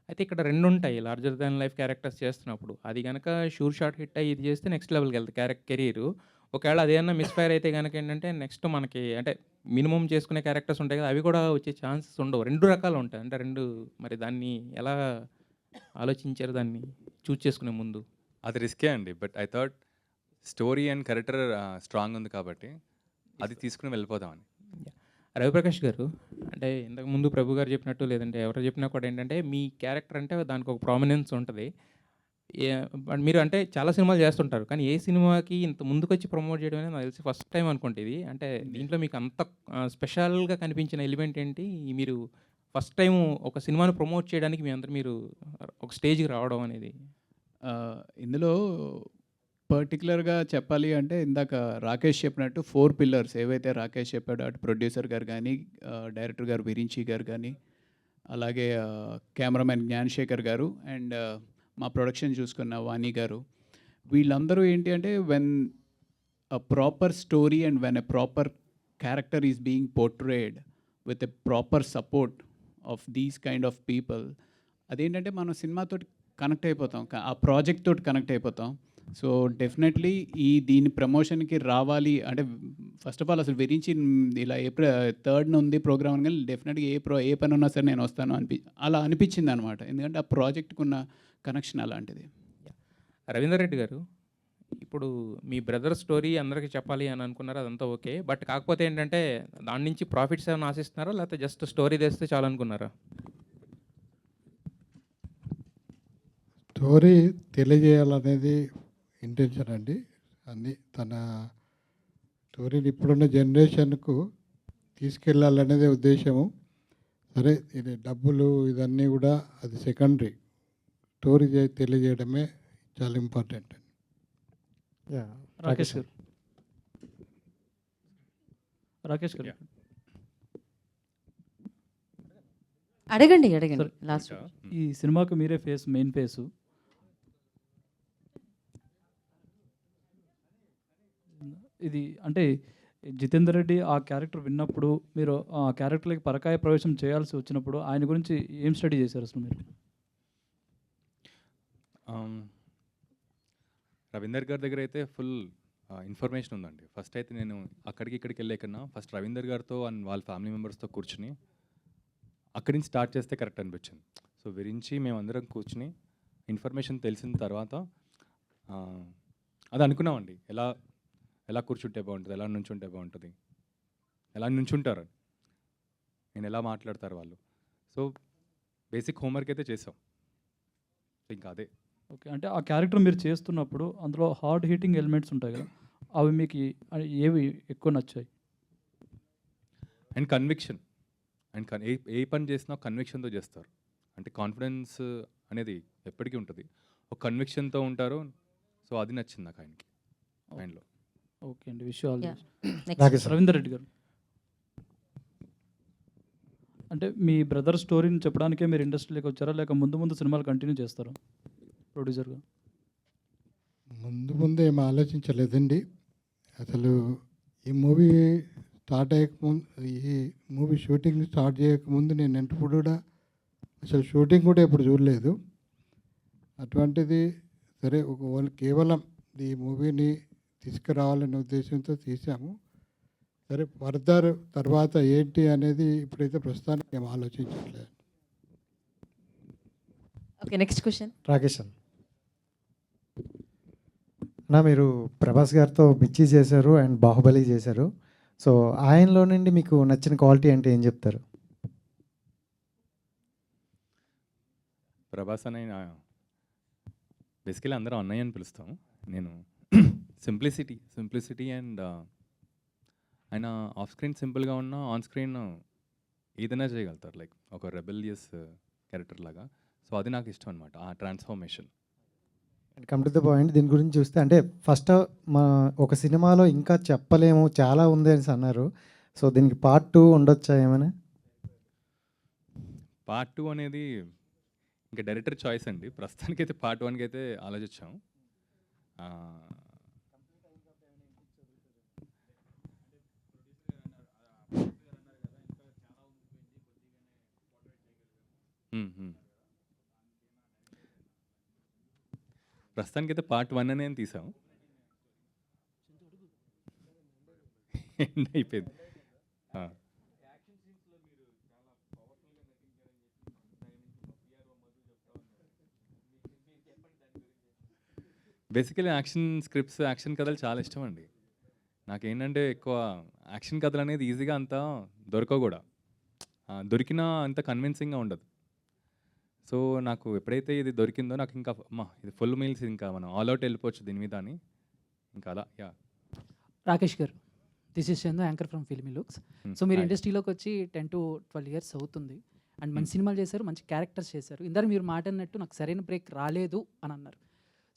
అయితే ఇక్కడ 2 ఉంటాయి లార్జర్ దాన్ లైఫ్ క్యారెక్టర్స్ చేస్తున్నప్పుడు. అది కనుక షూర్ షాట్ హిట్ అయ్యి ఇది చేస్తే నెక్స్ట్ లెవెల్కి వెళ్తుంది కెరీర్. ఒకవేళ అదేమన్నా మిస్ఫైర్ అయితే కనుక ఏంటంటే నెక్స్ట్ మనకి అంటే మినిమం చేసుకునే క్యారెక్టర్స్ ఉంటాయి కదా, అవి కూడా వచ్చే ఛాన్సెస్ ఉండవు. 2 రకాలు ఉంటాయి అంటే 2 మరి దాన్ని ఎలా ఆలోచించారు దాన్ని చూజ్ చేసుకునే ముందు?
అది రిస్కే అండి, but I thought story and character strong ఉంది కాబట్టి అది తీసుకుని వెళ్ళిపోదామని.
రవిప్రకాష్ గారు, అంటే ఇంతకుముందు ప్రభు గారు చెప్పినట్టు లేదంటే ఎవరు చెప్పినా కూడా ఏంటంటే మీ క్యారెక్టర్ అంటే దానికి ఒక ప్రామినెన్స్ ఉంటుంది. మీరు అంటే చాలా సినిమాలు చేస్తుంటారు, కానీ ఏ సినిమాకి ఇంత ముందుకొచ్చి ప్రమోట్ చేయడం అనేది నాకు తెలిసి ఫస్ట్ టైం అనుకుంటే ఇది. అంటే దీంట్లో మీకు అంత స్పెషల్గా కనిపించిన ఎలిమెంట్ ఏంటి? మీరు ఫస్ట్ టైం ఒక సినిమాను ప్రమోట్ చేయడానికి మీ అందరు మీరు ఒక స్టేజ్కి రావడం అనేది?
ఇందులో పర్టికులర్గా చెప్పాలి అంటే ఇందాక రాకేష్ చెప్పినట్టు 4 పిల్లర్స్ ఏవైతే రాకేష్ చెప్పాడో, అటు ప్రొడ్యూసర్ గారు కానీ, డైరెక్టర్ గారు విరించి గారు కానీ, అలాగే కెమెరామెన్ జ్ఞానశేఖర్ గారు అండ్ మా ప్రొడక్షన్ చూసుకున్న వాణి గారు, వీళ్ళందరూ ఏంటి అంటే when a proper story and when a proper character is being portrayed with a proper support of these kind of people, అదేంటంటే మనం సినిమాతో కనెక్ట్ అయిపోతాం, ఆ ప్రాజెక్ట్ తోటి కనెక్ట్ అయిపోతాం. సో డెఫినెట్లీ దీని ప్రమోషన్కి రావాలి అంటే ఫస్ట్ ఆఫ్ ఆల్ అసలు విరించి ఇలా April 3rd ఉంది ప్రోగ్రామ్ అని, డెఫినెట్గా ఏ పని ఉన్నా సరే నేను వస్తాను అలా అనిపించింది అనమాట. ఎందుకంటే ఆ ప్రాజెక్ట్కి ఉన్న కనెక్షన్ అలాంటిది.
రవీందర్ రెడ్డి గారు, ఇప్పుడు మీ బ్రదర్ స్టోరీ అందరికీ చెప్పాలి అని అనుకున్నారు, అదంతా ఓకే. బట్ కాకపోతే ఏంటంటే దాని నుంచి ప్రాఫిట్స్ ఏమైనా ఆశిస్తున్నారా లేకపోతే జస్ట్ స్టోరీ తెస్తే చాలు అనుకున్నారా?
స్టోరీ తెలియజేయాలనేది ఇంటెన్షన్ అండి. అన్నీ తన స్టోరీని ఇప్పుడున్న జనరేషన్కు తీసుకెళ్ళాలనేదే ఉద్దేశము. సరే ఇది డబ్బులు ఇదన్నీ కూడా అది సెకండరీ, స్టోరీ తెలియజేయడమే చాలా ఇంపార్టెంట్.
రాకేష్ గారు, రాకేష్ గారు
అడగండి అడగండి
సరే,
లాస్ట్
ఇంకా,
ఈ సినిమాకు మీరే మెయిన్ ఫేసు. ఇది అంటే జితేందర్ రెడ్డి ఆ క్యారెక్టర్ విన్నప్పుడు మీరు ఆ క్యారెక్టర్లకి పరకాయ ప్రవేశం చేయాల్సి వచ్చినప్పుడు ఆయన గురించి ఏం స్టడీ చేశారు అసలు మీరు?
రవీందర్ గారి దగ్గర అయితే ఫుల్ ఇన్ఫర్మేషన్ ఉందండి. ఫస్ట్ అయితే నేను అక్కడికి ఇక్కడికి వెళ్ళే కన్నా ఫస్ట్ రవీందర్ గారితో అండ్ వాళ్ళ ఫ్యామిలీ మెంబర్స్తో కూర్చుని అక్కడి నుంచి స్టార్ట్ చేస్తే కరెక్ట్ అనిపించింది. సో విరించి మేమందరం కూర్చుని ఇన్ఫర్మేషన్ తెలిసిన తర్వాత అది అనుకున్నామండి, ఎలా ఎలా కూర్చుంటే బాగుంటుంది, ఎలా నుంచుంటే బాగుంటుంది, ఎలా నుంచుంటారు, నేను ఎలా మాట్లాడతారు వాళ్ళు. సో బేసిక్ హోంవర్క్ అయితే చేసాం. ఇంకా అదే.
ఓకే, అంటే ఆ క్యారెక్టర్ మీరు చేస్తున్నప్పుడు అందులో హార్డ్ హీటింగ్ ఎలిమెంట్స్ ఉంటాయి కదా, అవి మీకు ఏవి ఎక్కువ నచ్చాయి?
And conviction. అండ్ ఏ పని చేసినా కన్విక్షన్తో చేస్తారు. అంటే కాన్ఫిడెన్స్ అనేది ఎప్పటికీ ఉంటుంది, ఒక కన్విక్షన్తో ఉంటారు. సో అది నచ్చింది నాకు ఆయనకి ఆయనలో.
ఓకే అండి, wish all the
next
best. Ravinder Reddy గారు, అంటే మీ బ్రదర్ స్టోరీని చెప్పడానికే మీరు ఇండస్ట్రీలోకి వచ్చారా, లేక ముందు ముందు సినిమాలు కంటిన్యూ చేస్తారా ప్రొడ్యూసర్గా?
ముందు ఏం ఆలోచించలేదండి. అసలు ఈ మూవీ స్టార్ట్ అయ్యకముందు, ఈ మూవీ షూటింగ్ స్టార్ట్ చేయకముందు నేను ఎప్పుడు కూడా అసలు షూటింగ్ కూడా ఎప్పుడు చూడలేదు. అటువంటిది సరే కేవలం ఈ మూవీని తీసుకురావాలనే ఉద్దేశంతో తీసాము. సరే ఫర్దర్ తర్వాత ఏంటి అనేది ఇప్పుడైతే ప్రస్తుతానికి ఏం ఆలోచించట్లేదు.
Okay, next question.
రాకేష్ అన్న, మీరు ప్రభాస్ గారితో మిర్చి చేశారు అండ్ బాహుబలి చేశారు. సో ఆయనలో నుండి మీకు నచ్చిన క్వాలిటీ అంటే ఏం చెప్తారు?
ప్రభాస్ అన్నయ్య బేసికలీ అందరూ అన్నయ్య అని పిలుస్తాం. నేను సింప్లిసిటీ అండ్ ఆయన ఆఫ్ స్క్రీన్ సింపుల్గా ఉన్న ఆన్ స్క్రీన్ ఏదైనా చేయగలుగుతారు, లైక్ ఒక రెబెలియస్ క్యారెక్టర్ లాగా. సో అది నాకు ఇష్టం అనమాట, ఆ transformation.
Come to the point, దీని గురించి చూస్తే అంటే ఫస్ట్ ఒక సినిమాలో ఇంకా చెప్పలేము చాలా ఉంది అని అన్నారు. సో దీనికి పార్ట్ 2 ఉండొచ్చా ఏమైనా?
పార్ట్ 2 అనేది ఇంకా డైరెక్టర్ చాయిస్ అండి. ప్రస్తుతానికైతే పార్ట్ 1కి అయితే ఆలోచించాం. ప్రస్తుతానికైతే పార్ట్ 1 అనే తీసాం. ఎండ్ అయిపోయింది. బేసికలీ యాక్షన్ స్క్రిప్ట్స్, యాక్షన్ కథలు చాలా ఇష్టం అండి. నాకేంటంటే ఎక్కువ యాక్షన్ కథలు అనేది ఈజీగా అంతా దొరకవు కూడా, దొరికినా అంత కన్విన్సింగ్గా ఉండదు. సో నాకు ఎప్పుడైతే ఇది దొరికిందో నాకు ఇంకా ఇది ఫుల్ మీల్స్, ఇంకా మనం ఆల్ అవుట్ వెళ్ళిపోవచ్చు దీని మీద అని, ఇంకా అలా.
రాకేష్ గారు, this is Chandu, anchor from filmy looks. So మీరు
Hi.
ఇండస్ట్రీలోకి వచ్చి 10 to 12 ఇయర్స్ అవుతుంది అండ్ మంచి సినిమాలు చేశారు, మంచి క్యారెక్టర్స్ చేశారు. ఇందాక మీరు మాట అన్నట్టు నాకు సరైన బ్రేక్ రాలేదు అని అన్నారు.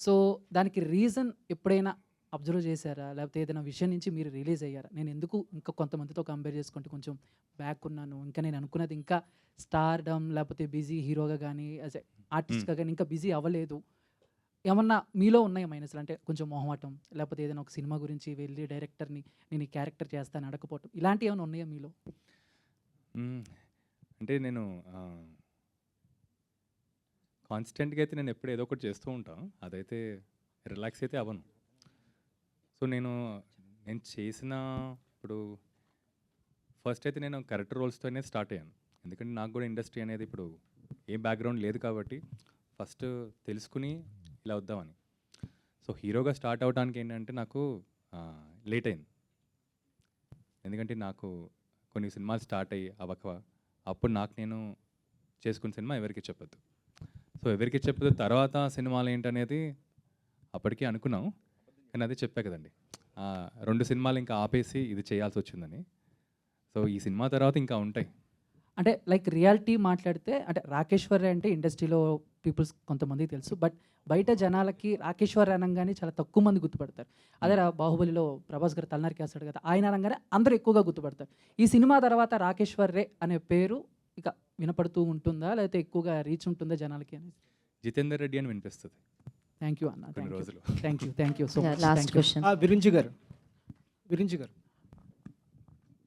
సో దానికి రీజన్ ఎప్పుడైనా అబ్జర్వ్ చేశారా, లేకపోతే ఏదైనా విషయం నుంచి మీరు రిలీజ్ అయ్యారా? నేను ఎందుకు ఇంకా కొంతమందితో కంపేర్ చేసుకుంటే కొంచెం బ్యాక్ ఉన్నాను, ఇంకా నేను అనుకున్నది ఇంకా స్టార్డమ్ లేకపోతే బిజీ హీరోగా కానీ యాజ్ ఆర్టిస్ట్గా కానీ ఇంకా బిజీ అవ్వలేదు, ఏమన్నా మీలో ఉన్నాయా మైనస్లు? అంటే కొంచెం మొహమాటం, లేకపోతే ఏదైనా ఒక సినిమా గురించి వెళ్ళి డైరెక్టర్ని నేను ఈ క్యారెక్టర్ చేస్తాను అడగపోవటం, ఇలాంటివి ఏమైనా ఉన్నాయా మీలో?
అంటే నేను కాన్స్టెంట్గా అయితే నేను ఎప్పుడు ఏదో ఒకటి చేస్తూ ఉంటాను, అదైతే రిలాక్స్ అయితే అవ్వను. సో నేను చేసిన ఇప్పుడు ఫస్ట్ అయితే నేను క్యారెక్టర్ రోల్స్తోనే స్టార్ట్ అయ్యాను. ఎందుకంటే నాకు కూడా ఇండస్ట్రీ అనేది ఇప్పుడు ఏ బ్యాక్గ్రౌండ్ లేదు కాబట్టి ఫస్ట్ తెలుసుకుని ఇలా వద్దామని. సో హీరోగా స్టార్ట్ అవడానికి ఏంటంటే నాకు లేట్ అయింది. ఎందుకంటే నాకు కొన్ని సినిమాలు స్టార్ట్ అయ్యి అవ్వక అప్పుడు నాకు నేను చేసుకున్న సినిమా ఎవరికి చెప్పొద్దు. సో ఎవరికి చెప్పొద్దు తర్వాత సినిమాలు ఏంటనేది అప్పటికే అనుకున్నాం, కానీ అదే చెప్పా కదండి, 2 సినిమాలు ఇంకా ఆపేసి ఇది చేయాల్సి వచ్చిందని. సో ఈ సినిమా తర్వాత ఇంకా ఉంటాయి.
అంటే లైక్ రియాలిటీ మాట్లాడితే అంటే రాకేశ్వర్ అంటే ఇండస్ట్రీలో పీపుల్స్ కొంతమందికి తెలుసు, బట్ బయట జనాలకి రాకేశ్వర్ అనగానే చాలా తక్కువ మంది గుర్తుపడతారు. అదే బాహుబలిలో ప్రభాస్ గారు తలనరికి వేస్తాడు కదా, ఆయన అనగానే అందరూ ఎక్కువగా గుర్తుపడతారు. ఈ సినిమా తర్వాత రాకేశ్వర్ రే అనే పేరు ఇక వినపడుతూ ఉంటుందా? లేకపోతే ఎక్కువగా రీచ్ ఉంటుందా జనాలకి అనేది?
జితేందర్ రెడ్డి అని వినిపిస్తుంది
థ్యాంక్ యూ అన్న.
కొన్ని రోజులు.
Thank you so much.
Last question.
Virinchi గారు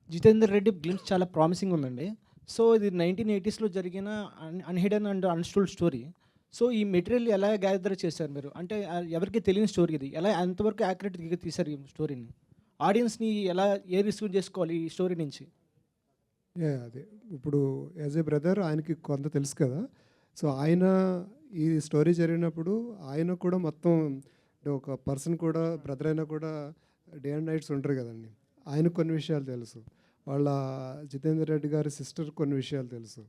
జితేందర్ రెడ్డి గ్లిమ్స్ చాలా ప్రామిసింగ్ ఉందండి. సో ఇది 1980s జరిగిన అన్హిడెన్ అండ్ అన్స్టోల్డ్ స్టోరీ. సో ఈ మెటీరియల్ ఎలా గ్యాదర్ చేశారు మీరు? అంటే ఎవరికి తెలియని స్టోరీ ఇది, ఎలా ఎంతవరకు యాక్యురేట్గా తీశారు ఈ స్టోరీని? ఆడియన్స్ని ఎలా రిసీవ్ చేసుకోవాలి ఈ స్టోరీ నుంచి?
అదే ఇప్పుడు యాజ్ ఏ బ్రదర్ ఆయనకి కొంత తెలుసు కదా. సో ఆయన ఈ స్టోరీ జరిగినప్పుడు ఆయన కూడా మొత్తం అంటే ఒక పర్సన్ కూడా బ్రదర్ అయినా కూడా డే అండ్ నైట్స్ ఉంటారు కదండి. ఆయనకు కొన్ని విషయాలు తెలుసు, వాళ్ళ జితేందర్ రెడ్డి గారి సిస్టర్ కొన్ని విషయాలు తెలుసు,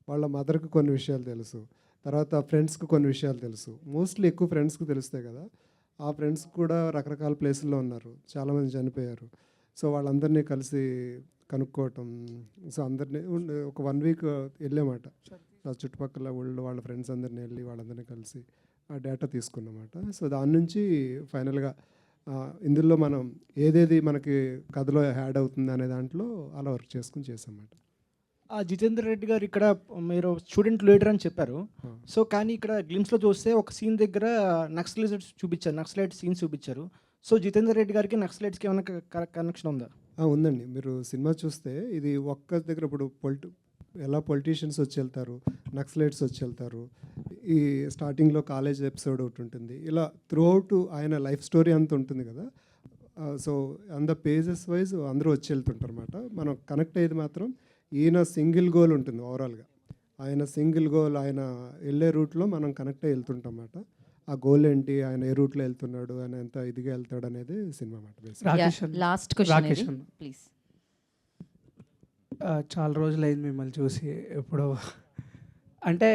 వాళ్ళ మదర్కి కొన్ని విషయాలు తెలుసు, తర్వాత ఫ్రెండ్స్కి కొన్ని విషయాలు తెలుసు. మోస్ట్లీ ఎక్కువ ఫ్రెండ్స్కి తెలుస్తాయి కదా. ఆ ఫ్రెండ్స్ కూడా రకరకాల ప్లేసుల్లో ఉన్నారు, చాలామంది చనిపోయారు. సో వాళ్ళందరినీ కలిసి కనుక్కోవటం, సో అందరినీ ఒక 1 వీక్ వెళ్ళామాట. ఆ చుట్టుపక్కల ఊళ్ళో వాళ్ళ ఫ్రెండ్స్ అందరినీ వెళ్ళి వాళ్ళందరినీ కలిసి ఆ డేటా తీసుకున్నమాట. సో దాని నుంచి ఫైనల్గా ఇందులో మనం ఏదేది మనకి కథలో యాడ్ అవుతుంది అనే దాంట్లో అలా వర్క్ చేసుకుని చేసామాట.
జితేందర్ రెడ్డి గారు ఇక్కడ మీరు స్టూడెంట్ లీడర్ అని చెప్పారు. సో కానీ ఇక్కడ గ్లిమ్స్లో చూస్తే ఒక సీన్ దగ్గర నక్సలైట్ సీన్స్ చూపించారు. సో జితేందర్ రెడ్డి గారికి నక్సలైట్స్కి ఏమైనా కనెక్షన్ ఉందా?
ఉందండి. మీరు సినిమా చూస్తే ఇది ఒక్క దగ్గర ఇప్పుడు ఎలా పొలిటీషియన్స్ వచ్చి వెళ్తారు, నక్సలైట్స్ వచ్చి వెళ్తారు, ఈ స్టార్టింగ్లో కాలేజ్ ఎపిసోడ్ ఒకటి ఉంటుంది, ఇలా త్రూఅవుట్ ఆయన లైఫ్ స్టోరీ అంత ఉంటుంది కదా. సో అంద పేజెస్ వైజ్ అందరూ వచ్చి వెళ్తుంటారు అన్నమాట. మనం కనెక్ట్ అయ్యేది మాత్రం ఈయన సింగిల్ గోల్ ఉంటుంది ఓవరాల్గా. ఆయన సింగిల్ గోల్, ఆయన వెళ్ళే రూట్లో మనం కనెక్ట్ అయ్యి వెళ్తుంటాం అన్నమాట. ఆ గోల్ ఏంటి, ఆయన ఏ రూట్లో వెళ్తున్నాడు, ఆయన ఎంత ఇదిగా వెళ్తాడు అనేది సినిమా అన్నమాట.
Last question please.
చాలా రోజులైంది మిమ్మల్ని చూసి. ఎప్పుడో అంటే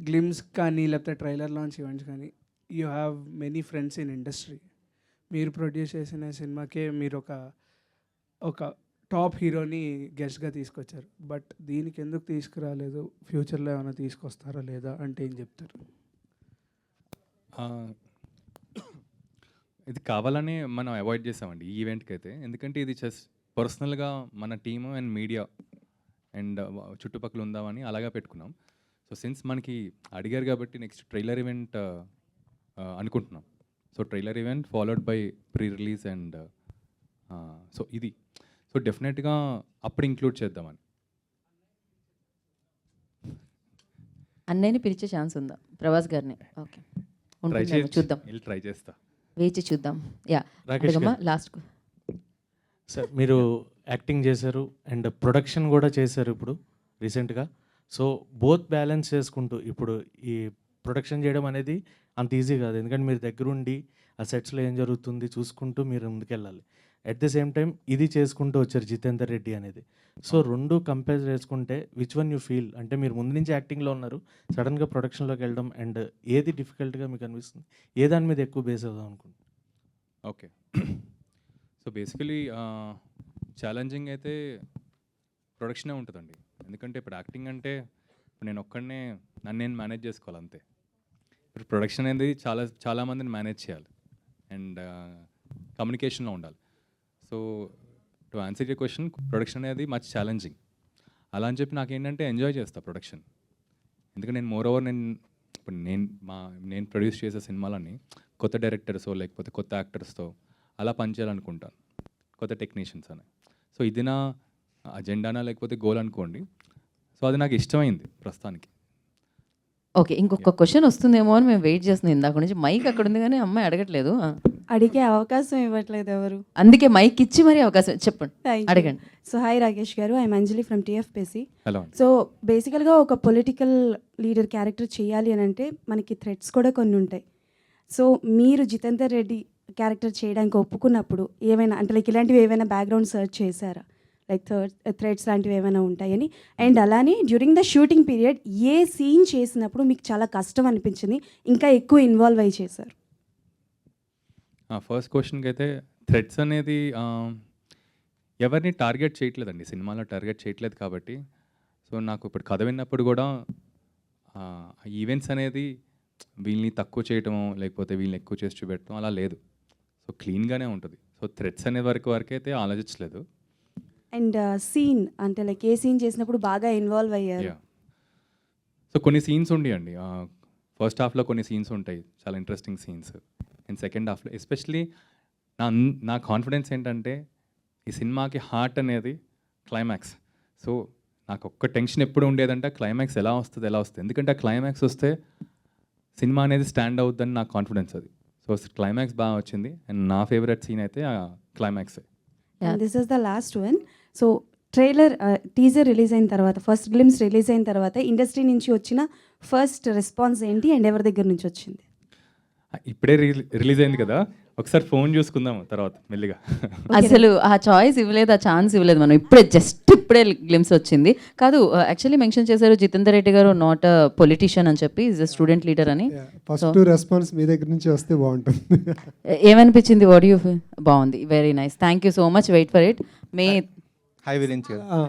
గ్లిమ్స్ కానీ లేకపోతే ట్రైలర్ లాంచ్ ఈవెంట్స్ కానీ, you have many friends in industry. మీరు ప్రొడ్యూస్ చేసిన సినిమాకే మీరు ఒక టాప్ హీరోని గెస్ట్గా తీసుకొచ్చారు. బట్ దీనికి ఎందుకు తీసుకురాలేదు? ఫ్యూచర్లో ఏమైనా తీసుకొస్తారా లేదా అంటే ఏం చెప్తారు?
ఇది కావాలని మనం అవాయిడ్ చేసామండి ఈ ఈవెంట్కి అయితే. ఎందుకంటే ఇది జస్ట్ పర్సనల్గా మన టీము అండ్ మీడియా అండ్ చుట్టుపక్కల ఉందామని అలాగా పెట్టుకున్నాం. సో సిన్స్ మనకి అడిగారు కాబట్టి నెక్స్ట్ ట్రైలర్ ఈవెంట్ అనుకుంటున్నాం. So trailer event followed by pre release and so ఇది సో డెఫినెట్గా అప్పుడు ఇంక్లూడ్ చేద్దామని.
అన్నయ్యని పిలిచే ఛాన్స్ ఉందా ప్రభాస్ గారిని? ఓకే, చూద్దాం,
ట్రై చేస్తా,
వేచి చూద్దాం. లాస్ట్
సార్, మీరు యాక్టింగ్ చేశారు అండ్ ప్రొడక్షన్ కూడా చేశారు ఇప్పుడు రీసెంట్గా. సో బోత్ బ్యాలెన్స్ చేసుకుంటూ ఇప్పుడు ఈ ప్రొడక్షన్ చేయడం అనేది అంత ఈజీ కాదు. ఎందుకంటే మీరు దగ్గరుండి ఆ సెట్స్లో ఏం జరుగుతుంది చూసుకుంటూ మీరు ముందుకెళ్ళాలి. అట్ ద సేమ్ టైం ఇది చేసుకుంటూ వచ్చారు జితేందర్ రెడ్డి అనేది. సో రెండు కంపేర్ చేసుకుంటే విచ్ వన్ యూ ఫీల్? అంటే మీరు ముందు నుంచి యాక్టింగ్లో ఉన్నారు, సడన్గా ప్రొడక్షన్లోకి వెళ్ళడం అండ్ ఏది డిఫికల్ట్గా మీకు అనిపిస్తుంది? ఏ దాని మీద ఎక్కువ బేస్ అవుదాం అనుకుంటున్నాను?
ఓకే, సో బేసికలీ ఛాలెంజింగ్ అయితే ప్రొడక్షనే ఉంటుందండి. ఎందుకంటే ఇప్పుడు యాక్టింగ్ అంటే ఇప్పుడు నేను ఒక్కడనే నన్ను నేను మేనేజ్ చేసుకోవాలి అంతే. ఇప్పుడు ప్రొడక్షన్ అనేది చాలామందిని మేనేజ్ చేయాలి అండ్ కమ్యూనికేషన్లో ఉండాలి. So to answer your question, production అనేది మచ్ ఛాలెంజింగ్. అలా అని చెప్పి నాకేంటంటే ఎంజాయ్ చేస్తాను ప్రొడక్షన్. ఎందుకంటే నేను మోర్ ఓవర్ ఇప్పుడు నేను ప్రొడ్యూస్ చేసే సినిమాలన్నీ కొత్త డైరెక్టర్స్తో లేకపోతే కొత్త యాక్టర్స్తో అలా పనిచేయాలనుకుంటాను, కొత్త టెక్నీషియన్స్ అని. సో ఇది నా అజెండానా లేకపోతే గోల్ అనుకోండి. సో అది నాకు ఇష్టమైంది ప్రస్తుతానికి.
ఓకే, ఇంకొక క్వశ్చన్ వస్తుందేమో అని మేము వెయిట్ చేస్తున్నాం ఇందాక నుంచి. మైక్ అక్కడ ఉంది కానీ అమ్మాయి అడగట్లేదు,
అడిగే అవకాశం ఇవ్వట్లేదు ఎవరు.
అందుకే మైక్ ఇచ్చి మరి అవకాశం చెప్పండి, అడగండి.
సో హాయ్ రాకేష్ గారు, I'm Anjali from TFPC.
Hello.
So బేసికల్గా ఒక పొలిటికల్ లీడర్ క్యారెక్టర్ చేయాలి అని అంటే మనకి థ్రెట్స్ కూడా కొన్ని ఉంటాయి. సో మీరు జితేందర్ రెడ్డి క్యారెక్టర్ చేయడానికి ఒప్పుకున్నప్పుడు ఏమైనా అంటే లైక్ ఇలాంటివి ఏమైనా బ్యాక్గ్రౌండ్ సర్చ్ చేశారా? లైక్ థ్రెడ్స్ లాంటివి ఏమైనా ఉంటాయని. అండ్ అలానే డ్యూరింగ్ ద షూటింగ్ పీరియడ్ ఏ సీన్ చేసినప్పుడు మీకు చాలా కష్టం అనిపించింది, ఇంకా ఎక్కువ ఇన్వాల్వ్ అయ్యి చేశారు?
ఫస్ట్ క్వశ్చన్కి అయితే థ్రెడ్స్ అనేది ఎవరిని టార్గెట్ చేయట్లేదండి, సినిమాలో టార్గెట్ చేయట్లేదు కాబట్టి. సో నాకు ఇప్పుడు కథ విన్నప్పుడు కూడా ఈవెంట్స్ అనేది వీళ్ళని తక్కువ చేయటమో లేకపోతే వీళ్ళని ఎక్కువ చేసి చూపెట్టడం అలా లేదు. సో క్లీన్గానే ఉంటుంది. సో థ్రెడ్స్ అనే వరకైతే ఆలోచించలేదు.
అండ్ సీన్ అంటే లైక్ ఏ సీన్ చేసినప్పుడు బాగా ఇన్వాల్వ్ అయ్యారు?
యా సో కొన్ని సీన్స్ ఉండేయండి. ఫస్ట్ హాఫ్లో కొన్ని సీన్స్ ఉంటాయి, చాలా ఇంట్రెస్టింగ్ సీన్స్. అండ్ సెకండ్ హాఫ్లో ఎస్పెషలీ నా కాన్ఫిడెన్స్ ఏంటంటే ఈ సినిమాకి హార్ట్ అనేది క్లైమాక్స్. సో నాకు ఒక్క టెన్షన్ ఎప్పుడు ఉండేదంటే క్లైమాక్స్ ఎలా వస్తుంది. ఎందుకంటే ఆ క్లైమాక్స్ వస్తే సినిమా అనేది స్టాండ్ అవుతుందని నాకు కాన్ఫిడెన్స్ అది. సో క్లైమాక్స్ బాగా వచ్చింది అండ్ నా ఫేవరెట్ సీన్ అయితే ఆ క్లైమాక్సే.
This is the last one. So trailer teaser release అయిన తర్వాత, ఫస్ట్ గ్లిమ్స్ రిలీజ్ అయిన తర్వాత ఇండస్ట్రీ నుంచి వచ్చిన ఫస్ట్ రెస్పాన్స్ ఏంటి అండ్ ఎవరి దగ్గర నుంచి వచ్చింది?
ఇప్పుడే రిలీజ్ అయింది కదా, ఒకసారి ఫోన్ చూసుకుందాం తర్వాత మెల్లిగా.
అసలు ఆ చాయిస్ ఇవ్వలేదు, ఆ ఛాన్స్ ఇవ్వలేదు మనం. ఇప్పుడే గ్లిమ్స్ వచ్చింది. కాదు, యాక్చువల్లీ మెన్షన్ చేశారు జితేందర్ రెడ్డి గారు నాట్ పొలిటీషియన్ అని చెప్పి, ఈజ్ అ స్టూడెంట్ లీడర్ అని.
ఫస్ట్ రెస్పాన్స్ మీ దగ్గర నుంచి వస్తే బాగుంటుంది.
ఏమనిపించింది? What you feel? బాగుంది, very nice, thank you so much. Wait for it. May
I Virinchi గారు.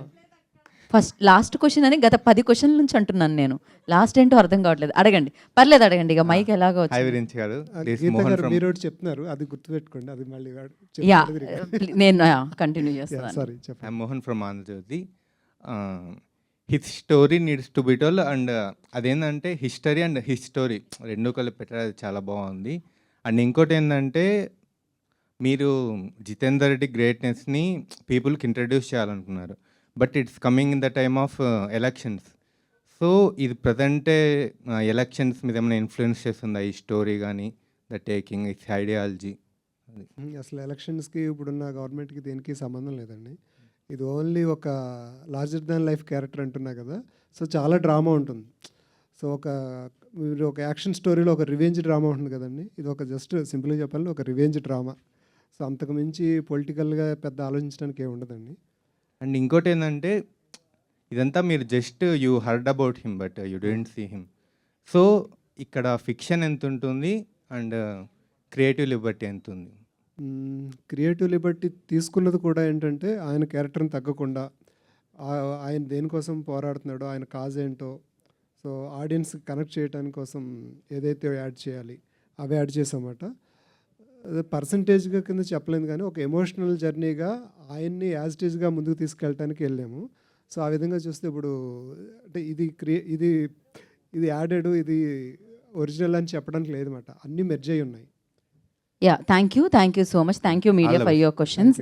ఫస్ట్ లాస్ట్ క్వశ్చన్ అని గత 10 క్వశ్చన్ల నుంచి అంటున్నాను నేను. లాస్ట్ ఏంటో అర్థం కావట్లేదు. అడగండి, పర్లేదు అడగండి. ఇక మైక్ ఎలాగో
హాయ్ విరించి గారు.
మీరు ఒకటి చెప్తున్నారు, అది గుర్తుపెట్టుకోండి. అది మళ్ళీ
యా నేను కంటిన్యూ చేస్తాను.
సారీ చెప్పండి.
I'm Mohan from Andhra Jyothy. His story needs to be told and అదేంటంటే హిస్టరీ అండ్ హిస్టోరీ రెండు కలిపి పెట్టారు, అది చాలా బాగుంది. అండ్ ఇంకోటి ఏంటంటే మీరు జితేందర్ రెడ్డి గ్రేట్నెస్ని పీపుల్కి ఇంట్రడ్యూస్ చేయాలనుకున్నారు, but it's coming in the time of elections. So ఇది ప్రజెంటే ఎలక్షన్స్ మీద ఏమైనా ఇన్ఫ్లుయెన్స్ చేస్తుందా ఈ స్టోరీ కానీ, ద టేకింగ్ ఇట్స్ ఐడియాలజీ?
అసలు ఎలక్షన్స్కి ఇప్పుడున్న గవర్నమెంట్కి దేనికి సంబంధం లేదండి. ఇది ఓన్లీ ఒక లార్జర్ దాన్ లైఫ్ క్యారెక్టర్ అంటున్నా కదా, సో చాలా డ్రామా ఉంటుంది. సో మీరు ఒక యాక్షన్ స్టోరీలో ఒక రివెంజ్ డ్రామా ఉంటుంది కదండి, ఇది ఒక జస్ట్ సింపుల్గా చెప్పాలంటే ఒక రివెంజ్ డ్రామా. సో అంతకు మించి పొలిటికల్గా పెద్ద ఆలోచించడానికి ఏమి ఉండదండి.
అండ్ ఇంకోటి ఏంటంటే ఇదంతా మీరు just you heard about him but you don't see him. So ఇక్కడ ఫిక్షన్ ఎంత ఉంటుంది అండ్ క్రియేటివ్ లిబర్టీ ఎంత ఉంది?
క్రియేటివ్ లిబర్టీ తీసుకున్నది కూడా ఏంటంటే ఆయన క్యారెక్టర్ని తగ్గకుండా ఆయన దేనికోసం పోరాడుతున్నాడో, ఆయన కాజ్ ఏంటో, సో ఆడియన్స్ కనెక్ట్ చేయడానికి కోసం ఏదైతే యాడ్ చేయాలి అవే యాడ్ చేసామన్నమాట. పర్సంటేజ్గా కింద చెప్పలేదు కానీ ఒక ఎమోషనల్ జర్నీగా ఆయన్ని యాజ్ ఇట్ ఈజ్గా ముందుకు తీసుకెళ్ళడానికి వెళ్ళాము. సో ఆ విధంగా చూస్తే ఇప్పుడు అంటే ఇది యాడెడ్, ఇది ఒరిజినల్ అని చెప్పడానికి లేదన్నమాట, అన్నీ మెర్జ్ అయి ఉన్నాయి.
Yeah thank you so much. Thank you media for your questions.